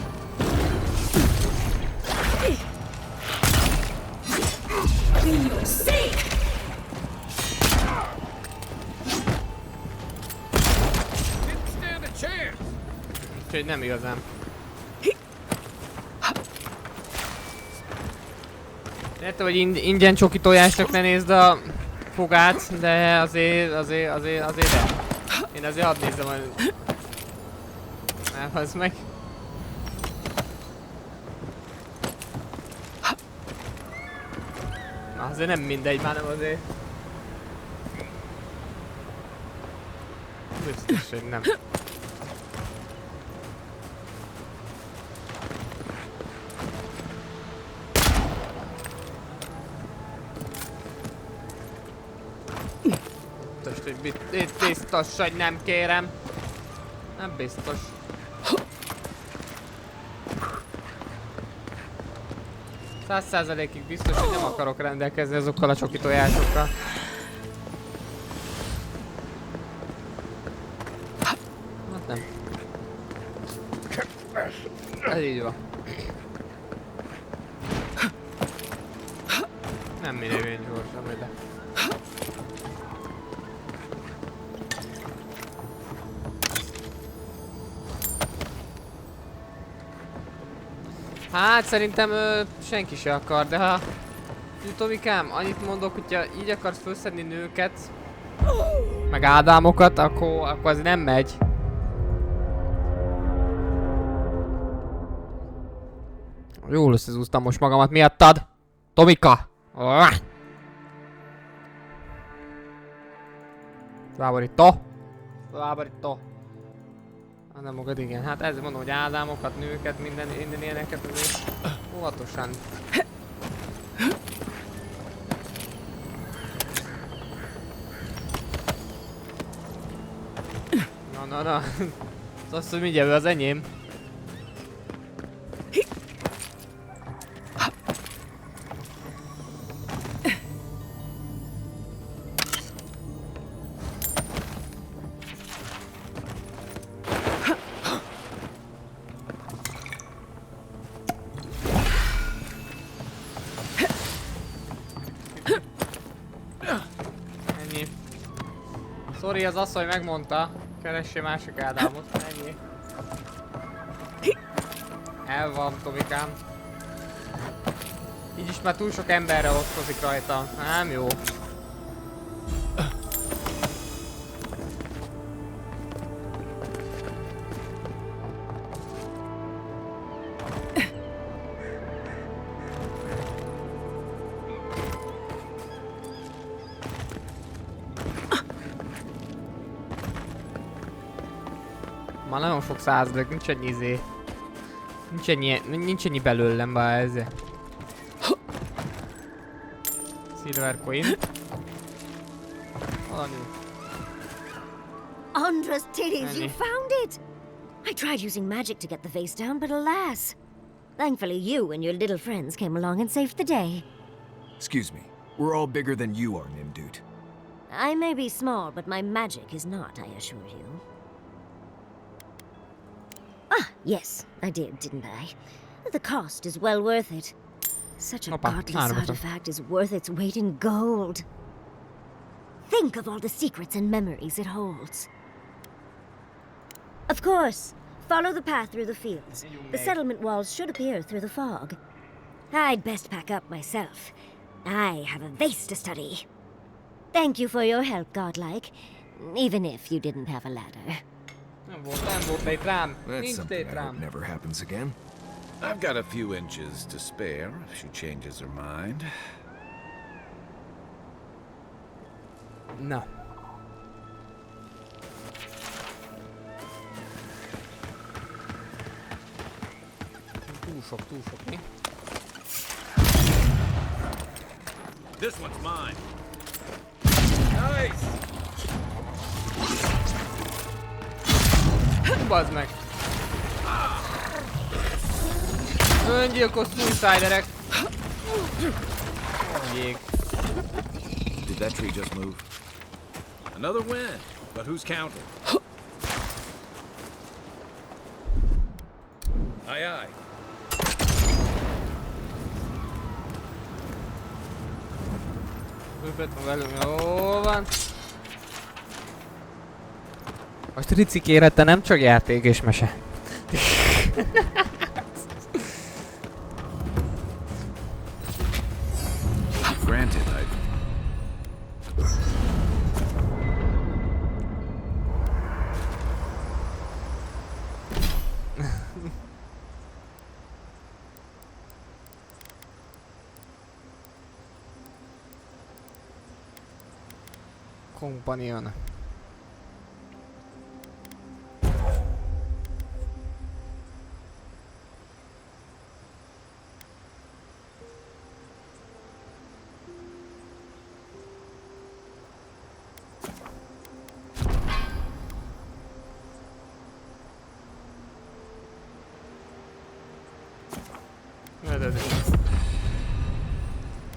Úgyhogy nem igazán. Értem, hogy ingyen csoki tojásnak ne nézd a fogát, de azért de. Én azért hadd nézzem, hogy... Nem, az meg. Na, azért nem mindegy, már nem azért. Biztos, hogy nem. Biztos, hogy nem kérem. Nem biztos. %100%-ig biztos, hogy nem akarok rendelkezni azokkal a csoki tojásokkal. Hát nem. Ez így van. Nem mindegy, én gyorsan, de. Hát szerintem senki se akar, de ha... Tomikám, annyit mondok, hogyha így akarsz felszedni nőket, meg ádámokat, akkor az nem megy. Jól összezúztam most magamat miattad, Tomika! Láborító! Láborító! Nem magad, igen. Hát ezzel mondom, hogy ádámokat, nőket, minden ilyeneket azért óvatosan. Na. Azt, hogy mindjárt az enyém. Sorry, az asszony megmondta, keressél másik Ádámot, ennyi. El van, Tomikám. Így is már túl sok emberre osztozik rajta, nem jó. Már nagyon sok százalék, nincs ennyi izé. Nincs ennyi belőlem bár ez. Silver coin. Valami. Andra's titties, you found it! I tried using magic to get the vase down, but alas. Thankfully you and your little friends came along and saved the day. Excuse me, we're all bigger than you are, Nimdude. I may be small, but my magic is not, I assure you. Ah, yes, I didn't I? The cost is well worth it. Such a godless artifact is worth its weight in gold. Think of all the secrets and memories it holds. Of course, follow the path through the fields. The settlement walls should appear through the fog. I'd best pack up myself. I have a vase to study. Thank you for your help, godlike, even if you didn't have a ladder. That's something I hope never happens again. I've got a few inches to spare if she changes her mind. No. Túl sok, mi? This one's mine. Nice! Bazd meg! Öngyilkos suiciderek! Jég. Did that tree just move? Another win, but who's counting? Aye, aye. Röpött velünk, jó van. Most Ricik érette nem csak játék és mese. Granted, I... Companion.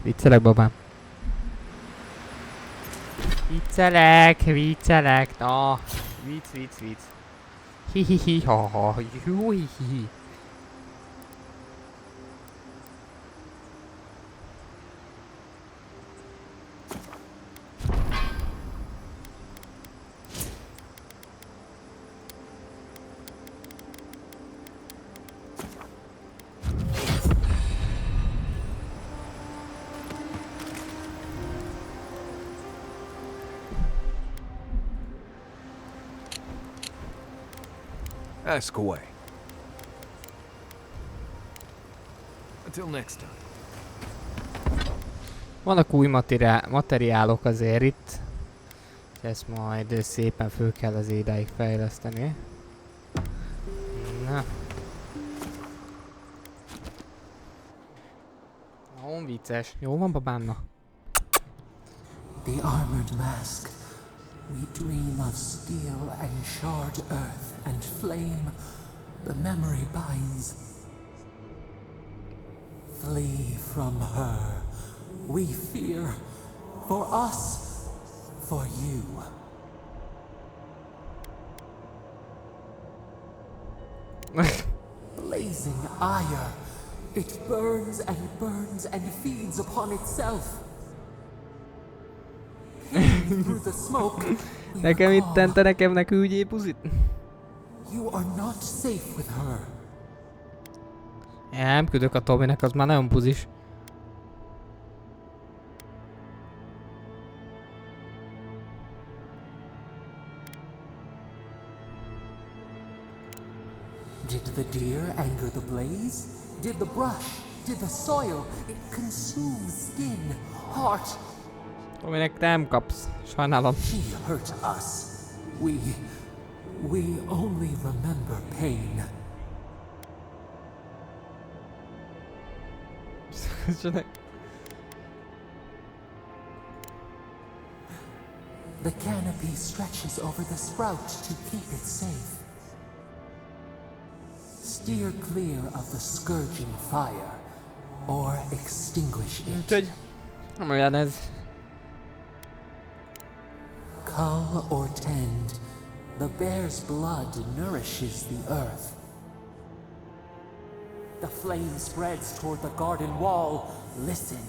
Viccelek, babám. Viccelek, na. Vicc. Hihihi, ha, hihihi. Ask away. Until next time. Vannak új materiálok azért itt. Ezt majd szépen föl kell az idáig fejleszteni. Na. Nagyon vicces. Jó van, babámna? The armored mask. We dream of steel and shard earth and flame. The memory binds. Flee from her. We fear. For us. For you. Blazing ire. It burns and feeds upon itself. Through the smoke. Nekem ittente, nekem ne küldjél puzit. You are not safe with her. Nem küldök a Tominek, az már nagyon puzis. Did the deer anger the blaze? Did the brush? Did the soil? It consumes skin, heart. Tominek nem kapsz. Sajnálom. She hurt us. We only remember pain. The canopy stretches over the sprout to keep it safe. Steer clear of the scourging fire, or extinguish it. Úgyhogy nem olyan ez. Cull or tend, the bear's blood nourishes the earth. The flame spreads toward the garden wall. Listen.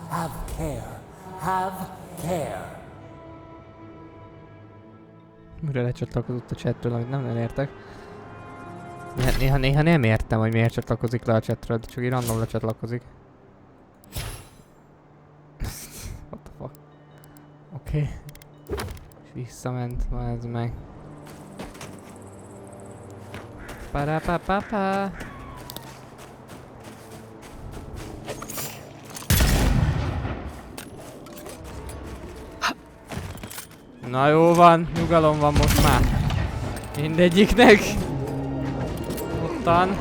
Have care. Have care. Mire lecsatlakozott a chatről, amit nem értek. Néha nem értem, hogy miért csatlakozik le a chatről, de csak így random lecsatlakozik. What the fuck? Oké. És visszament, ma ez meg. Parapapapa. Na jó van, nyugalom van most már. Mindegyiknek. Ottan.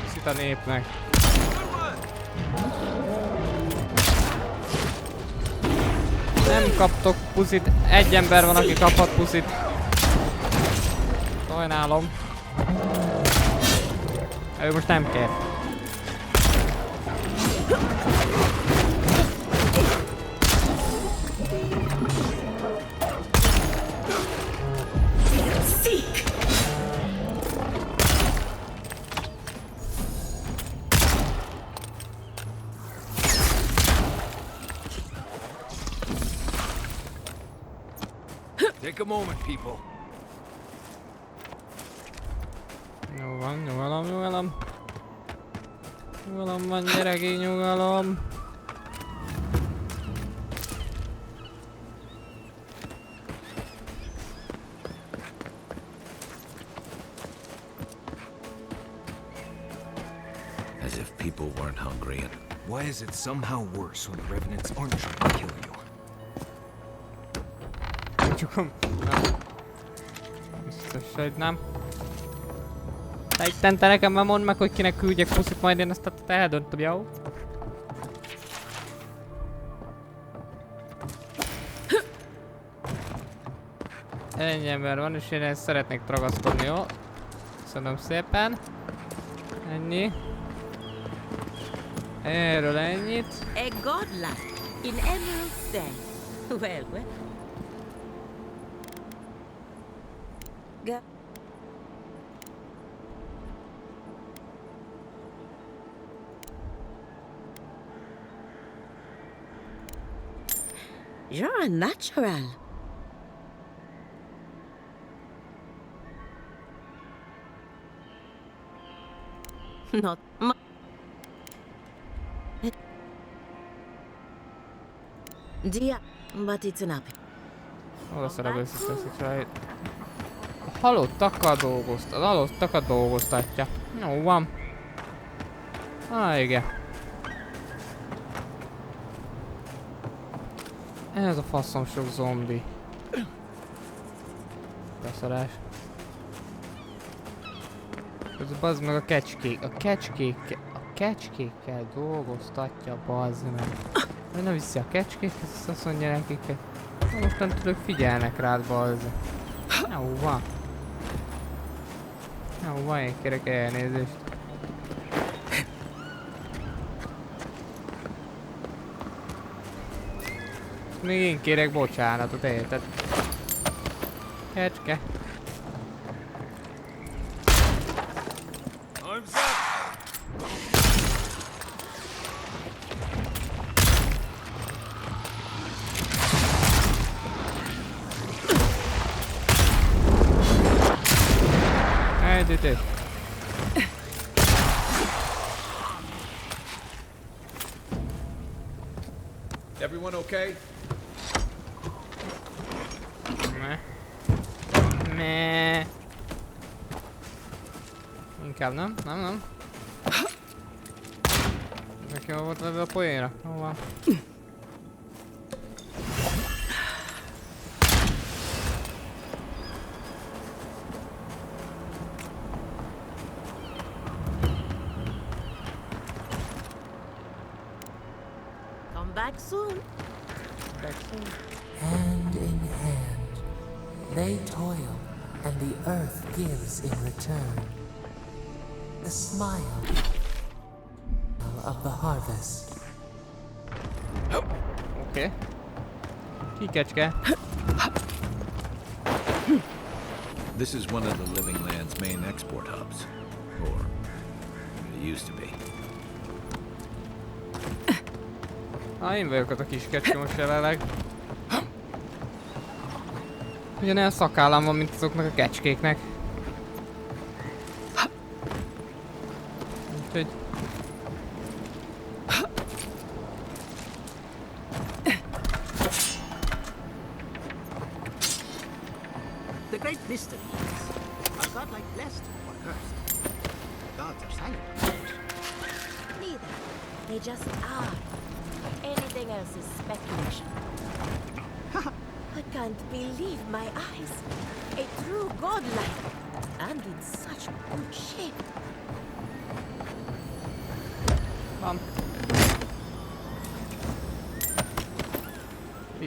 Szit a népnek. Nem kaptok puszit. Egy ember van, aki kaphat puszit. Sajnálom. Ő most nem kér. Take a moment, people. Jó van, nyugalom, nyugalom. Nyugalom van, gyereki, nyugalom. As if people weren't hungry and... Why is it somehow worse when the revenants aren't trying to kill you? Csukom. Biztos, hogy nem. De itten te nekem már mondd meg, hogy kinek küldjek puszit, majd én ezt eldöntöm, jó? Ennyi ember van, és én ezt szeretnék ragaszkodni, jó? Köszönöm szépen. Ennyi. Erről ennyit. A godlike in Emerald Day. Well, well. You're a natural. Not much. Dear, but it's an apple. Oda szerepelszíteszik rá. A halottakkal dolgoztat. A halottakat dolgoztatja. Jó van. Igen. Ez a faszom sok zombi. Beszarás. Ez bazd meg a kecskék. A kecskékkel dolgoztatja, bazd meg. Hogy ne viszi a kecskéket, azt mondja nekik, hogy mostantól ők figyelnek rád, bazd. Jó van. Jó van, én kérek elnézést. Még én kérek bocsánatot, érted? Kecske. Elütés. Everyone okay? Meh. Inkább nem? Nem. Ezek jól volt vele a poénra? Jó van. Come back soon. Hand in hand, they toil, and the earth gives in return. The smile of the harvest. Okay. Kicskecske. This is one of the Living Land's main export hubs. Or it used to be. Én vagyok az a kiskecske most jelenleg. Ugyanilyen szakállam van, mint azoknak a kecskéknek. Úgyhogy... The great mystery is, are God like blessed or cursed? Gods are silent. Neither. They just are. Anything else is speculation. I can't believe my eyes. A true godlike. And in such good shape.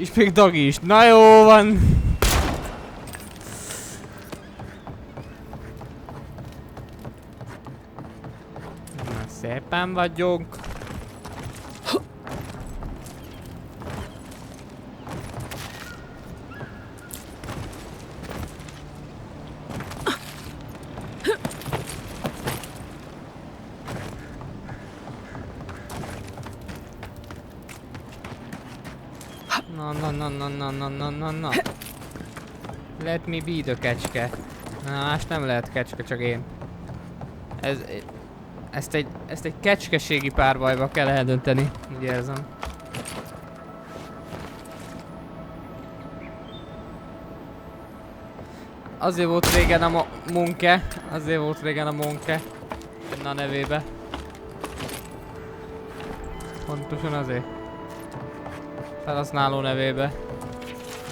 És még Dagi is. Na jó van. Na szépen vagyunk. Na. Let me be the kecske. Na, más nem lehet kecske, csak én. Ezt egy kecskeségi párbajba kell eldönteni, úgy érzem. Azért volt régen a munke. Benne a nevébe. Pontosan azért. Felhasználó nevébe.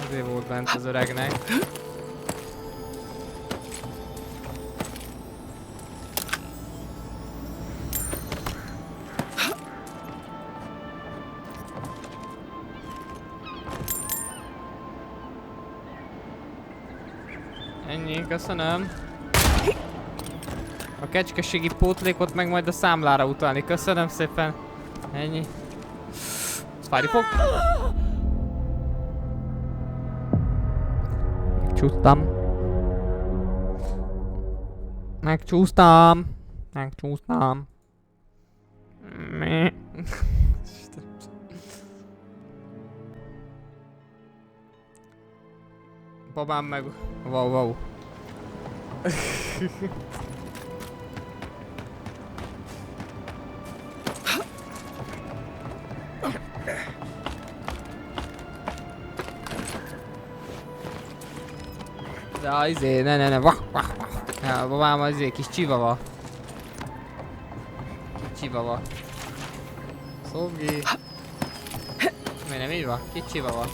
Azért volt bent az öregnek. Ennyi, köszönöm. A kecskeségi pótlékot meg majd a számlára utalni. Köszönöm szépen. Ennyi. Fájni fog. Megcsúsztam. Babám meg... Wow. De izé, ne, vah. Ja, babám az izé, kis csivava. Szobgi. Mi nem így van? Kis csivava.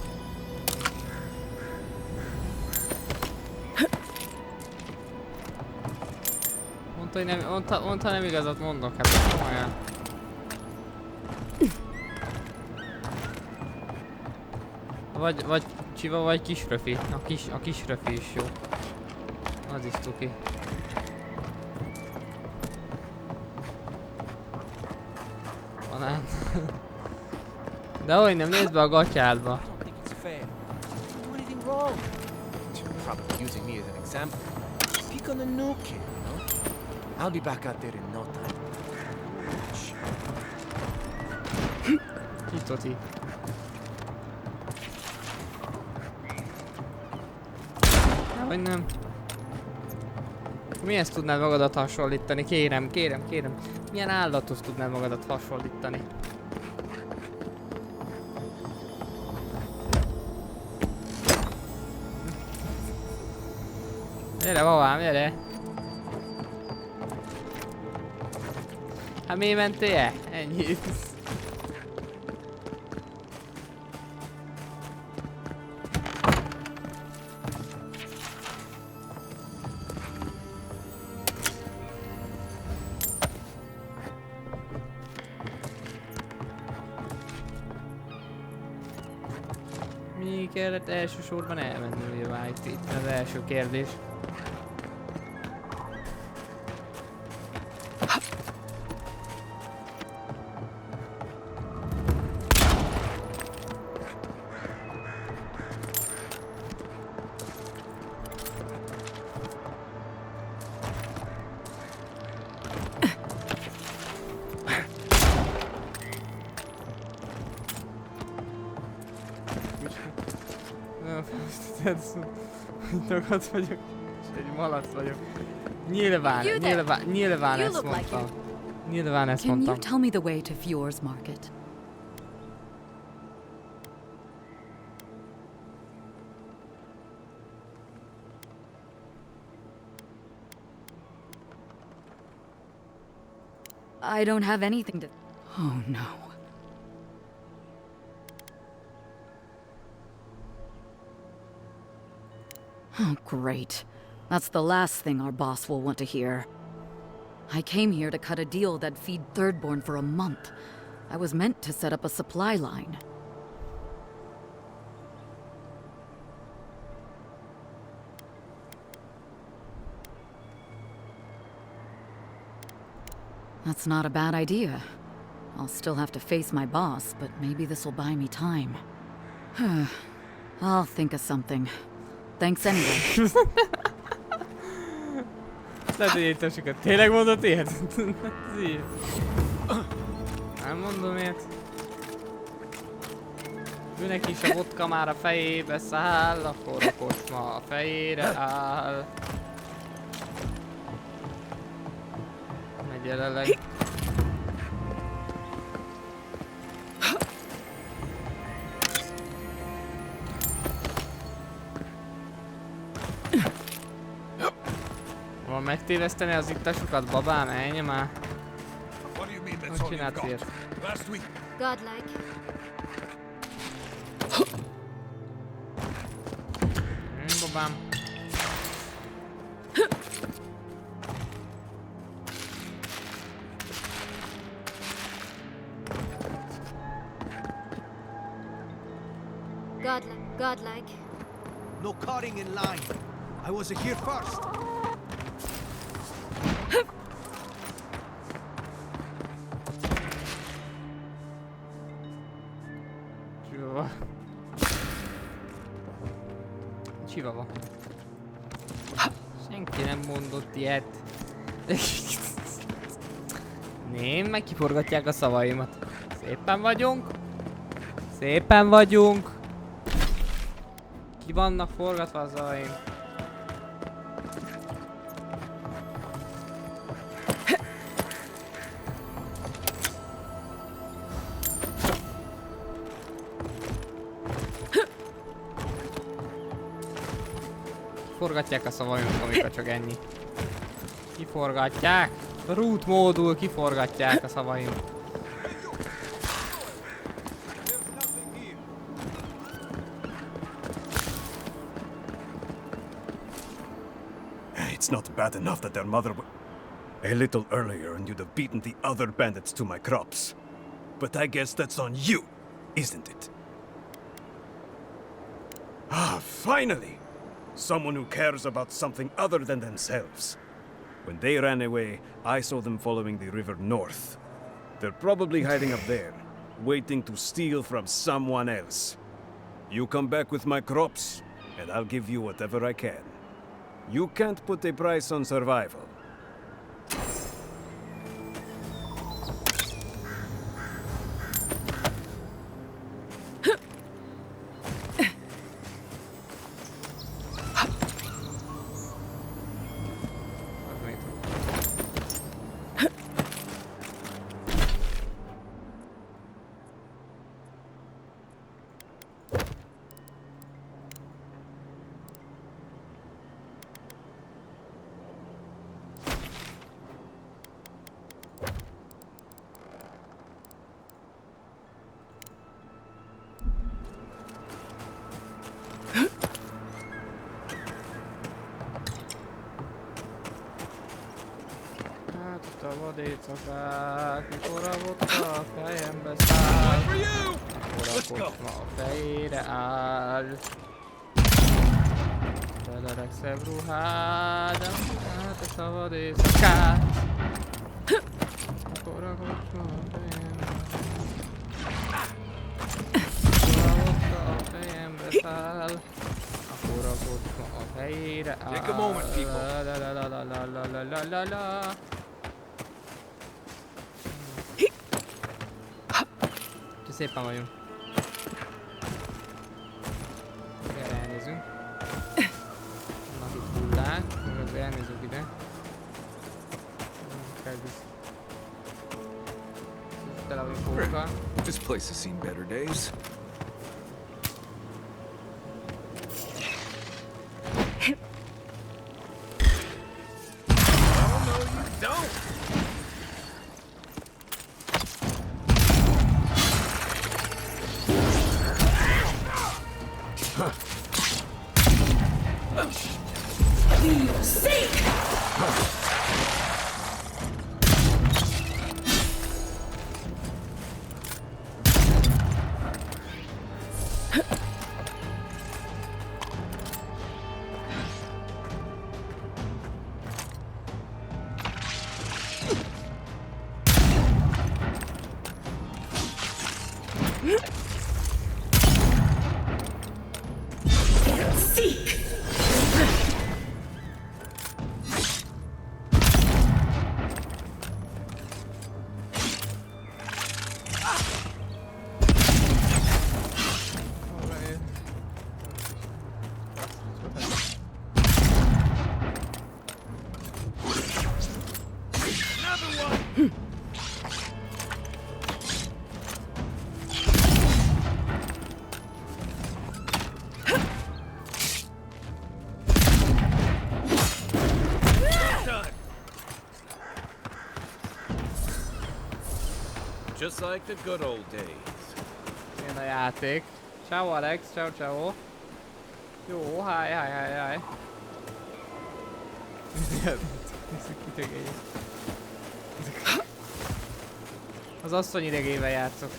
Mondta, hogy nem, mondta nem igazat mondok, hát olyan. Vagy csiva, vagy kisröfi. A kisröfi is jó. Az is tuki. Banán. De hogy nem, nézd be a gatyádba. Probably using me as an example. Pick on the new kid, you know? I'll be back out there in no time. Kitoti. Vagy nem. Mihez tudnád magadat hasonlítani? Kérem. Milyen állathoz tudnád magadat hasonlítani? Gyere babám, gyere! Hát mi mentél? Ennyi. Mi kellett elsősorban elmenni, ugye vált itt az első kérdés. Nyugodt vagyok, és egy malac vagyok. Nyilván ezt mondtam. Nyilván ezt mondtam. Can you tell me the way to Fjord's market? I don't have anything to... Oh no. Oh, great. That's the last thing our boss will want to hear. I came here to cut a deal that'd feed Thirdborn for a month. I was meant to set up a supply line. That's not a bad idea. I'll still have to face my boss, but maybe this will buy me time. I'll think of something. Thanks anyway. Lehet, hogy egy tesiket. Tényleg mondott ilyet? Nem mondom ilyet. Őnek is a vodka már a fejébe száll, akkor a kocsma a fejére áll. Megy jelenleg. Van megtéveszteni az ittasokat, babám? Ennyi már. Hogy csinálsz ilyet? Godlike. Babám. Godlike. No cutting in line. I wasn't here first. Chihuahua. Senki nem mondott ilyet. Nem, meg kiforgatják a szavaimat. Szépen vagyunk. Szépen vagyunk. Ki vannak forgatva a szavaim. Kiforgatják a szavaimat, amikor csak ennyi. Kiforgatják. Root módul kiforgatják a szavaimat. It's not bad enough that their mother a little earlier and you'd have beaten the other bandits to my crops. But I guess that's on you, isn't it? Ah, finally! Someone who cares about something other than themselves. When they ran away, I saw them following the river north. They're probably hiding up there, waiting to steal from someone else. You come back with my crops, and I'll give you whatever I can. You can't put a price on survival. Vadécakák, mikor a vodka a fejembe száll, akkor a kocsma a fejére áll. Beleregszebb ruhád, átesz a vadécakát, akkor a kocsma a fejembe száll, akkor a kocsma a fejére áll. Take a moment, people. Szépen vagyunk. Erre elnézünk. Vannak itt hullák, meg elnézünk ide. Tele vagyunk fókkal. This place has seen better days. Seek! Just like the good old days. Ilyen a játék. Ciao Alex, ciao ciao. Jó, hi. Az asszony idegével játszok.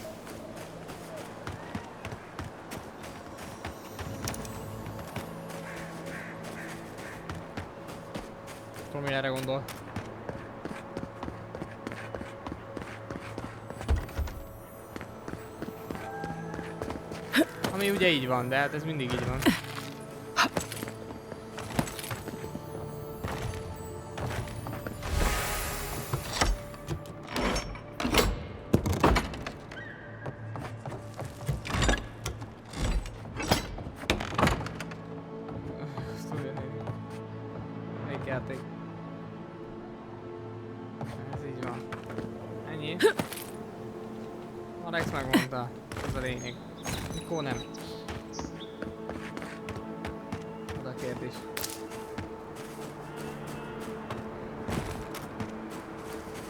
Tudom, mi erre gondol. Ami ugye így van, de hát ez mindig így van. Melyik játék? Ez így van. Ennyi. Alex megmondta. Ez a lényeg. Mikor nem? Az a kérdés.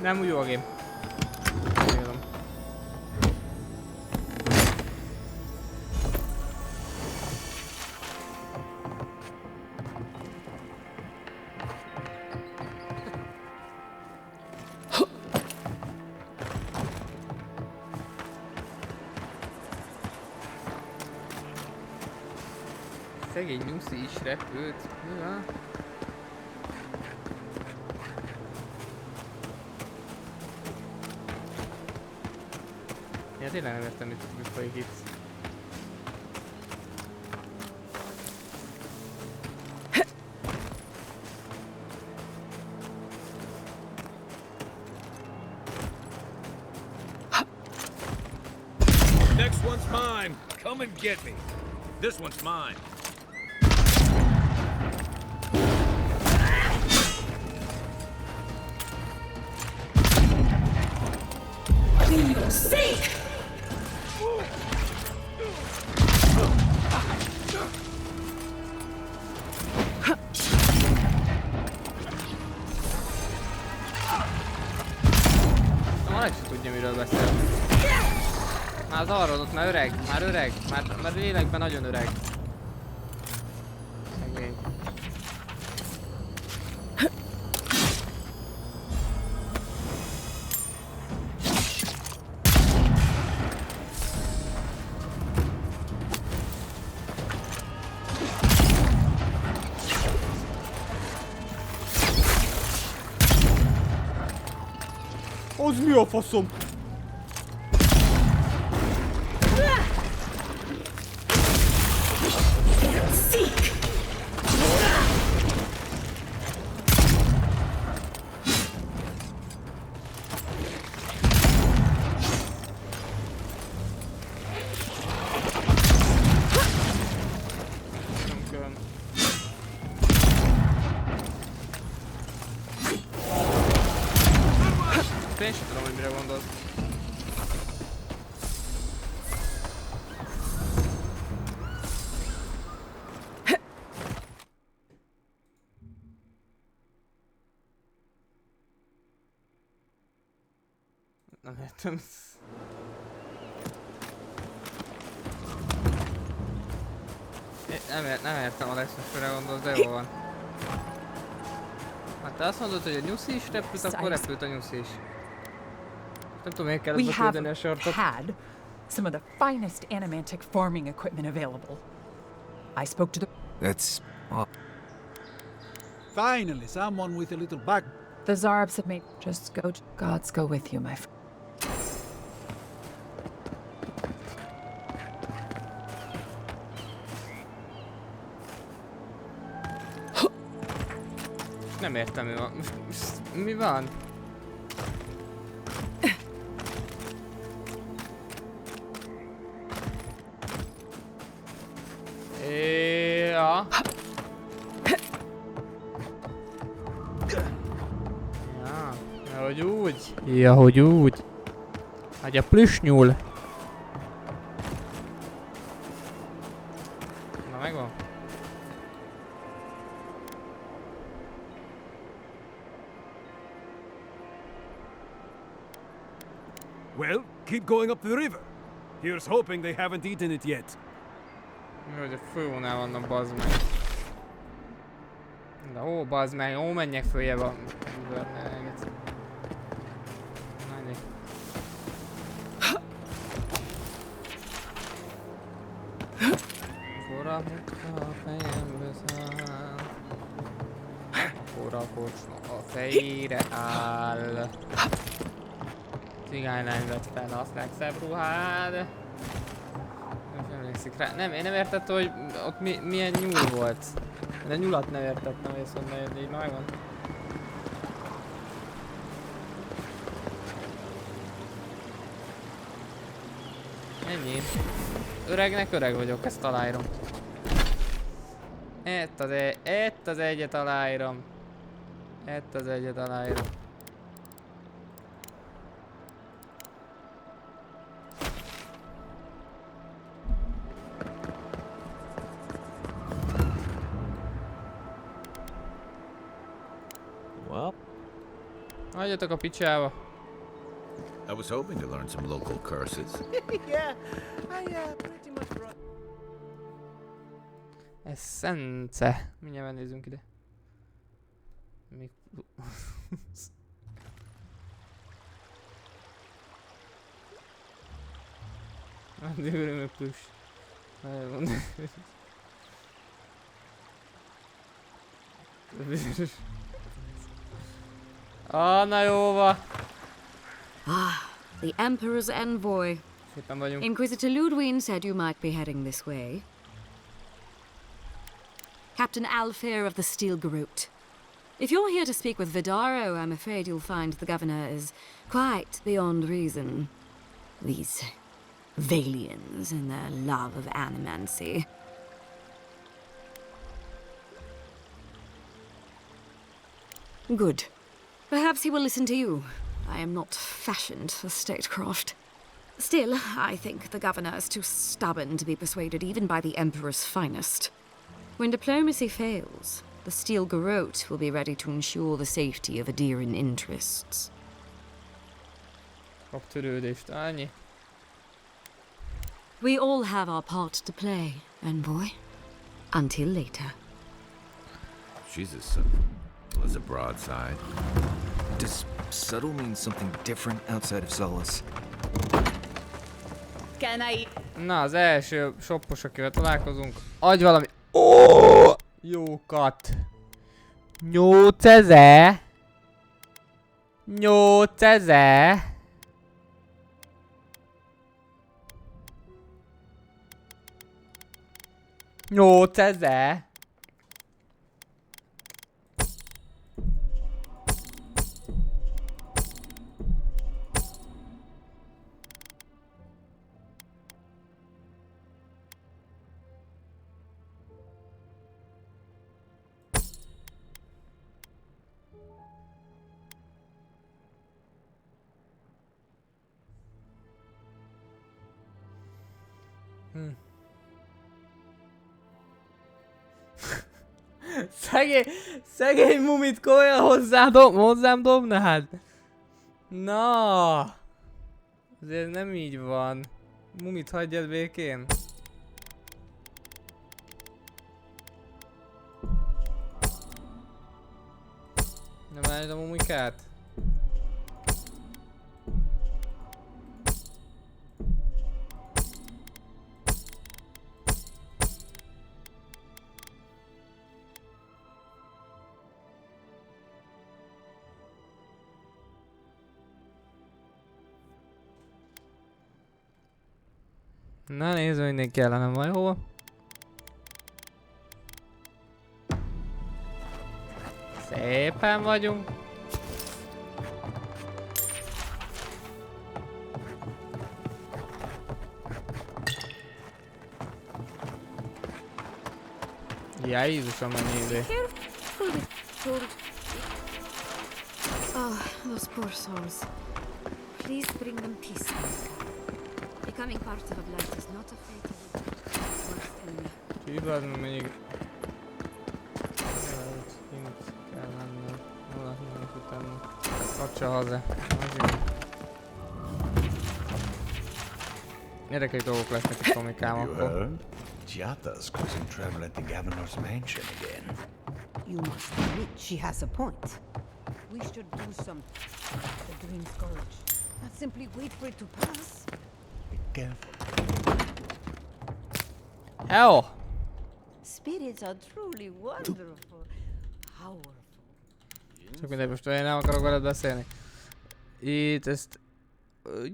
Nem úgy jó a game. Nézem. Szegény nyuszi is repült. Ja. Ja, tényleg nem értem, mit folyik itt. Next one's mine. Come and get me. This one's mine. Seek! Alex se tudja, miről beszél. Már zavarodott, már öreg, már lélekben nagyon öreg. Szegény. Az mi a faszom? Én sem tudom, hogy mire gondolsz. Nem értem. Nem értem, Alex, hogy mire gondolsz, de jó van. Hát te azt mondod, hogy a nyuszi is repült, akkor repült a nyuszi is. Nem tudom, miért kellett beküldeni a sortot. Had some of the finest animantic farming equipment available. I spoke to the... That's... Finally, someone with a little back... The Zarabs have made... Just go... Gods go with you, my friend. Nem értem, mi van. Mi van? Ja. Ja, hogy úgy. Ja, hogy úgy. Hát a plüsnyúl. Na megvan. Well, keep going up the river. Here's hoping they haven't eaten it yet. Mi, hogy a fővonal vannak, bazd meg. De ó, bazd meg, ó, menjek följebb a... Menjek. Kora mutka a fejembe száll. Kora kocsma a fejére áll. Cigánylány vett fel a legszebb ruhád. Nem emlékszik rá. Nem, én nem értettem, hogy ott milyen nyúl volt. De nyulat nem értettem, hogy ezt mondani, így megvan. Ennyi. Öregnek öreg vagyok, ezt aláírom. Ett az egyet aláírom. Ett az egyet aláírom. Well, hagyjatok a picsába. I was hoping to learn some local curses. Yeah, I pretty much brought... Essence. Mindjárt nézzünk ide. Még... Dőröm a plusz. Na jó van. The Emperor's envoy. Inquisitor Ludwig said you might be heading this way. Captain Alfair of the Steel Garrote. If you're here to speak with Vidaro, I'm afraid you'll find the governor is quite beyond reason. These Valians and their love of animancy. Good. Perhaps he will listen to you. I am not fashioned for statecraft. Still, I think the governor is too stubborn to be persuaded even by the Emperor's finest. When diplomacy fails, the Steel Garrote will be ready to ensure the safety of Adiran interests. We all have our part to play, envoy. Until later. Jesus, was a broadside. Does subtle mean something different outside of Solace? Can I... Na, az első shoppos, akivel találkozunk. Adj valami... Ó! Jókat! 8000! 8000! 8000! Szegény mumit komolyan hozzám dobna, hát. Na, azért nem így van. Mumit hagyjad békén. Nem állod a mumikát? Na nézd, minden kellene majd hol. Éppen vagyunk. Ja, Jézusom, mennyi idő. Oh, those poor souls. Please bring them peace. Becoming part of a blight is not a fate of the worst enemy. Kibadom még... Kint kell mennem. Valakinek utána. Kapcsa haza. Érdekes dolgok lesznek itt komikám akkor. Giata's causing trouble at the governor's mansion again. You must admit she has a point. We should do something. The Green Scourge. Not simply wait for it to pass. Be careful. Hell! Spirits are truly wonderful. Powerful. Csak mindegy, most én nem akarok veled beszélni. Itt ezt...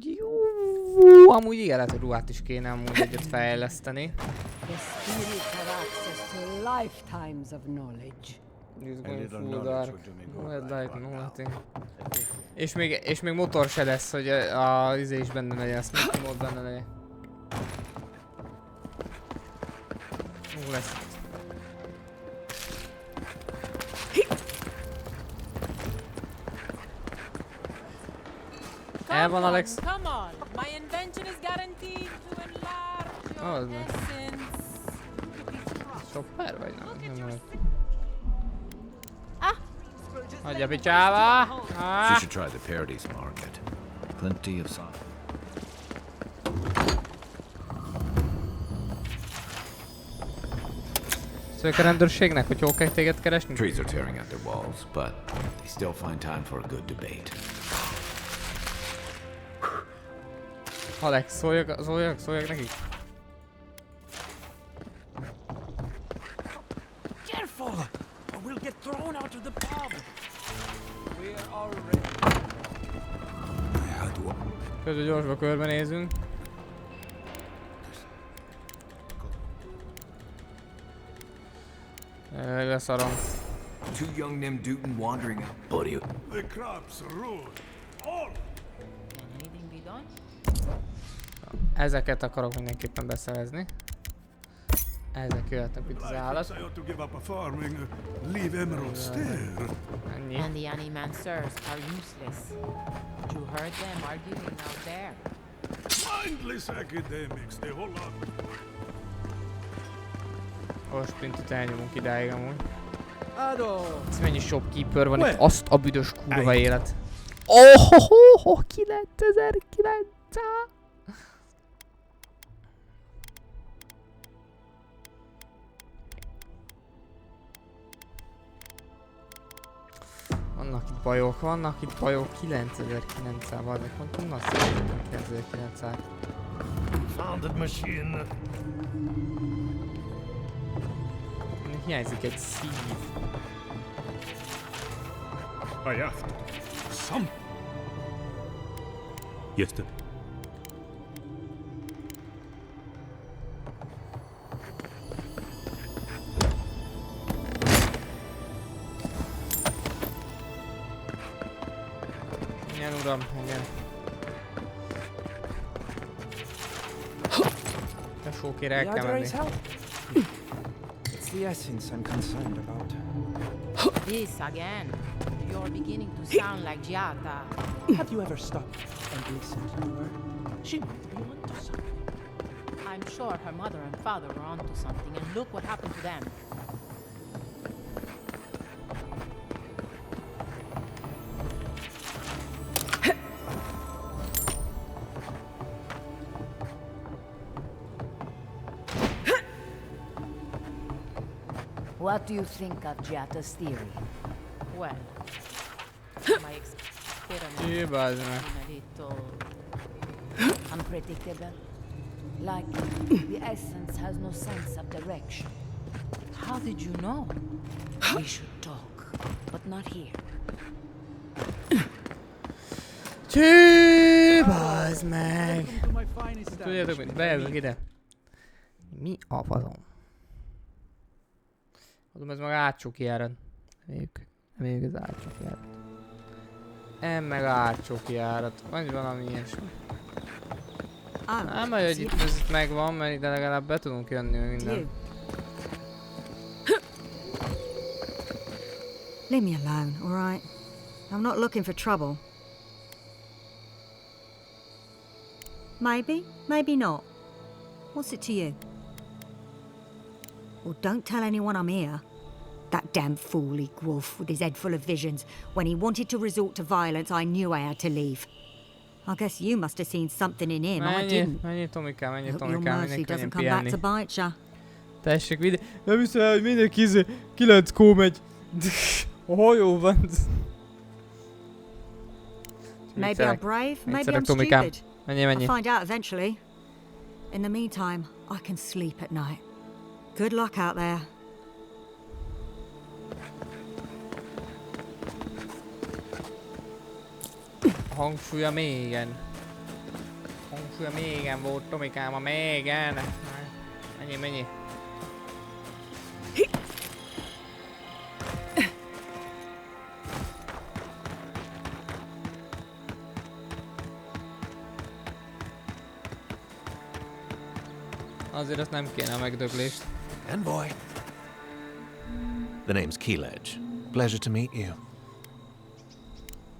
Jó, amúgy igen, lehet, hogy ruhát is kéne amúgy egyet fejleszteni. The spirits have access to lifetimes of knowledge. És még motor se lesz, hogy a izé is benne legyen, a sneaky mod benne legyen. Lesz. El van, Alex. Come on, my invention is guaranteed to enlarge your essence. Shopper vagy nem? Hagyja picsába! You should try the Parodies Market. Plenty of sun. Szóval a rendőrségnek, hogy hol kell téged keresni? Trees are tearing at their walls, but they still find time for a good debate. Alex, szóljak nekik. Careful, or we'll get thrown out of the pub. We're already. Közben gyorsba körbenézünk. Leszarom. Two young nem Duton wandering out. Buddy. The crops ruined. All. Anything be done? Ezeket akarok mindenképpen beszerezni. Ezek jöhetnek itt az állat. Ennyi. And the animancers are useless. You heard them arguing out there. Mindless academics, they hold on. Most pintit elnyomunk idáig amúgy. Ez mennyi shopkeeper van itt, azt a büdös kurva élet. Oh, 9900! Vannak itt bajok, 9900 vannak, mondtam, azt hiszem 9900. Founded machine. Hiányzik egy szív. I have to. Some. Yesterday. Igen, uram, igen. Tesókére el kell menni. It's the essence I'm concerned about. This again. You're beginning to sound like Giata. Have you ever stopped and listened to her? She might be onto something. I'm sure her mother and father were onto something, and look what happened to them. What do you think of Giata's theory? Well, my experiment Jebaz been a little unpredictable. Like the essence has no sense of direction. How did you know? We should talk, but not here. Jebaz meg! Tudjátok mit, bejövünk ide. Mi a fazon? Mondom, ez meg átcsuk járad. Még az árcsokjárat. Meg árcsokjárat. Vagy valami ilyesmi. Nem baj, hogy ez itt megvan, mert ide legalább be tudunk jönni minden. Leave me alone, all right? I'm not looking for trouble. Maybe, maybe not. What's it to you? Well, don't tell anyone I'm here. That damn fool Wolf with his head full of visions. When he wanted to resort to violence, I knew I had to leave. I guess you must have seen something in him. I didn't. Mennyi Tomikám, Hope your mercy doesn't come back to bite ya. Tessék, nem hiszem, hogy mindenki 9 megy. A hajóban. Maybe I'm brave, maybe I'm stupid. I'll find out eventually. In the meantime, I can sleep at night. Good luck out there. Hangsúlya mégen. Hangsúlya mégen volt Tomikám, a mégen. Mennyi. Azért azt nem kéne a megdöglést. Envoy. The name's Keeledge. Pleasure to meet you.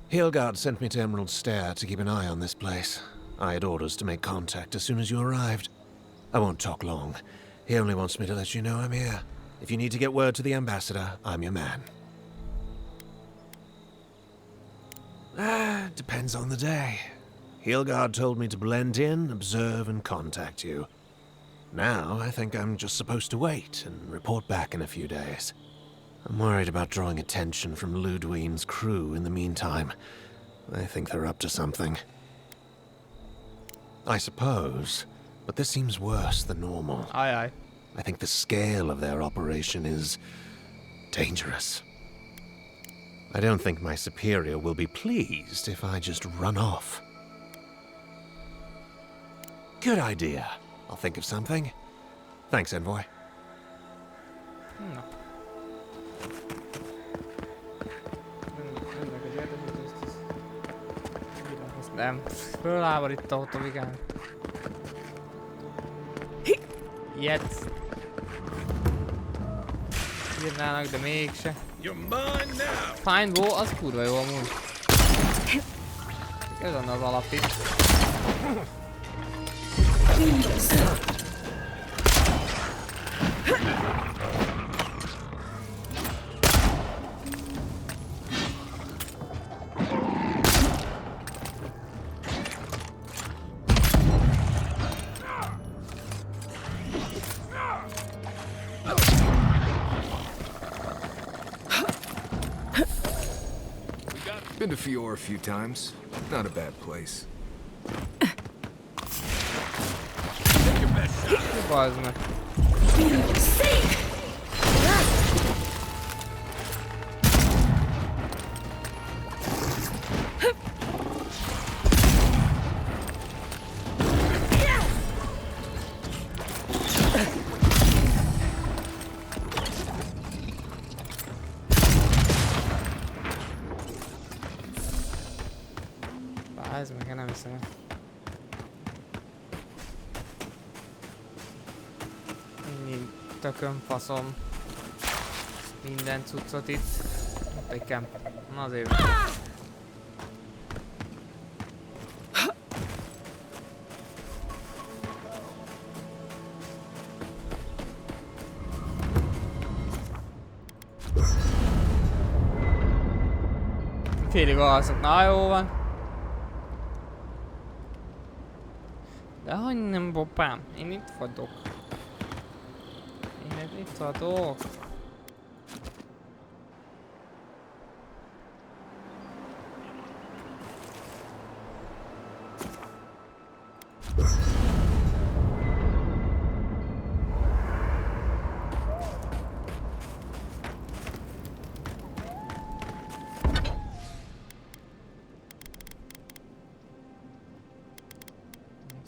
Hilgard sent me to Emerald Stair to keep an eye on this place. I had orders to make contact as soon as you arrived. I won't talk long. He only wants me to let you know I'm here. If you need to get word to the ambassador, I'm your man. Depends on the day. Hilgard told me to blend in, observe, and contact you. Now, I think I'm just supposed to wait and report back in a few days. I'm worried about drawing attention from Ludwine's crew in the meantime. I think they're up to something. I suppose, but this seems worse than normal. Aye. I think the scale of their operation is dangerous. I don't think my superior will be pleased if I just run off. Good idea. I'll think of something. Thanks, Envoy. Na. Nem. Fölháborít a Tomikán. Ilyet. Írnának, de mégse. Findball, az kurva jó amúgy. Ez lenne az alap itt. Been to Fior a few times. Not a bad place. Bazd meg. Bazd meg, nem hiszem. Tököm, faszom. Minden cuccot itt. Nekem. Na azért. Félig alszok. Na jó van. De hogy nem, bopám. Én itt vagyok. Itt vagyok.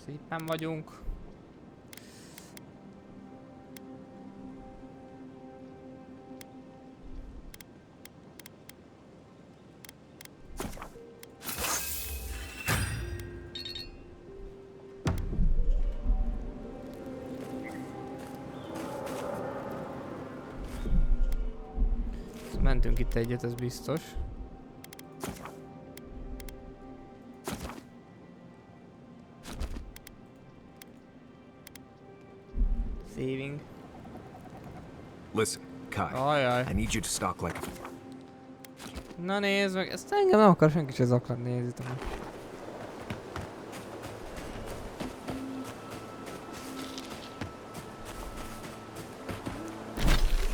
Szépen vagyunk. mentünk itt egyet, ez biztos. Saving. Listen, Kai. Ajaj. I need you to stalk like. Na nézd meg, ezt engem nem akar senki se zaklatni, nézzétek meg.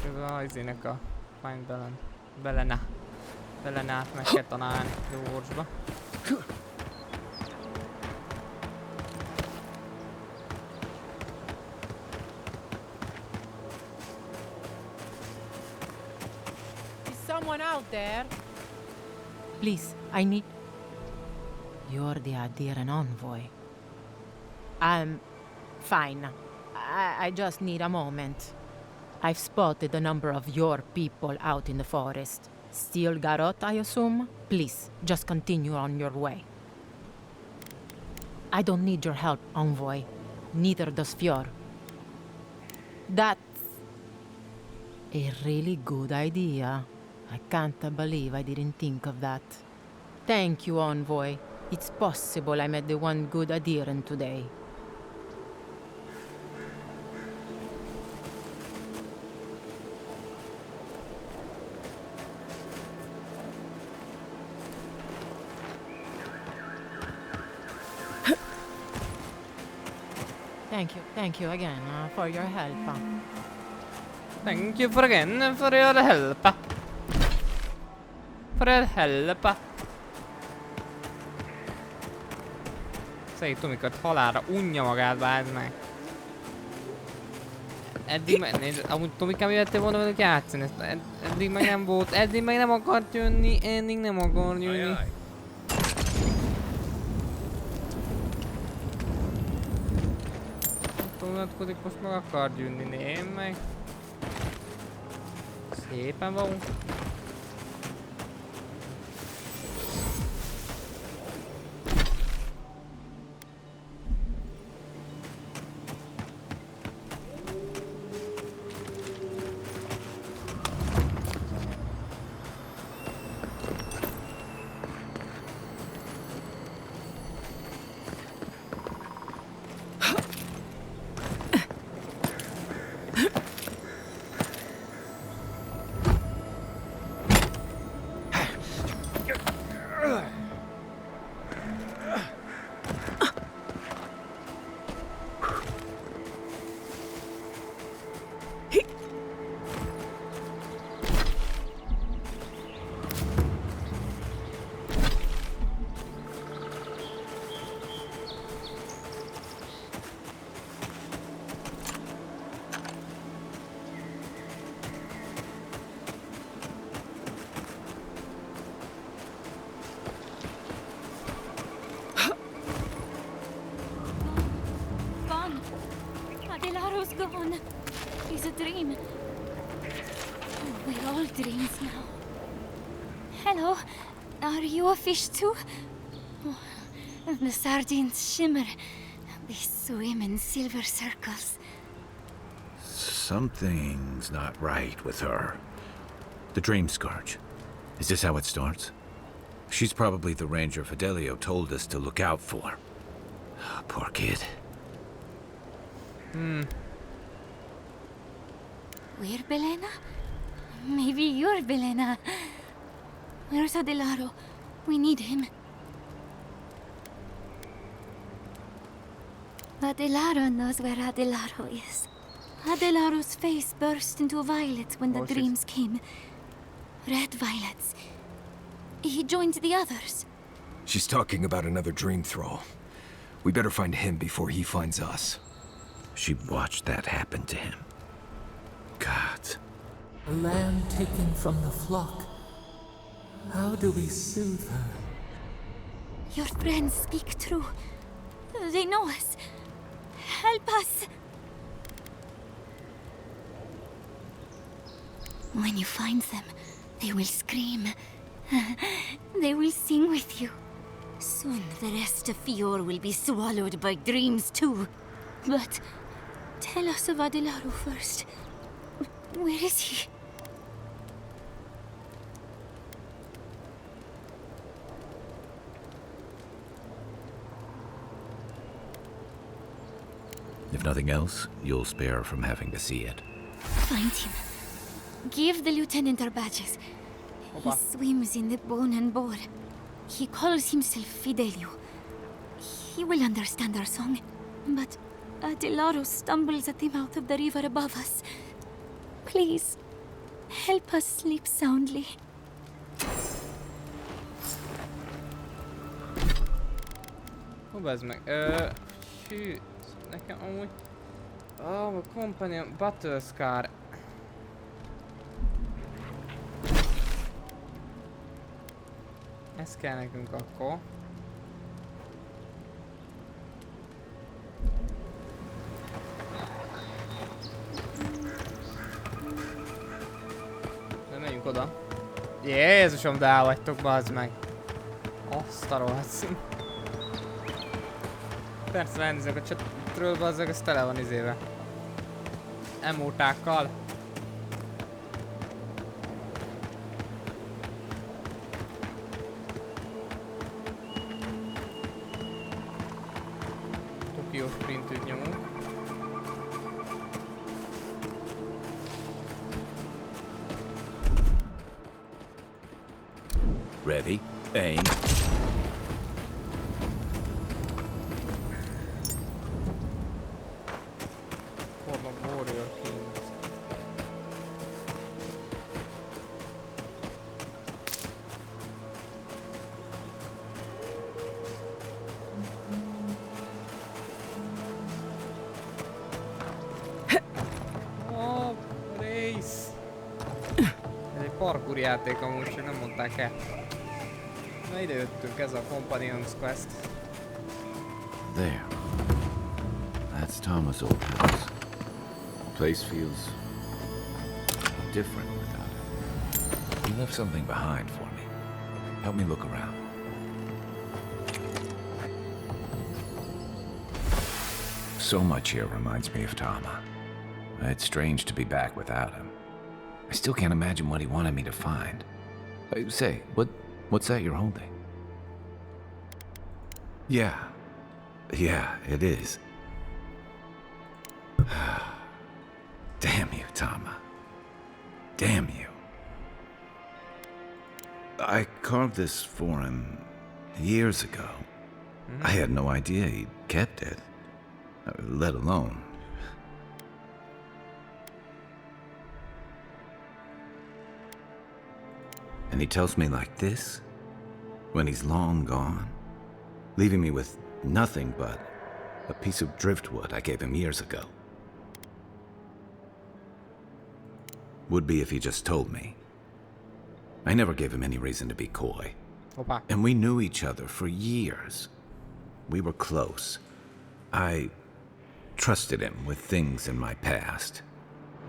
Ez az izének a Find Belenát meg kell találni gyorsba. Is someone out there? Please, I need... You're the Adiran envoy. I'm fine. I just need a moment. I've spotted a number of your people out in the forest. Still Garot, I assume? Please, just continue on your way. I don't need your help, envoy. Neither does Fjord. That's a really good idea. I can't believe I didn't think of that. Thank you, envoy. It's possible I met the one good adherent today. Thank you again for your help. Thank you for again for your help. For your help. Szegény Tomikat halálra unja magát, bázd meg. Eddig meg, nézd, amúgy Tomikám jöttél volna velük játszani, eddig meg nem volt, eddig meg nem akart jönni, eddig nem akar jönni. Unatkozik, most meg akar jönni, nézd meg. Szépen van. Gone. It's a dream. We're all dreams now. Hello. Are you a fish too? Oh, the sardines shimmer. They swim in silver circles. Something's not right with her. The dream scourge. Is this how it starts? She's probably the ranger Fidelio told us to look out for. Poor kid. We're Belena? Maybe you're Belena. Where's Adelaro? We need him. Adelaro knows where Adelaro is. Adelaro's face burst into violets when the dreams came. Red violets. He joined the others. She's talking about another dream thrall. We better find him before he finds us. She watched that happen to him. God. A lamb taken from the flock. How do we soothe her? Your friends speak true. They know us. Help us. When you find them, they will scream. They will sing with you. Soon the rest of Fior will be swallowed by dreams too. But tell us of Adelaro first. Where is he? If nothing else, you'll spare her from having to see it. Find him. Give the lieutenant our badges. He swims in the bone and boar. He calls himself Fidelio. He will understand our song. But Adelaro stumbles at the mouth of the river above us. Please, help us sleep soundly. Hú, bazd meg. Hű, nekem amúgy... a Companion Battle Scar. Ez kell nekünk akkor. De menjünk oda. Jézusom, de el vagytok, bazd meg. Azt a rohadt. Persze ránézek a chatről, bazzeg, ez tele van izéve. Emótákkal. Tokiós printűt nyomunk. Ready, aim. Játék amúgy, csak nem mondták el. Na ide jöttünk, ez a Companion's Quest. There. That's Tama's old house. The place feels different without him. He left something behind for me. Help me look around. So much here reminds me of Tama. It's strange to be back without him. I still can't imagine what he wanted me to find. Say, what's that you're holding? Yeah, it is. Damn you, Tama. Damn you. I carved this for him years ago. I had no idea he'd kept it, let alone. And he tells me like this, when he's long gone, leaving me with nothing but a piece of driftwood I gave him years ago. Would be if he just told me. I never gave him any reason to be coy. Opa. And we knew each other for years. We were close. I trusted him with things in my past.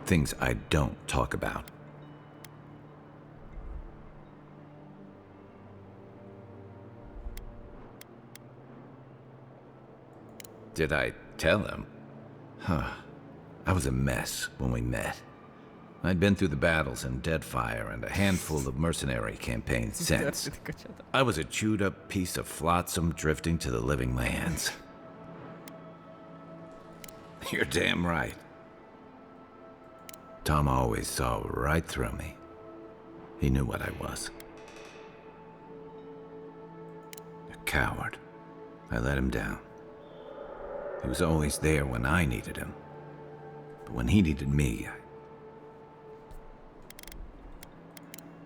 Things I don't talk about. Did I tell him? I was a mess when we met. I'd been through the battles in Deadfire and a handful of mercenary campaigns since. I was a chewed-up piece of flotsam drifting to the living lands. You're damn right. Tom always saw right through me. He knew what I was. A coward. I let him down. He was always there when I needed him. But when he needed me,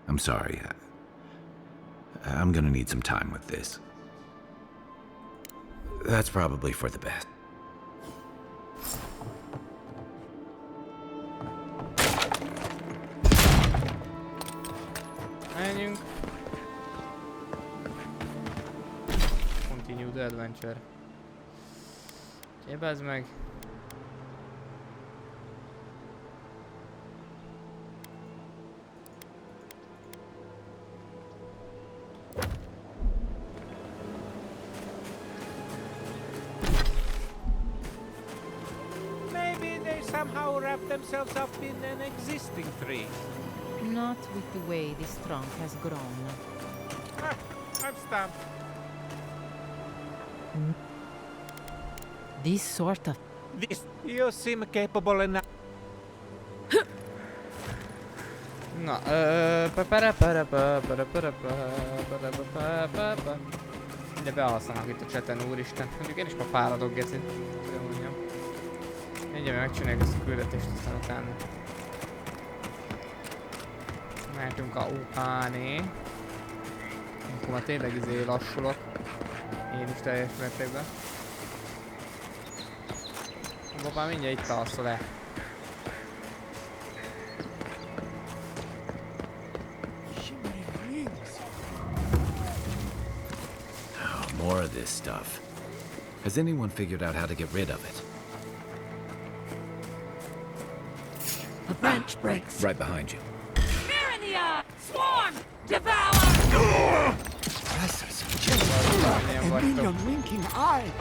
I'm sorry. I'm gonna need some time with this. That's probably for the best. Menjünk. Continue the adventure. Képezd meg. Maybe they somehow wrap themselves up in an existing tree. Not with the way this trunk has grown. I'm stumped. This sort of... This you seem capable enough. Na, de bealszanak itt a cseten, úristen. Mondjuk én is ma fáradok, geci. Tudom mondjam. Mindjárt megcsináljuk ezt a küldetést, aztán utána. Mehetünk a upáné. Akkor már tényleg lassulok. Én is teljes mértékben. A babám mindjárt itt alszol le. More of this stuff. Has anyone figured out how to get rid of it? A branch breaks. Right behind you. Mirror in the eye! Swarm! Devour! And in your winking eye!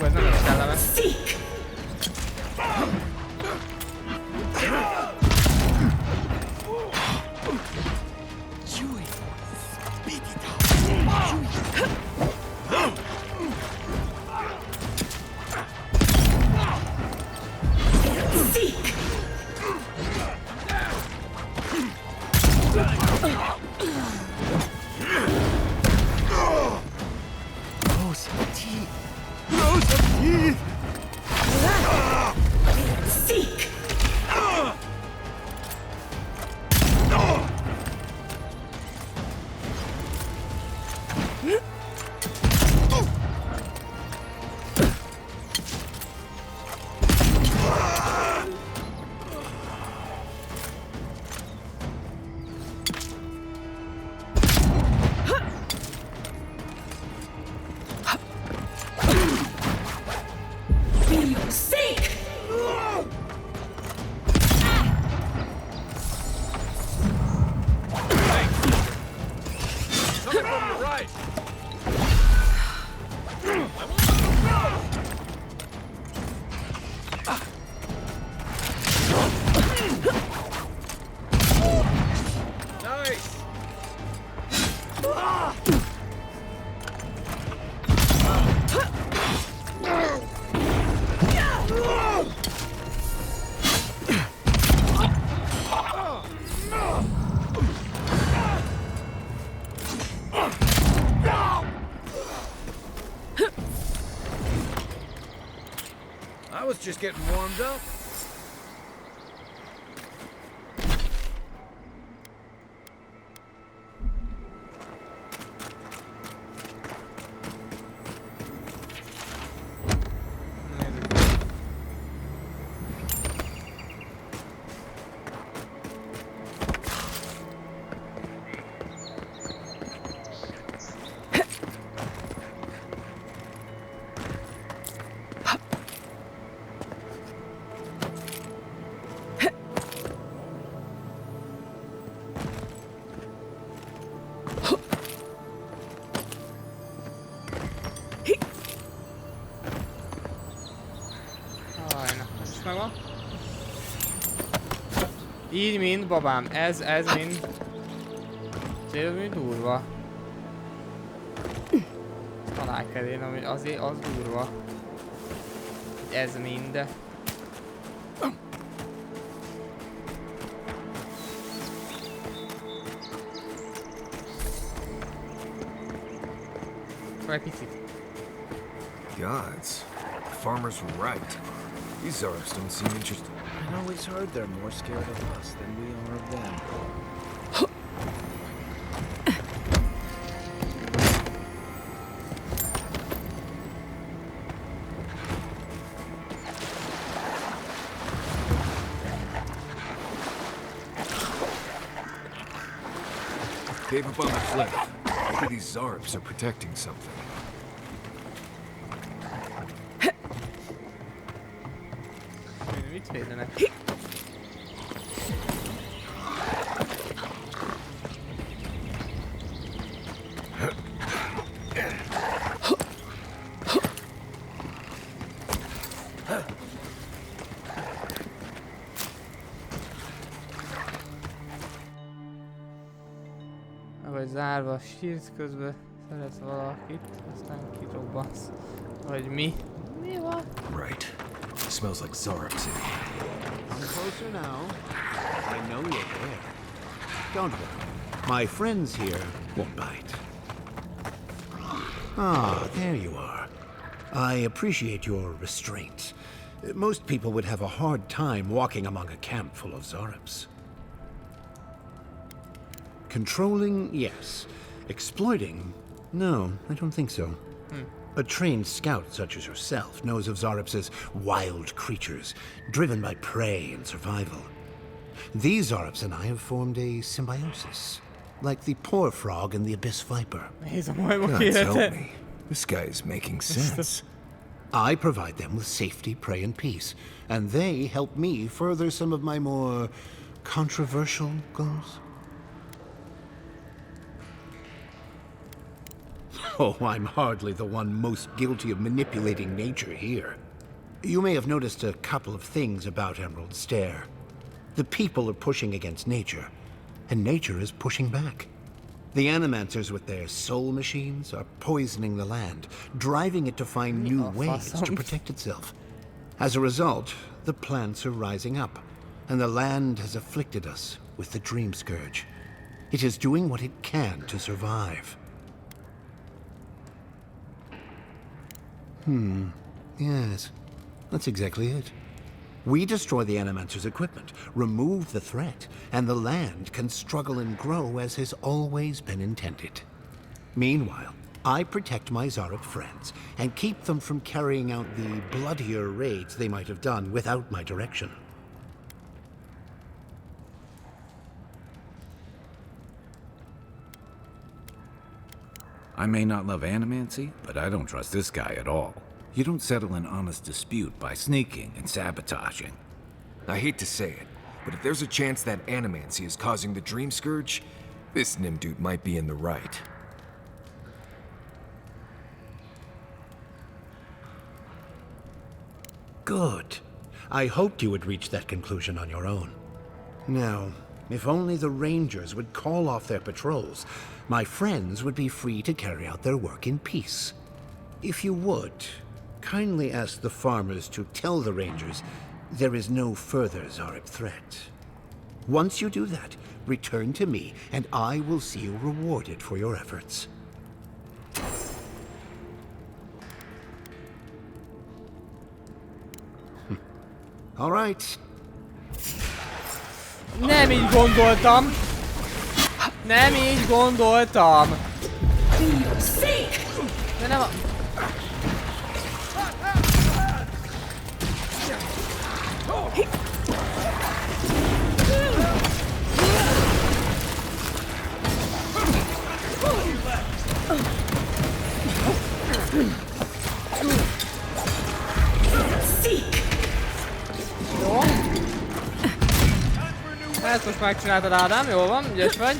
Ez nem is kellemes. Seek! Just getting warmed up. Így mind, babám, ez mind. Ez mind durva. Alá kell én, ami azért az durva. Ez mind. Egy picit. Gods, the farmers were right. These Zarks don't seem interested. I always heard they're more scared of us than we are of them. Cave up on the cliff. Maybe these Zarps are protecting something. Mit védenek? Vagy zárva sírsz közben, szeretsz valakit, aztán kirobbansz. Vagy mi? Mi van? Right. Smells like Zarps in here. Come closer now. I know you're there. Don't worry. My friends here won't bite. Ah, there you are. I appreciate your restraint. Most people would have a hard time walking among a camp full of Zarps. Controlling, yes. Exploiting? No, I don't think so. A trained scout such as yourself knows of Zarps as wild creatures, driven by prey and survival. These Zarps and I have formed a symbiosis, like the poor frog and the abyss viper. God help me. This guy is making sense. I provide them with safety, prey, and peace, and they help me further some of my more controversial goals. Oh, I'm hardly the one most guilty of manipulating nature here. You may have noticed a couple of things about Emerald Stair. The people are pushing against nature, and nature is pushing back. The Animancers with their soul machines are poisoning the land, driving it to find new ways to protect itself. As a result, the plants are rising up, and the land has afflicted us with the Dream Scourge. It is doing what it can to survive. Yes, that's exactly it. We destroy the Animancer's equipment, remove the threat, and the land can struggle and grow as has always been intended. Meanwhile, I protect my Zarp friends and keep them from carrying out the bloodier raids they might have done without my direction. I may not love animancy, but I don't trust this guy at all. You don't settle an honest dispute by sneaking and sabotaging. I hate to say it, but if there's a chance that animancy is causing the Dream Scourge, this Nimdude might be in the right. Good. I hoped you would reach that conclusion on your own. Now, if only the Rangers would call off their patrols, my friends would be free to carry out their work in peace. If you would, kindly ask the farmers to tell the Rangers there is no further Zarp threat. Once you do that, return to me, and I will see you rewarded for your efforts. All right. Nem így gondoltam. Nem így gondoltam. De nem a... Jó. Ezt most megcsináltad, Ádám, jól van, ügyes vagy.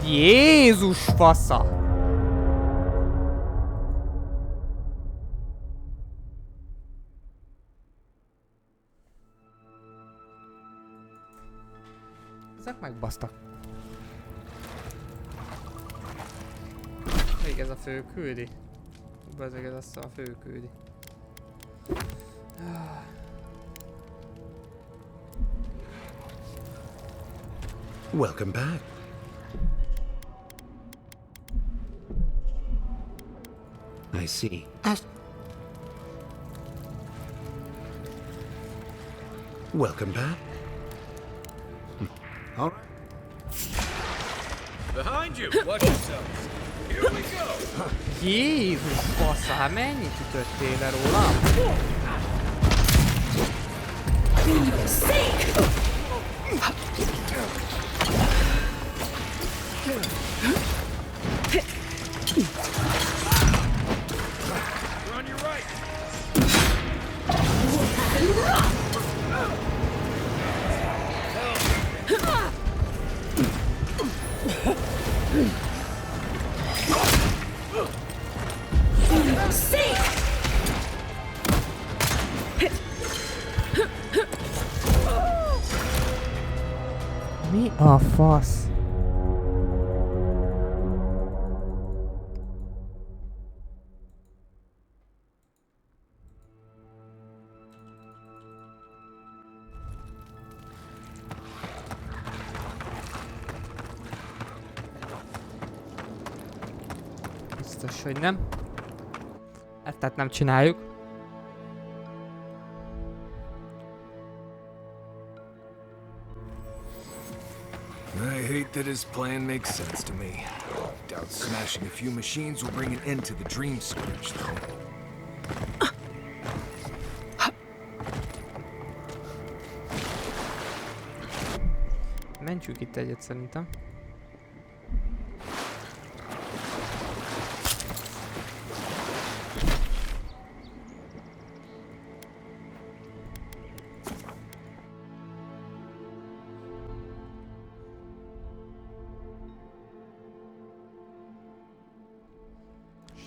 Jézus fasza! Ezek megbasztak. Még ez a fő küldi. Ezek ez azt a fő küldi. Welcome back. I see. Welcome back. All right. Behind you! Watch yourselves! Here we go! Jézus fasza, hát mennyit ütöttél le rólam? You're on your right! Safe! A fasz. Biztos, hogy nem. Ezt tehát nem csináljuk. I hate that his plan makes sense to me. Doubt smashing a few machines will bring an end to the dream scourge, though. Mentsük itt egyet szerintem.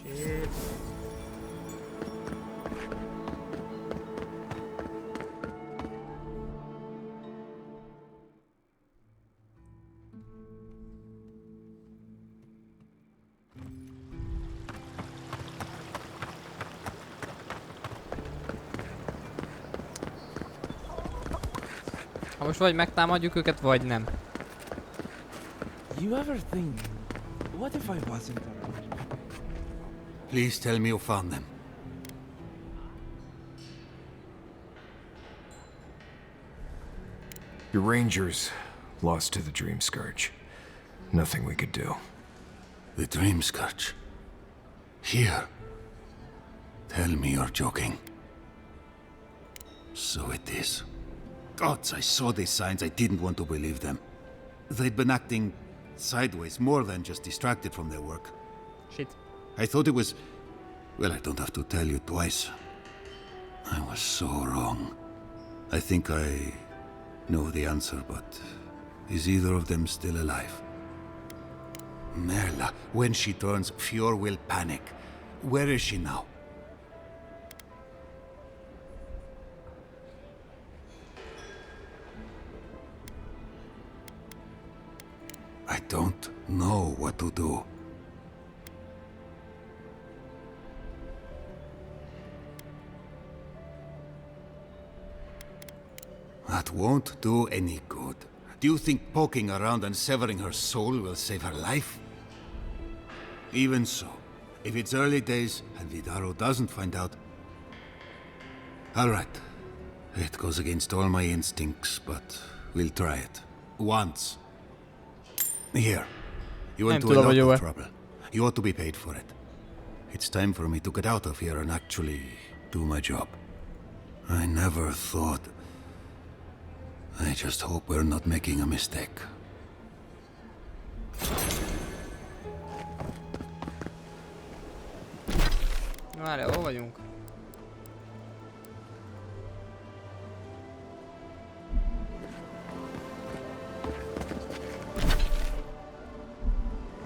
Shit. Ha most vagy megtámadjuk őket, vagy nem. You ever think, what if I wasn't around? Please tell me you found them. Your rangers lost to the dream scourge. Nothing we could do. The dream scourge? Here? Tell me you're joking. So it is. Gods, I saw these signs. I didn't want to believe them. They'd been acting sideways, more than just distracted from their work. Shit. I thought it was... Well, I don't have to tell you twice. I was so wrong. I think I know the answer, but is either of them still alive? Merla, when she turns, Fior will panic. Where is she now? I don't know what to do. That won't do any good. Do you think poking around and severing her soul will save her life? Even so, if it's early days and Vidaro doesn't find out... All right. It goes against all my instincts, but we'll try it. Once. Here. You went to a lot of trouble. You ought to be paid for it. It's time for me to get out of here and actually do my job. I never thought... I just hope we're not making a mistake. Várjál, hol vagyunk?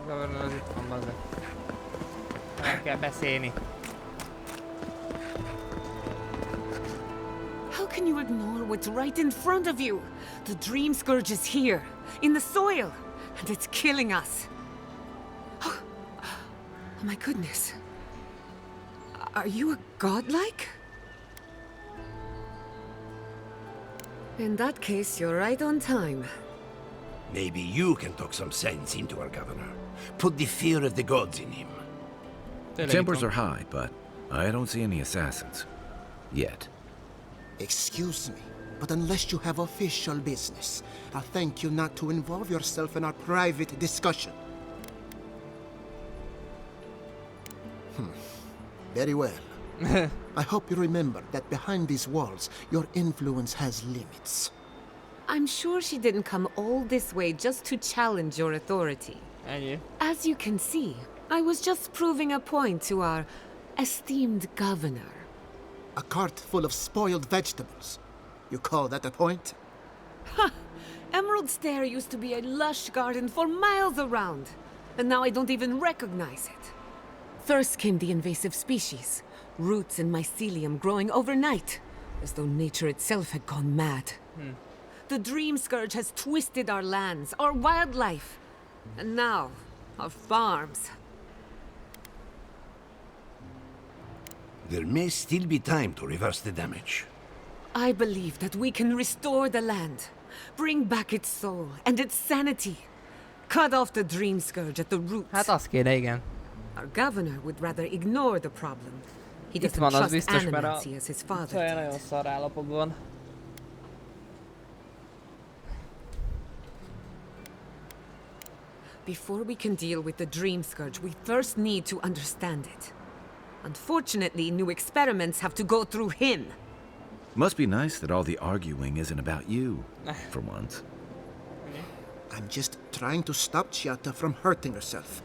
Governor az itt van, bazzeg. El kell beszélni. How can you ignore what's right in front of you? The dream scourge is here, in the soil, and it's killing us. Oh my goodness. Are you a godlike? In that case, you're right on time. Maybe you can talk some sense into our governor. Put the fear of the gods in him. Tempers are high, but I don't see any assassins. Yet. Excuse me, but unless you have official business, I'll thank you not to involve yourself in our private discussion. Very well. I hope you remember that behind these walls, your influence has limits. I'm sure she didn't come all this way just to challenge your authority. And you? As you can see, I was just proving a point to our esteemed governor. A cart full of spoiled vegetables. You call that a point? Ha! Emerald Stair used to be a lush garden for miles around, and now I don't even recognize it. First came the invasive species, roots and mycelium growing overnight, as though nature itself had gone mad. The Dream Scourge has twisted our lands, our wildlife, and now our farms. There may still be time to reverse the damage. I believe that we can restore the land, bring back its soul and its sanity, cut off the Dream Scourge at the roots. Hát az kéne, igen. Our governor would rather ignore the problem. He Itt doesn't van az trust biztos, mert a animancy as his father Szóval did. nagyon szar állapotban. Before we can deal with the Dream Scourge, we first need to understand it. Unfortunately, new experiments have to go through him. Must be nice that all the arguing isn't about you, for once. I'm just trying to stop Chiata from hurting herself.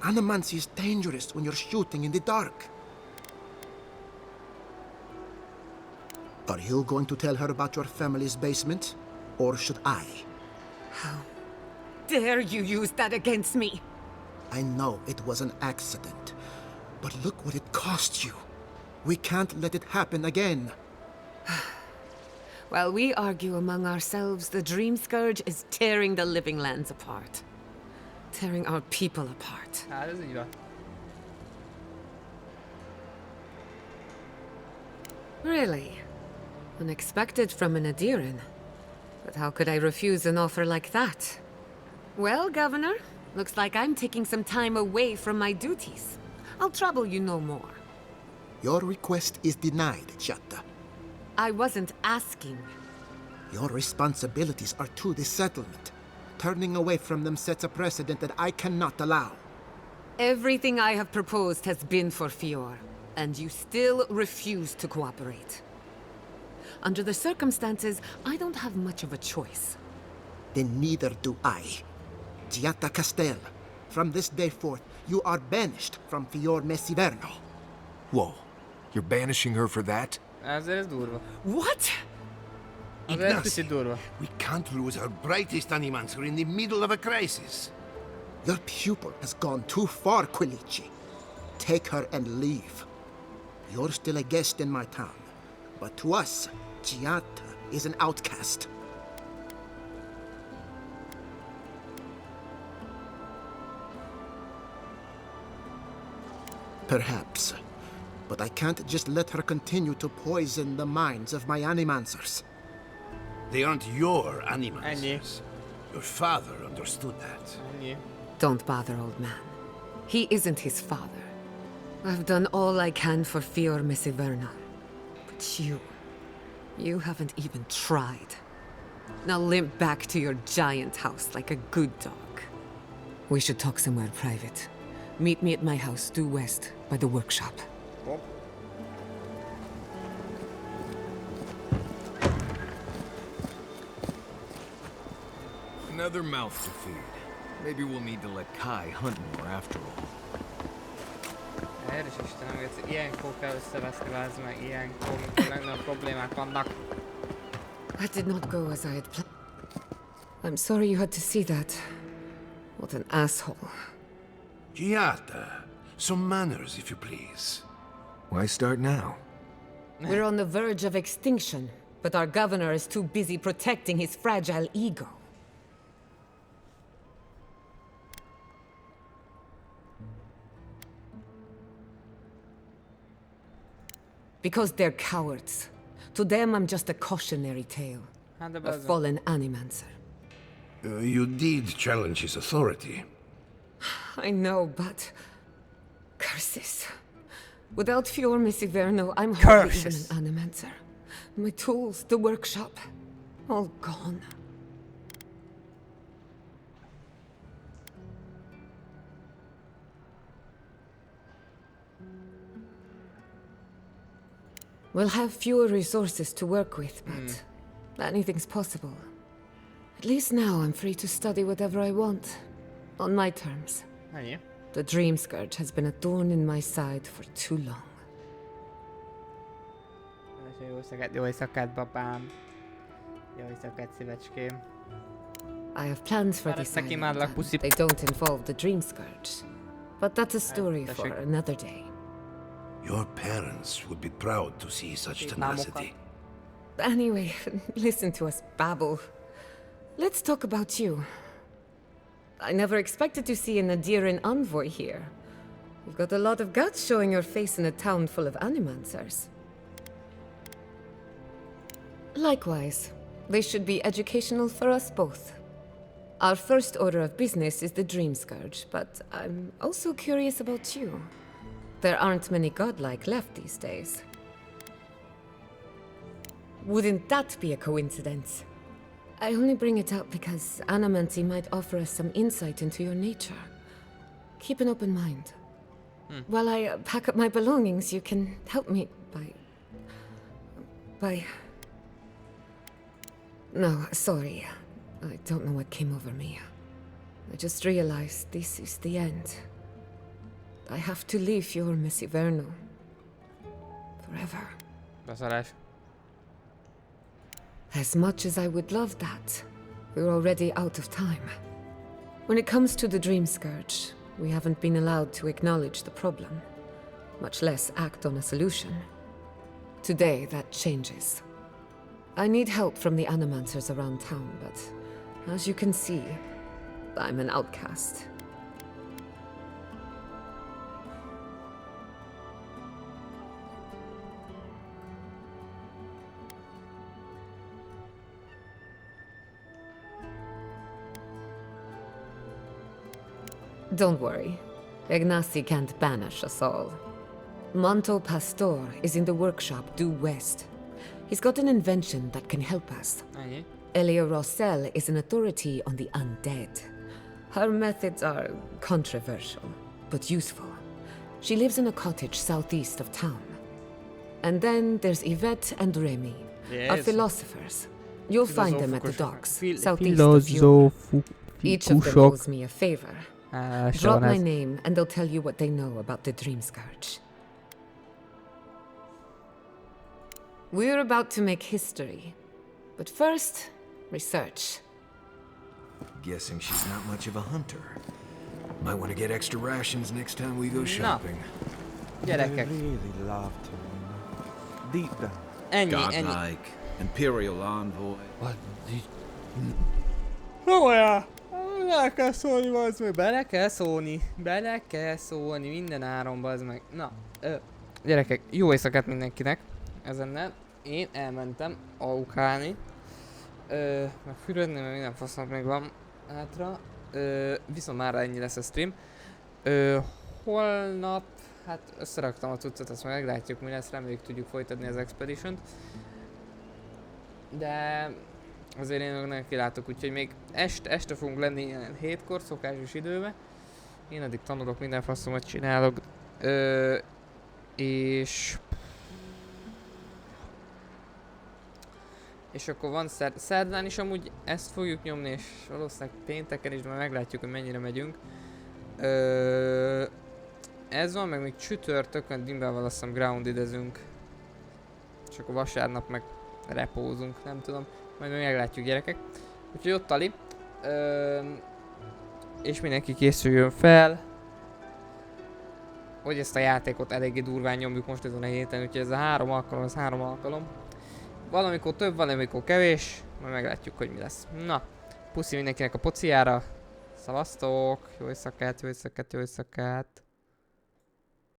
Animancy is dangerous when you're shooting in the dark. Are you going to tell her about your family's basement? Or should I? How dare you use that against me? I know it was an accident, but look what it cost you. We can't let it happen again. While we argue among ourselves, the Dream Scourge is tearing the living lands apart. Tearing our people apart. Hát ez így van. Really? Unexpected from an Adiran. But how could I refuse an offer like that? Well, Governor, looks like I'm taking some time away from my duties. I'll trouble you no more. Your request is denied, Chiata. I wasn't asking. Your responsibilities are to the settlement. Turning away from them sets a precedent that I cannot allow. Everything I have proposed has been for Fior, and you still refuse to cooperate. Under the circumstances, I don't have much of a choice. Then neither do I. Chiata Castel, from this day forth, you are banished from Fior Mesiverno. Whoa, you're banishing her for that? Azért ez durva. What? Azért ez picit durva. We can't lose our brightest animancer in the middle of a crisis. Your pupil has gone too far, Quilici. Take her and leave. You're still a guest in my town, but to us, Chiata is an outcast. Perhaps, but I can't just let her continue to poison the minds of my animancers. They aren't your animancers. Your father understood that. Don't bother, old man. He isn't his father. I've done all I can for Fior Mesiverno. But you haven't even tried. Now limp back to your giant house like a good dog. We should talk somewhere private. Meet me at my house due west, by the workshop. Another mouth to feed. Maybe we'll need to let Kai hunt more after all. Erős Istenem, hogy ilyenkor kell összeveszni, vázd meg, ilyenkor, amikor legnagyobb problémák vannak. That did not go as I had planned. I'm sorry you had to see that. What an asshole. Chiata, some manners, if you please. Why start now? We're on the verge of extinction, but our governor is too busy protecting his fragile ego. Because they're cowards. To them, I'm just a cautionary tale. A fallen animancer. You did challenge his authority. I know, but... Curses. Without Fior Mesiverno, I'm hardly even an animancer. My tools, the workshop, all gone. We'll have fewer resources to work with, but anything's possible. At least now I'm free to study whatever I want. On my terms. The Dream Scourge has been a thorn in my side for too long. Jó éjszakát, babám. Jó éjszakát, szívecském. I have plans for this island, and they don't involve the Dream Scourge. But that's a story for another day. Your parents would be proud to see such tenacity. Anyway, listen to us babble. let's talk about you. I never expected to see an Adiran envoy here. You've got a lot of guts showing your face in a town full of animancers. Likewise, they should be educational for us both. Our first order of business is the Dream Scourge, but I'm also curious about you. There aren't many godlike left these days. Wouldn't that be a coincidence? I only bring it up because Animancy might offer us some insight into your nature. Keep an open mind. While I pack up my belongings, you can help me by... No, sorry. I don't know what came over me. I just realized this is the end. I have to leave your Missy Verno. Forever. Beszarás. As much as I would love that, we're already out of time. When it comes to the Dream Scourge, we haven't been allowed to acknowledge the problem, much less act on a solution. Today, that changes. I need help from the animancers around town, but as you can see, I'm an outcast. Don't worry. Ignacy can't banish us all. Manto Pastor is in the workshop due west. He's got an invention that can help us. Elia Rossell is an authority on the undead. Her methods are controversial, but useful. She lives in a cottage southeast of town. And then there's Yvette and Remy, our philosophers. You'll find them at the docks, southeast of Europe. Each of them owes me a favor. Drop my name and they'll tell you what they know about the Dream Scourge. We're about to make history. But first, research. Guessing she's not much of a hunter. Might want to get extra rations next time we go shopping. Gyerekek. Ennyi. Godlike, Imperial envoy. Olyan! Bele kell szólni, bazd meg, bele kell szólni minden áron, bazd meg. Na, gyerekek, jó éjszakát mindenkinek ezennel. Én elmentem aukálni, meg fürödni, mert minden fasznak még van hátra. Viszont már ennyi lesz a stream. Holnap, hát összeraktam a cuccot, azt meglátjuk mi lesz, reméljük tudjuk folytatni az Expedition-t. De azért én nagyon kilátok, úgyhogy még este fogunk lenni ilyen 7-kor, szokásos időben. Én addig tanulok, minden faszomat csinálok. És akkor van szerdán is amúgy ezt fogjuk nyomni, és valószínűleg pénteken is, már meglátjuk, hogy mennyire megyünk. Ez van, meg még csütörtökön Dimbával azt hiszem groundidezünk. És akkor vasárnap meg repózunk, nem tudom. Majd meglátjuk, gyerekek. Úgyhogy ott Ali. És mindenki készüljön fel. Hogy ezt a játékot eléggé durván nyomjuk most ezen a héten, úgyhogy ez a 3 alkalom, ez 3 alkalom. Valamikor több, valamikor kevés, majd meglátjuk, hogy mi lesz. Na, puszi mindenkinek a pociára. Szavaztok, jó éjszakát, jó éjszakát, jó éjszakát.